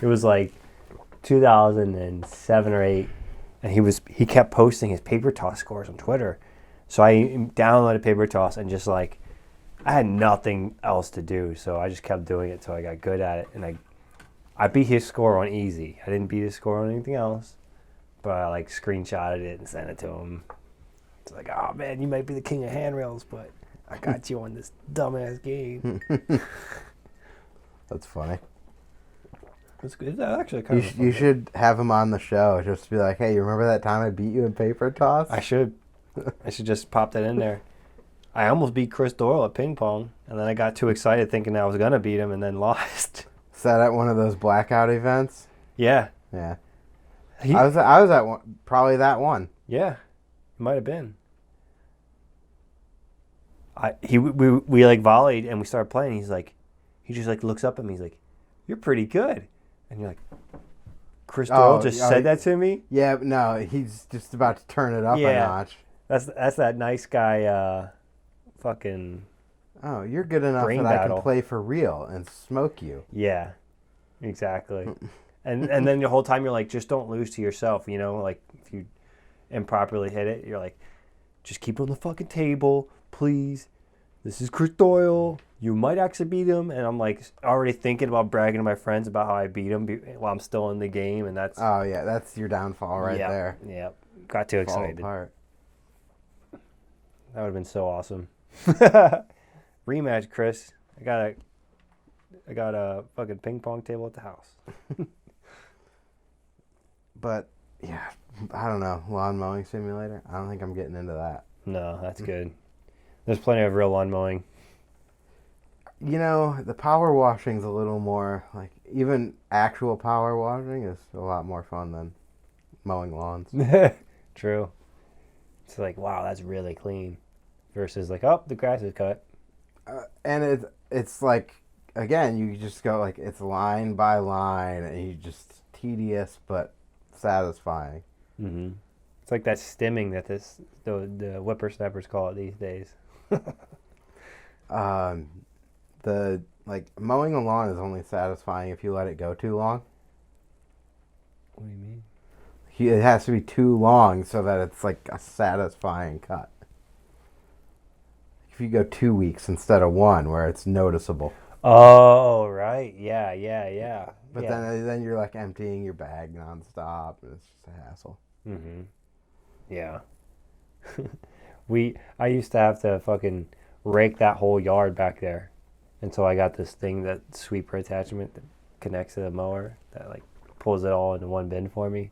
It was like 2007 or 8, and he kept posting his paper toss scores on Twitter. So I downloaded paper toss and just like I had nothing else to do, so I just kept doing it until I got good at it, and I beat his score on easy. I didn't beat his score on anything else, but I like screenshotted it and sent it to him. It's like, oh man, you might be the king of handrails, but I got you on this dumbass game. That's funny. That's good. That's actually kind of You should have him on the show just to be like, hey, you remember that time I beat you in paper toss? I should just pop that in there. I almost beat Chris Doyle at ping pong, and then I got too excited thinking I was gonna beat him, and then lost. Is that at one of those blackout events? Yeah. Yeah. He, I was at one, probably that one. Yeah, it might have been. We like volleyed and we started playing. He just like looks up at me. He's like, "You're pretty good," and you're like, "Chris Doyle just said that to me." Yeah, but no, he's just about to turn it up a notch. That's that nice guy. Fucking. Oh, you're good enough brain that battle. I can play for real and smoke you. Yeah, exactly. and then the whole time you're like, just don't lose to yourself. You know, like if you improperly hit it, you're like, just keep it on the fucking table, please. This is Chris Doyle. You might actually beat him. And I'm like already thinking about bragging to my friends about how I beat him while I'm still in the game. And that's... Oh, yeah, that's your downfall right there. Yeah, got too excited. Apart. That would have been so awesome. Rematch, Chris. I got a fucking ping pong table at the house. But, yeah, I don't know. Lawn mowing simulator? I don't think I'm getting into that. No, that's good. There's plenty of real lawn mowing. The power washing's a little more like even actual power washing is a lot more fun than mowing lawns. True. It's like, wow, that's really clean. Versus like, oh, the grass is cut. And it's like again, you just go like it's line by line, and you just tedious but satisfying. Mm-hmm. It's like that stimming that the whippersnappers call it these days. The like mowing a lawn is only satisfying if you let it go too long. What do you mean? It has to be too long so that it's like a satisfying cut. If you go 2 weeks instead of one, where it's noticeable. Oh, right. Yeah. But then you're like emptying your bag nonstop, and it's just a hassle. Mm-hmm. Yeah. I used to have to fucking rake that whole yard back there until I got this thing, that sweeper attachment that connects to the mower that like pulls it all into one bin for me.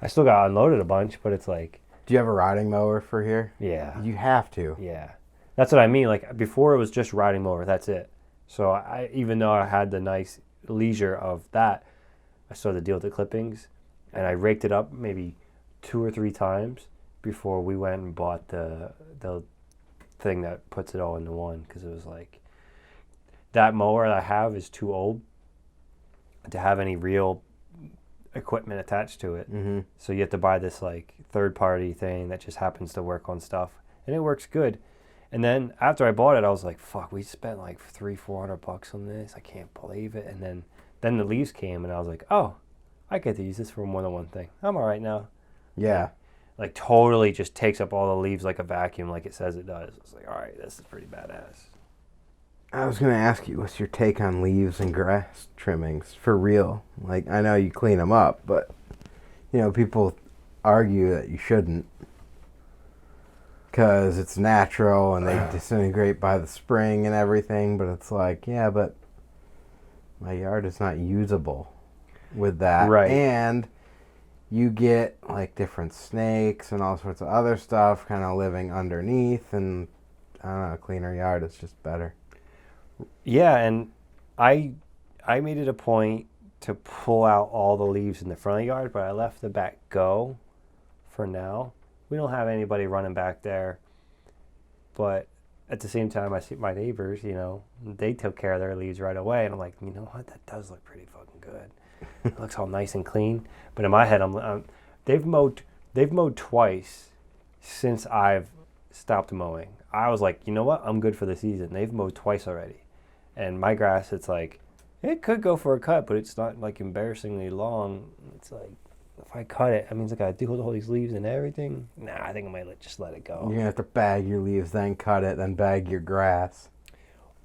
I still got unloaded a bunch, but it's like... Do you have a riding mower for here? Yeah. You have to. Yeah. That's what I mean. Like before it was just riding mower. That's it. So even though I had the nice leisure of that, I still had to deal with the clippings, and I raked it up maybe 2 or 3 times before we went and bought the thing that puts it all into one, because it was like, that mower that I have is too old to have any real equipment attached to it. Mm-hmm. So you have to buy this like third-party thing that just happens to work on stuff, and it works good. And then after I bought it, I was like, fuck, we spent like $300-400 on this. I can't believe it. And then the leaves came, and I was like, oh, I get to use this for more than one thing. I'm all right now. Yeah. Like totally just takes up all the leaves like a vacuum, like it says it does. It's like, all right, this is pretty badass. I was going to ask you, what's your take on leaves and grass trimmings for real? Like, I know you clean them up, but, people argue that you shouldn't because it's natural and they disintegrate by the spring and everything, but it's like, yeah, but my yard is not usable with that. Right. And you get, like, different snakes and all sorts of other stuff kind of living underneath, and, I don't know, a cleaner yard is just better. Yeah, and I made it a point to pull out all the leaves in the front of the yard, but I left the back go for now. We don't have anybody running back there, but at the same time, I see my neighbors, they took care of their leaves right away, and I'm like, you know what, that does look pretty fucking good. It looks all nice and clean. But in my head, they've mowed twice since I've stopped mowing. I was like, you know what, I'm good for the season. They've mowed twice already. And my grass, it's like, it could go for a cut, but it's not like embarrassingly long. It's like, if I cut it, I mean, it's like I deal with all these leaves and everything. Nah, I think I might just let it go. You're going to have to bag your leaves, then cut it, then bag your grass.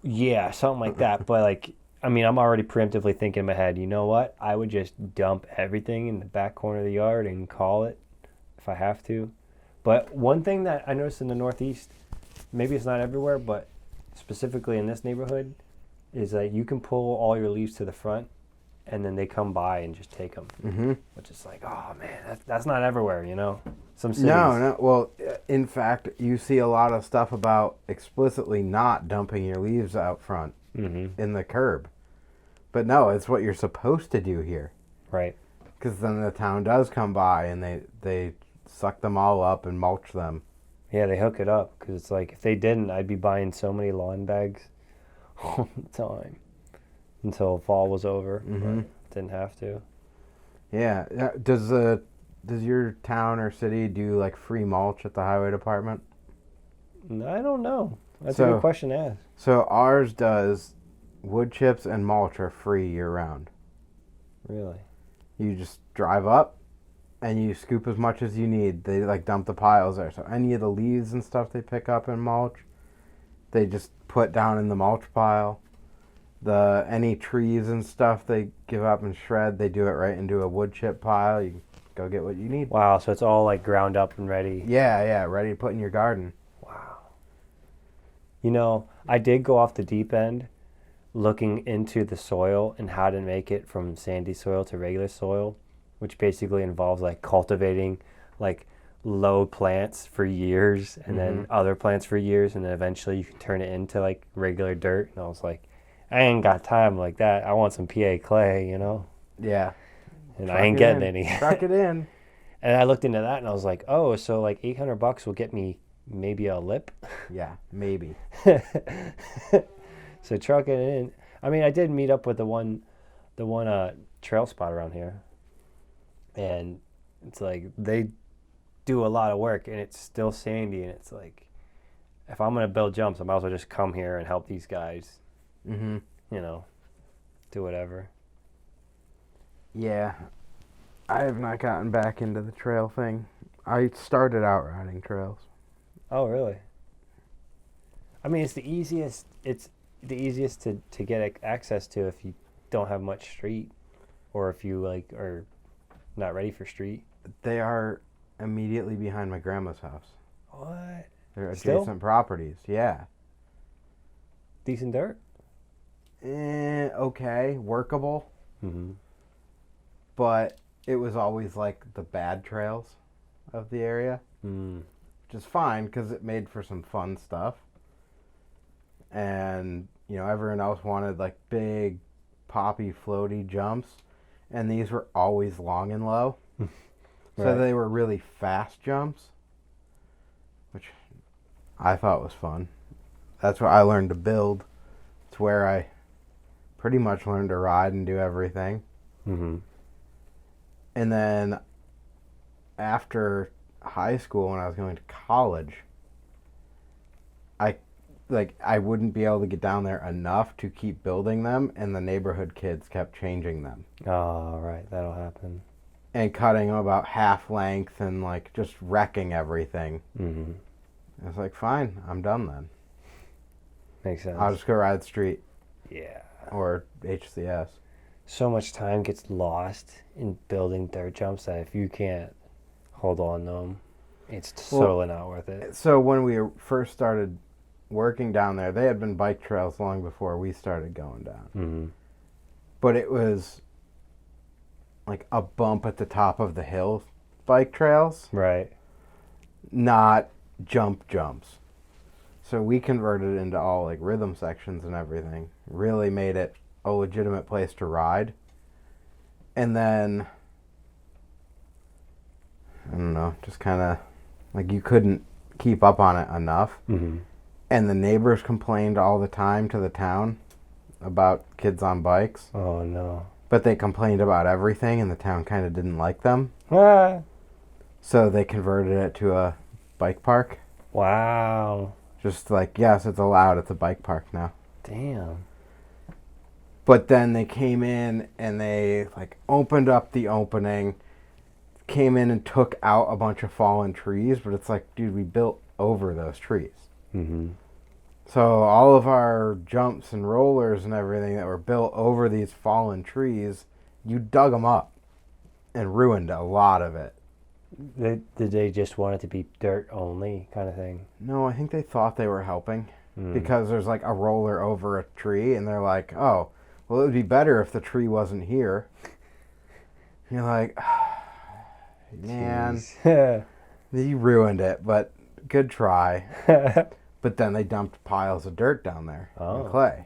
Yeah, something like that. But like, I mean, I'm already preemptively thinking in my head, you know what? I would just dump everything in the back corner of the yard and call it if I have to. But one thing that I noticed in the Northeast, maybe it's not everywhere, but specifically in this neighborhood, is that you can pull all your leaves to the front, and then they come by and just take them. Mm-hmm. Which is like, oh man, that's not everywhere, Some cities. No. Well, in fact, you see a lot of stuff about explicitly not dumping your leaves out front in the curb. But no, it's what you're supposed to do here. Right. Because then the town does come by and they suck them all up and mulch them. Yeah, they hook it up, because it's like, if they didn't, I'd be buying so many lawn bags all the time until fall was over. Mm-hmm. But didn't have to. Yeah. Does your town or city do like free mulch at the highway department? I don't know. That's a good question to ask. So ours does. Wood chips and mulch are free year round. Really? You just drive up and you scoop as much as you need. They like dump the piles there. So any of the leaves and stuff they pick up in mulch, they just put down in the mulch pile. Any trees and stuff they give up and shred, they do it right into a wood chip pile. You go get what you need. Wow, so it's all like ground up and ready. Yeah, ready to put in your garden. Wow. I did go off the deep end looking into the soil and how to make it from sandy soil to regular soil, which basically involves like cultivating like low plants for years and then other plants for years, and then eventually you can turn it into like regular dirt. And I was like, I ain't got time like that. I want some PA clay, you know? Yeah. And Truck I ain't it getting in. any. Truck it in. And I looked into that and I was like, oh, so like $800 will get me maybe a lip. Yeah, maybe. So truck it in. I mean, I did meet up with the one trail spot around here, and it's like they do a lot of work, and it's still sandy, and it's like, if I'm gonna build jumps, I might as well just come here and help these guys. Mm-hmm. You know, do whatever. Yeah, I have not gotten back into the trail thing. I started out riding trails. Oh, really? I mean, it's the easiest. It's the easiest to get access to if you don't have much street, or if you like are not ready for street. They are immediately behind my grandma's house. What? They're Still? adjacent properties. Yeah. Decent dirt? Okay, workable. Mm-hmm. But it was always like the bad trails of the area, which is fine because it made for some fun stuff. And, you know, everyone else wanted like big, poppy, floaty jumps. And these were always long and low. So Right. they were really fast jumps, which I thought was fun. That's where I learned to build. It's where I pretty much learned to ride and do everything. Mm-hmm. And then after high school, when I was going to college, I wouldn't be able to get down there enough to keep building them, and the neighborhood kids kept changing them. Oh, right. That'll happen. And cutting them about half length and like just wrecking everything. Mm-hmm. I was like, fine, I'm done then. Makes sense. I'll just go ride the street Yeah. or HCS. So much time gets lost in building dirt jumps that if you can't hold on to them, it's totally not worth it. So when we first started working down there, they had been bike trails long before we started going down. Mm-hmm. But it was like a bump at the top of the hill bike trails, Right. not jumps. So we converted it into all like rhythm sections and everything. Really made it a legitimate place to ride. And then, I don't know, just kind of like you couldn't keep up on it enough. Mm-hmm. And the neighbors complained all the time to the town about kids on bikes. Oh, no. But they complained about everything, and the town kind of didn't like them. Ah. So they converted it to a bike park. Wow. Just like, yes, it's allowed. It's a bike park now. Damn. But then they came in and they like opened up the opening, came in and took out a bunch of fallen trees. But it's like, dude, we built over those trees. Mm-hmm. So all of our jumps and rollers and everything that were built over these fallen trees, you dug them up and ruined a lot of it. Did they just want it to be dirt only kind of thing? No, I think they thought they were helping because there's like a roller over a tree and they're like, oh, well, it would be better if the tree wasn't here. You're like, man, you ruined it, but good try. But then they dumped piles of dirt down there and clay.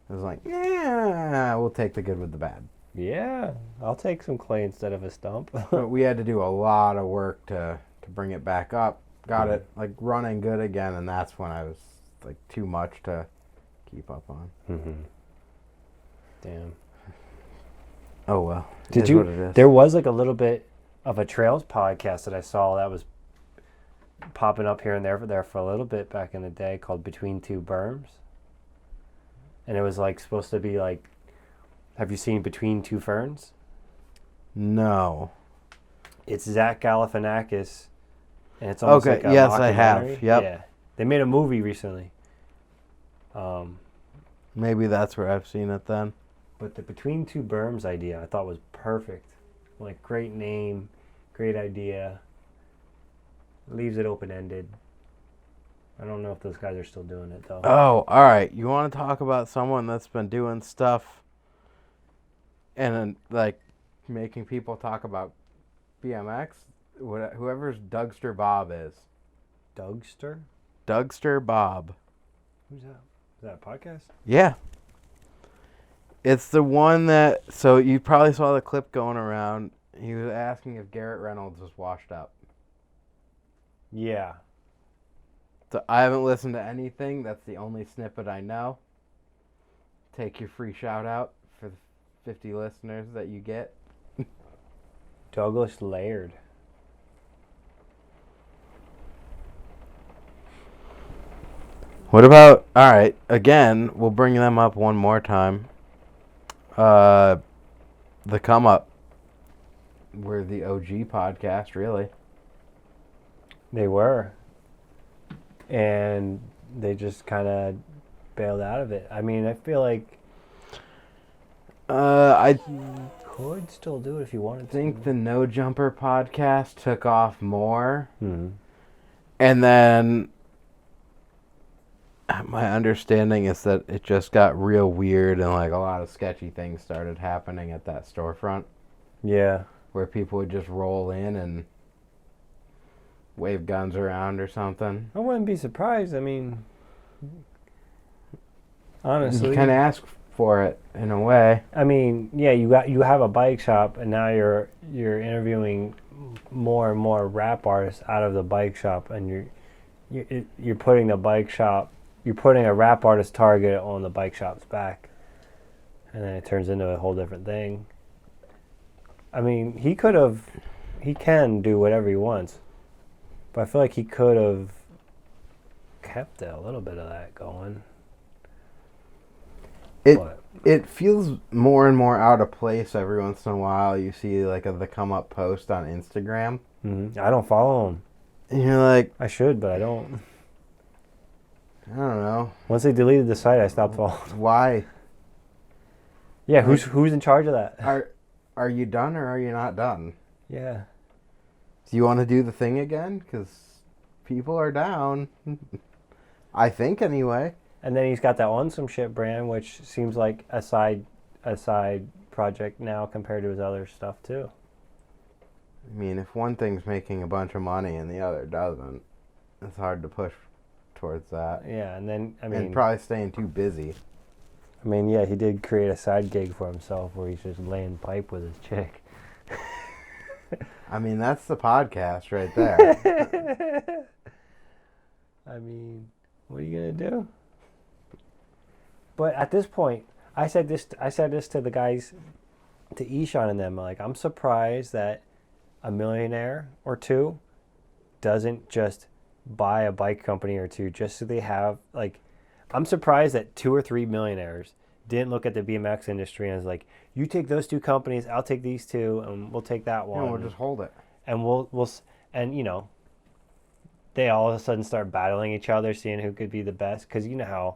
It was like, yeah, we'll take the good with the bad. Yeah, I'll take some clay instead of a stump. But we had to do a lot of work to bring it back up. Got it like running good again, and that's when I was like too much to keep up on. Mm-hmm. Damn. Oh well. Did It is you? what it is. There was like a little bit of a trails podcast that I saw that was popping up here and there for a little bit back in the day called Between Two Berms, and it was like supposed to be like, have you seen Between Two Ferns? No. It's Zach Galifianakis, and it's almost Okay, like a yes, I have. mockumentary. Yep. Yeah, they made a movie recently. Maybe that's where I've seen it then. But the Between Two Berms idea I thought was perfect. Like, great name, great idea. Leaves it open-ended. I don't know if those guys are still doing it, though. Oh, all right. You want to talk about someone that's been doing stuff and like making people talk about BMX? whoever's Dougster Bob is. Dougster? Dougster Bob. Who's that? Is that a podcast? Yeah. It's the one that, so you probably saw the clip going around. He was asking if Garrett Reynolds was washed up. Yeah. So I haven't listened to anything. That's the only snippet I know. Take your free shout out for the 50 listeners that you get. Douglas Laird. What about, all right, again, we'll bring them up one more time. The Come Up. We're the OG podcast, really. They were. And they just kind of bailed out of it. I mean, I feel like I could still do it if you wanted to. think the No Jumper podcast took off more. Mm-hmm. And then my understanding is that it just got real weird and like a lot of sketchy things started happening at that storefront. Yeah. Where people would just roll in and wave guns around or something. I wouldn't be surprised. I mean, honestly, you kind of ask for it in a way. I mean, yeah, you have a bike shop, and now you're interviewing more and more rap artists out of the bike shop, and you're putting the bike shop, you're putting a rap artist target on the bike shop's back, and then it turns into a whole different thing. I mean, he can do whatever he wants, but I feel like he could have kept a little bit of that going. It feels more and more out of place every once in a while. You see like the Come Up post on Instagram. Mm-hmm. I don't follow him. And you're like, I should, but I don't. I don't know. Once they deleted the site, I stopped following. Why? Yeah, who's in charge of that? Are you done or are you not done? Yeah. Do you want to do the thing again? Because people are down. I think anyway. And then he's got that On Some Shit brand, which seems like a side project now compared to his other stuff too. I mean, if one thing's making a bunch of money and the other doesn't, it's hard to push towards that. Yeah, and then and probably staying too busy. I mean, yeah, he did create a side gig for himself where he's just laying pipe with his chick. I mean, that's the podcast right there. I mean, what are you gonna do? But at this point, I said this to the guys, to Ishan and them. Like, I'm surprised that a millionaire or two doesn't just buy a bike company or two just so they have, like, I'm surprised that 2 or 3 millionaires didn't look at the BMX industry and was like, you take those 2 companies, I'll take these 2, and we'll take that one. No, we'll just hold it. And and you know, they all of a sudden start battling each other, seeing who could be the best. Because you know how,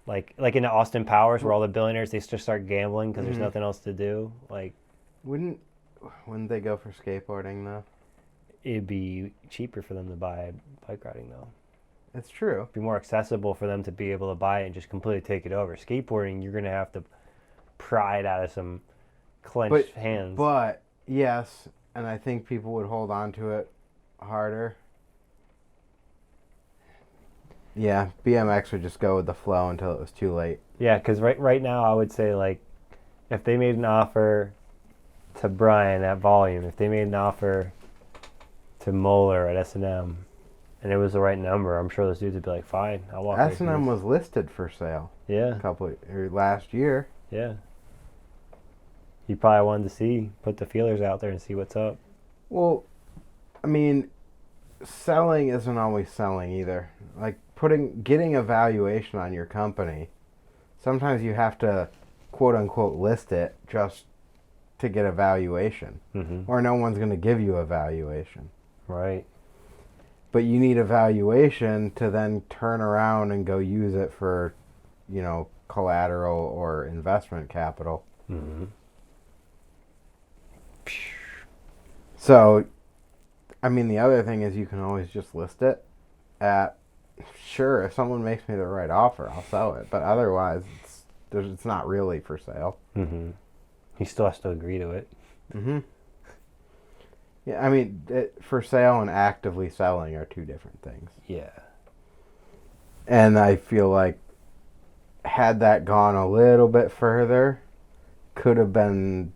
like in Austin Powers, where all the billionaires, they just start gambling because there's nothing else to do. Like, wouldn't they go for skateboarding though? It'd be cheaper for them to buy bike riding though. It's true. It'd be more accessible for them to be able to buy it and just completely take it over. Skateboarding, you're gonna have to pry it out of some clenched hands. But yes, and I think people would hold on to it harder. Yeah, BMX would just go with the flow until it was too late. Yeah, because right now I would say, like, if they made an offer to Brian at Volume, if they made an offer to Moeller at S&M, and it was the right number, I'm sure those dudes would be like, fine, I'll walk away from S&M this. was listed for sale. Yeah. Last year. Yeah. He probably wanted to put the feelers out there and see what's up. Well, I mean, selling isn't always selling either. Like getting a valuation on your company, sometimes you have to quote unquote list it just to get a valuation. Or no one's going to give you a valuation. Right. But you need a valuation to then turn around and go use it for, collateral or investment capital. So, I mean, the other thing is you can always just list it at, sure, if someone makes me the right offer, I'll sell it. But otherwise, it's not really for sale. He still has to agree to it. Yeah, I mean, for sale and actively selling are two different things. Yeah. And I feel like had that gone a little bit further, could have been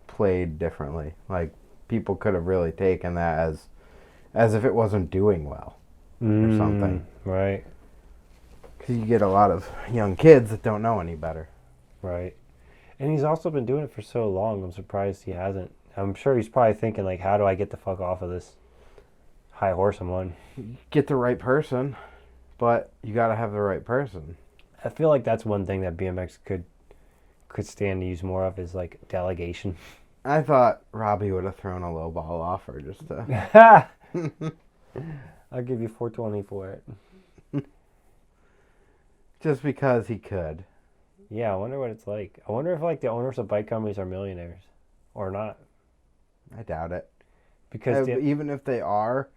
played differently. Like people could have really taken that as if it wasn't doing well or something. Right. Because you get a lot of young kids that don't know any better. Right. And he's also been doing it for so long. I'm surprised he hasn't. I'm sure he's probably thinking, like, how do I get the fuck off of this high horse I'm on? Get the right person, but you got to have the right person. I feel like that's one thing that BMX could stand to use more of is, like, delegation. I thought Robbie would have thrown a low ball offer just to... I'll give you $420 for it. Just because he could. Yeah, I wonder what it's like. I wonder if, like, the owners of bike companies are millionaires or not. I doubt it. Because even if they are,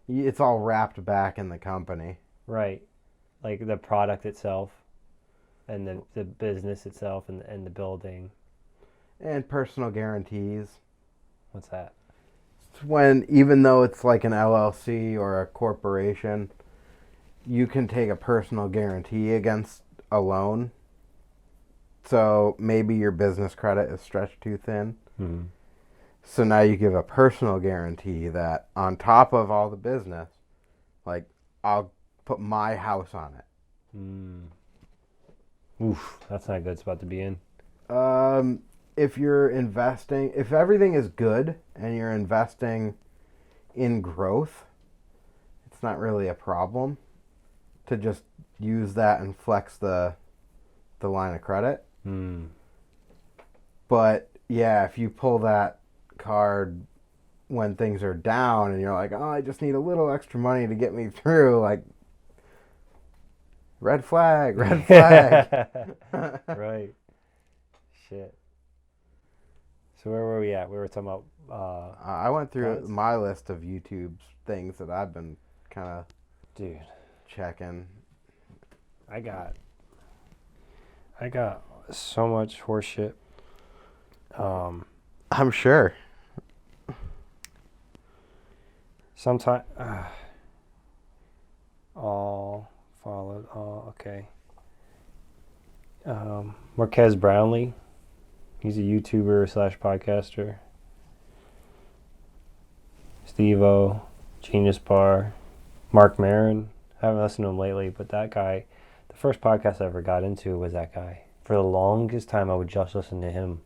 it's all wrapped back in the company. Right. Like the product itself and the business itself and the building. And personal guarantees. What's that? It's when, even though it's like an LLC or a corporation, you can take a personal guarantee against a loan. So maybe your business credit is stretched too thin. Mm-hmm. So now you give a personal guarantee that on top of all the business, like, I'll put my house on it. Oof, that's not a good spot to be in. If you're investing, if everything is good and you're investing in growth, it's not really a problem to just use that and flex the line of credit. But yeah, if you pull that card when things are down and you're like, oh, I just need a little extra money to get me through, like, red flag. Right. Shit. So where were we at? We were talking about I went through my list of YouTube things that I've been kind of checking. I got so much horseshit. I'm sure. Sometime all followed. Oh, okay. Marquez Brownlee. He's a YouTuber / podcaster. Steve-O, Genius Bar, Mark Maron. I haven't listened to him lately, but that guy, the first podcast I ever got into was that guy. For the longest time, I would just listen to him.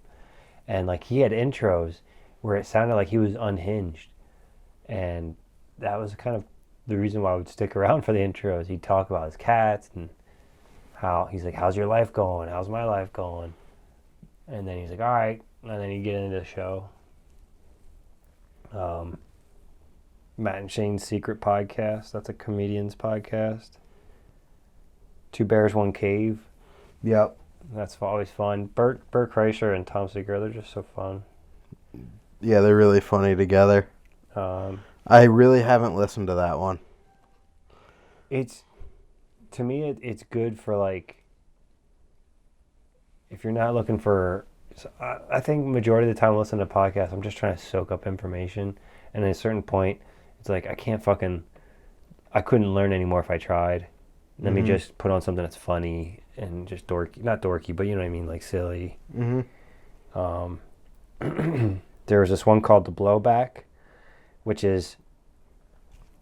And, like, he had intros where it sounded like he was unhinged. And that was kind of the reason why I would stick around for the intros. He'd talk about his cats and how, he's like, how's your life going? How's my life going? And then he's like, all right. And then he'd get into the show. Matt and Shane's Secret Podcast. That's a comedian's podcast. Two Bears, One Cave. Yep. That's always fun. Bert Kreischer and Tom Segura, they're just so fun. Yeah, they're really funny together. I really haven't listened to that one. To me, it's good for, like, if you're not looking for, I think majority of the time I listen to podcasts, I'm just trying to soak up information. And at a certain point, it's like, I couldn't learn anymore if I tried. Let me just put on something that's funny and just dorky, not dorky, but you know what I mean, like silly. There was this one called The Blowback, which is,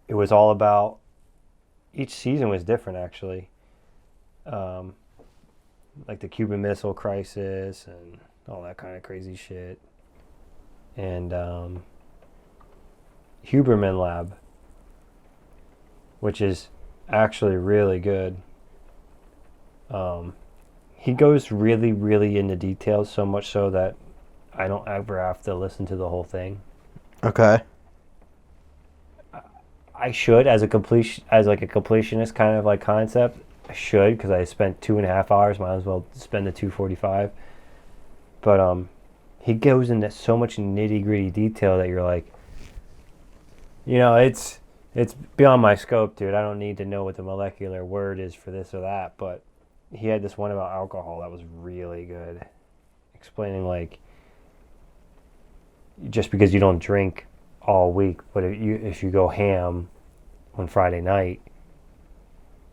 it was all about, each season was different actually. Like the Cuban Missile Crisis and all that kind of crazy shit. And Huberman Lab, which is actually really good. He goes really, really into details, so much so that I don't ever have to listen to the whole thing. Okay. I should, as a completionist kind of like concept. I should, because I spent 2.5 hours. Might as well spend the 2:45. But he goes into so much nitty gritty detail that you're like, you know, it's beyond my scope, dude. I don't need to know what the molecular word is for this or that. But he had this one about alcohol that was really good, explaining like, just because you don't drink all week. But if you go ham on Friday night,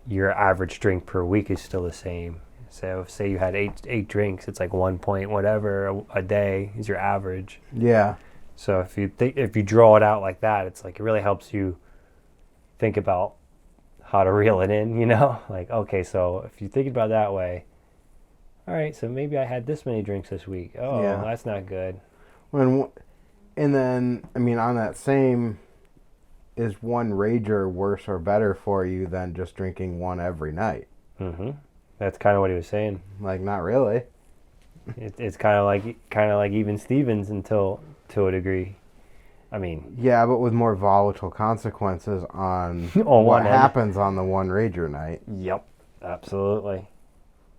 your average drink per week is still the same. So say you had eight drinks, it's like 1 point whatever a day is your average. Yeah. So if you draw it out like that, it's like it really helps you think about how to reel it in, you know? Like, okay, so if you think about it that way, all right, so maybe I had this many drinks this week. Oh, Yeah. that's not good. And then, I mean, on that same, is one rager worse or better for you than just drinking one every night? Mm-hmm. That's kind of what he was saying. Like, not really. It's kind of like even Stevens to a degree. I mean, Yeah, but with more volatile consequences on On what one end. happens on the one rager night. yep, absolutely.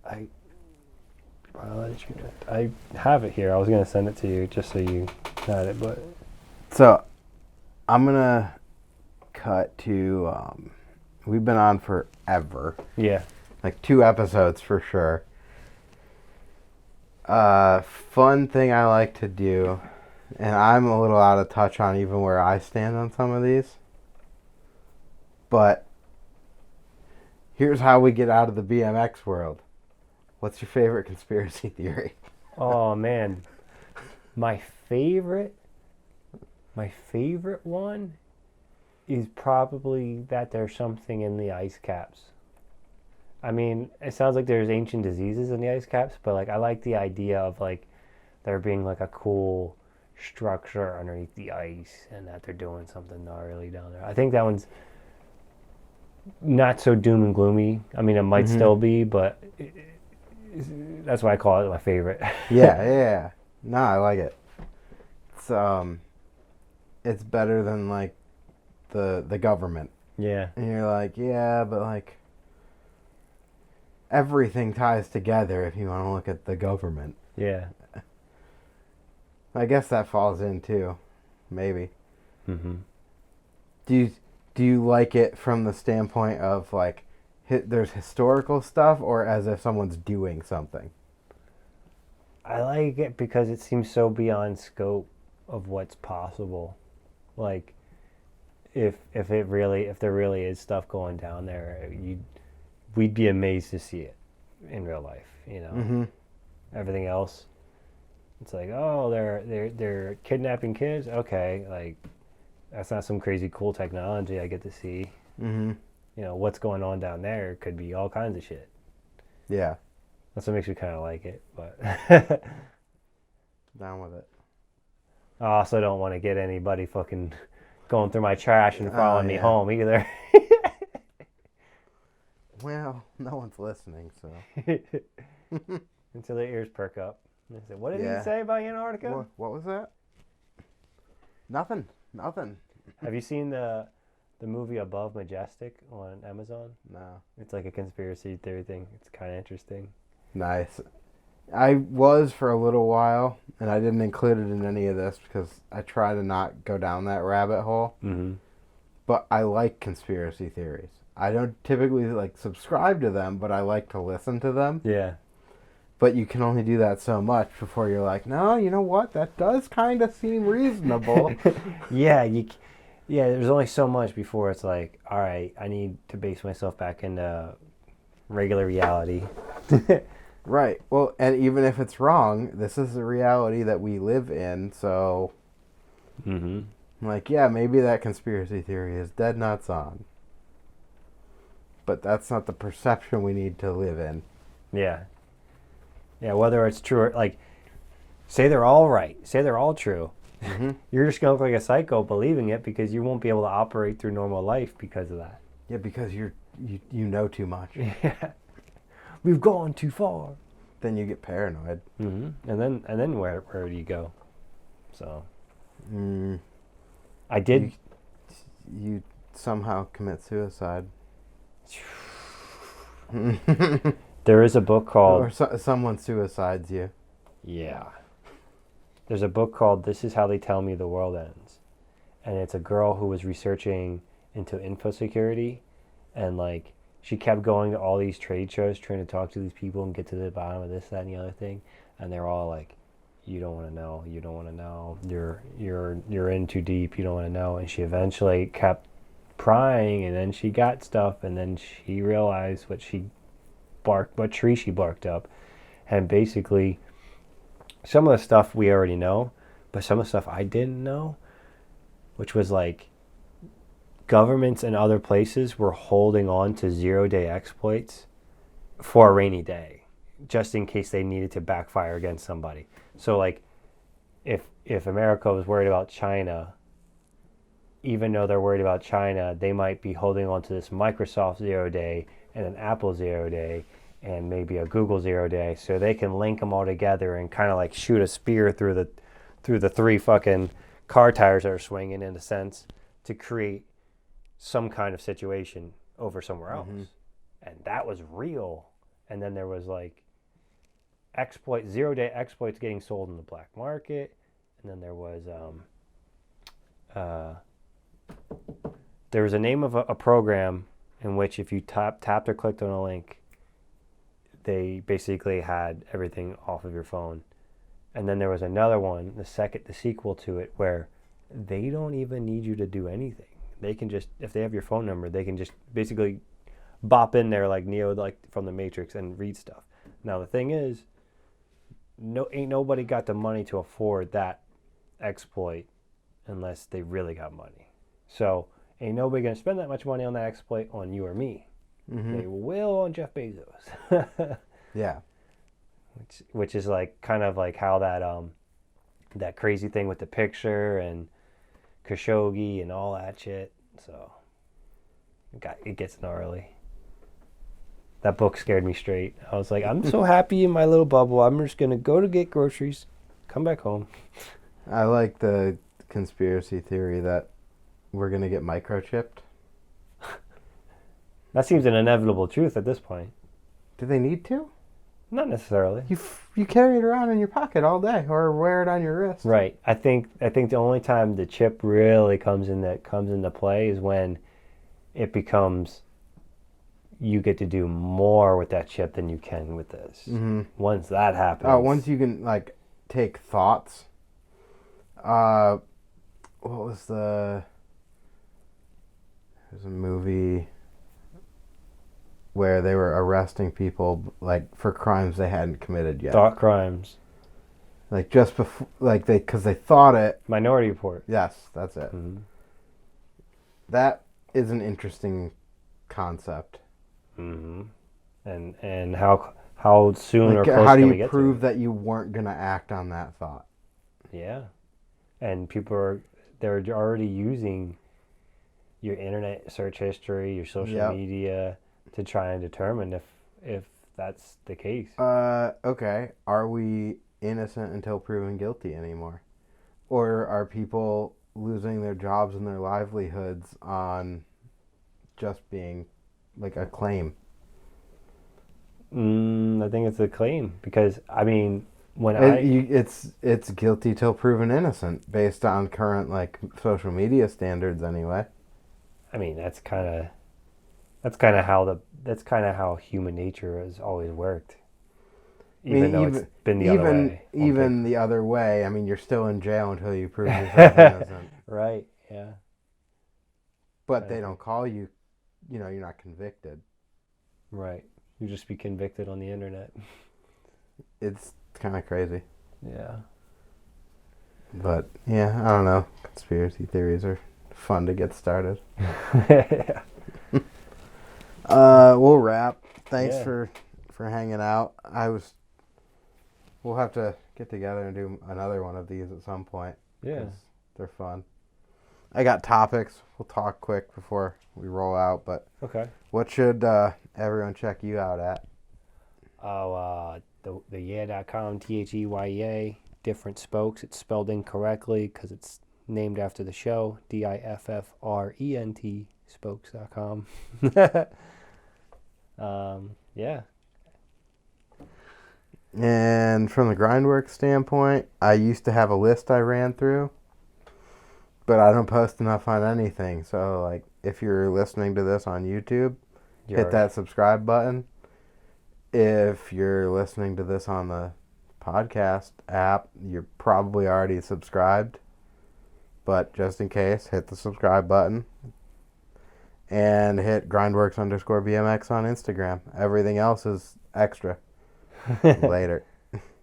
I have it here. I was gonna send it to you just so you had it, but So, I'm going to cut to, we've been on forever. yeah. Like 2 episodes for sure. Fun thing I like to do, and I'm a little out of touch on even where I stand on some of these, but here's how we get out of the BMX world. What's your favorite conspiracy theory? Oh man, my favorite one is probably that there's something in the ice caps. I mean, it sounds like there's ancient diseases in the ice caps, but like I like the idea of like there being like a cool structure underneath the ice and that they're doing something gnarly down there. I think that one's not so doom and gloomy. I mean, it might still be, but that's why I call it my favorite. Yeah. No, I like it. It's better than like the government. Yeah. And you're like, yeah, but like everything ties together if you want to look at the government. Yeah. I guess that falls in too, maybe. Mm-hmm. Do you like it from the standpoint of like there's historical stuff, or as if someone's doing something? I like it because it seems so beyond scope of what's possible. Like, if there really is stuff going down there, we'd be amazed to see it in real life. You know, Mm-hmm. everything else, it's like, oh, they're kidnapping kids. Okay, like that's not some crazy cool technology I get to see. Mm-hmm. You know, what's going on down there could be all kinds of shit. Yeah. That's what makes me kind of like it, but Down with it. I also don't want to get anybody fucking going through my trash and following me yeah. home either. Well, no one's listening, so. Until their ears perk up. They say, what did Yeah. he say about Antarctica? What was that? Nothing. Have you seen the movie Above Majestic on Amazon? No. It's like a conspiracy theory thing. It's kind of interesting. Nice. I was for a little while, and I didn't include it in any of this because I try to not go down that rabbit hole. Mm-hmm. But I like conspiracy theories. I don't typically like subscribe to them, but I like to listen to them. Yeah. But you can only do that so much before you're like, no, you know what? That does kind of seem reasonable. Yeah, there's only so much before it's like, all right, I need to base myself back into regular reality. Right. Well, and even if it's wrong, this is the reality that we live in, so Mm-hmm. like, yeah, maybe that conspiracy theory is dead nuts on. But that's not the perception we need to live in. Yeah. Yeah, whether it's true or, like, say they're all right, say they're all true. Mm-hmm. You're just going to look like a psycho believing it because you won't be able to operate through normal life because of that. Yeah, because you know too much. Yeah. We've gone too far. Then you get paranoid. Mm-hmm. And then where do you go? So I You, did. you somehow commit suicide. There is a book called. Or someone suicides you. Yeah. There's a book called This Is How They Tell Me the World Ends. And it's a girl who was researching into info security, and like she kept going to all these trade shows trying to talk to these people and get to the bottom of this, that, and the other thing. And they're all like, you don't want to know. You don't want to know. You're in too deep. You don't want to know. And she eventually kept prying, and then she got stuff, and then she realized what tree she barked up. And basically, some of the stuff we already know, but some of the stuff I didn't know, which was like governments in other places were holding on to 0-day exploits for a rainy day, just in case they needed to backfire against somebody. So like if America was worried about China, even though they're worried about China, they might be holding on to this Microsoft 0-day and an Apple 0-day and maybe a Google 0-day, so they can link them all together and kind of like shoot a spear through the three fucking car tires that are swinging, in a sense, to create some kind of situation over somewhere else. And that was real. And then there was like 0-day exploits getting sold in the black market. And then there was a name of a program in which if you tapped or clicked on a link, they basically had everything off of your phone. And then there was another one, the sequel to it, where they don't even need you to do anything. They can just, if they have your phone number, they can just basically bop in there like Neo, like from the Matrix, and read stuff. Now the thing is, ain't nobody got the money to afford that exploit unless they really got money. So ain't nobody gonna spend that much money on that exploit on you or me. They will on Jeff Bezos. Yeah. Which is like kind of like how that crazy thing with the picture and Khashoggi and all that shit. So it gets gnarly. That book scared me straight. I was like, I'm so happy in my little bubble. I'm just gonna go to get groceries, come back home. I like the conspiracy theory that we're gonna get microchipped. That seems an inevitable truth at this point. Do they need to? Not necessarily. You carry it around in your pocket all day, or wear it on your wrist. Right. I think the only time the chip really comes into play is when it becomes, you get to do more with that chip than you can with this. Once that happens. Once you can like take thoughts. What was there's a movie where they were arresting people like for crimes they hadn't committed yet. Thought crimes. Like just before, like because they thought it. Minority Report. Yes, that's it. That is an interesting concept. And how soon like, or close how do can you we get prove to it? that you weren't gonna act on that thought? Yeah, and they're already using your internet search history, your social media, to try and determine if that's the case. Okay. Are we innocent until proven guilty anymore? Or are people losing their jobs and their livelihoods on just being like a claim? I think it's a claim because, I mean, it's guilty till proven innocent based on current like social media standards anyway. I mean, that's kind of how human nature has always worked. It's been the other way. Even the other way, I mean, you're still in jail until you prove yourself innocent. Right, yeah. But they don't call you, you're not convicted. Right. You just be convicted on the internet. It's kind of crazy. Yeah. But, yeah, I don't know. Conspiracy theories are fun to get started. Yeah. We'll wrap. Thanks for hanging out. We'll have to get together and do another one of these at some point. Yeah. They're fun. I got topics. We'll talk quick before we roll out, but okay. What should everyone check you out at? The yeah.com, THEYEA, different spokes. It's spelled incorrectly because it's named after the show, DIFFRENT spokes.com. Yeah. And from the GrindWorks standpoint, I used to have a list I ran through, but I don't post enough on anything. So, like, if you're listening to this on YouTube, hit that subscribe button. If you're listening to this on the podcast app. You're probably already subscribed, but just in case, hit the subscribe button and hit GrindWorks _BMX on Instagram. Everything else is extra. Later.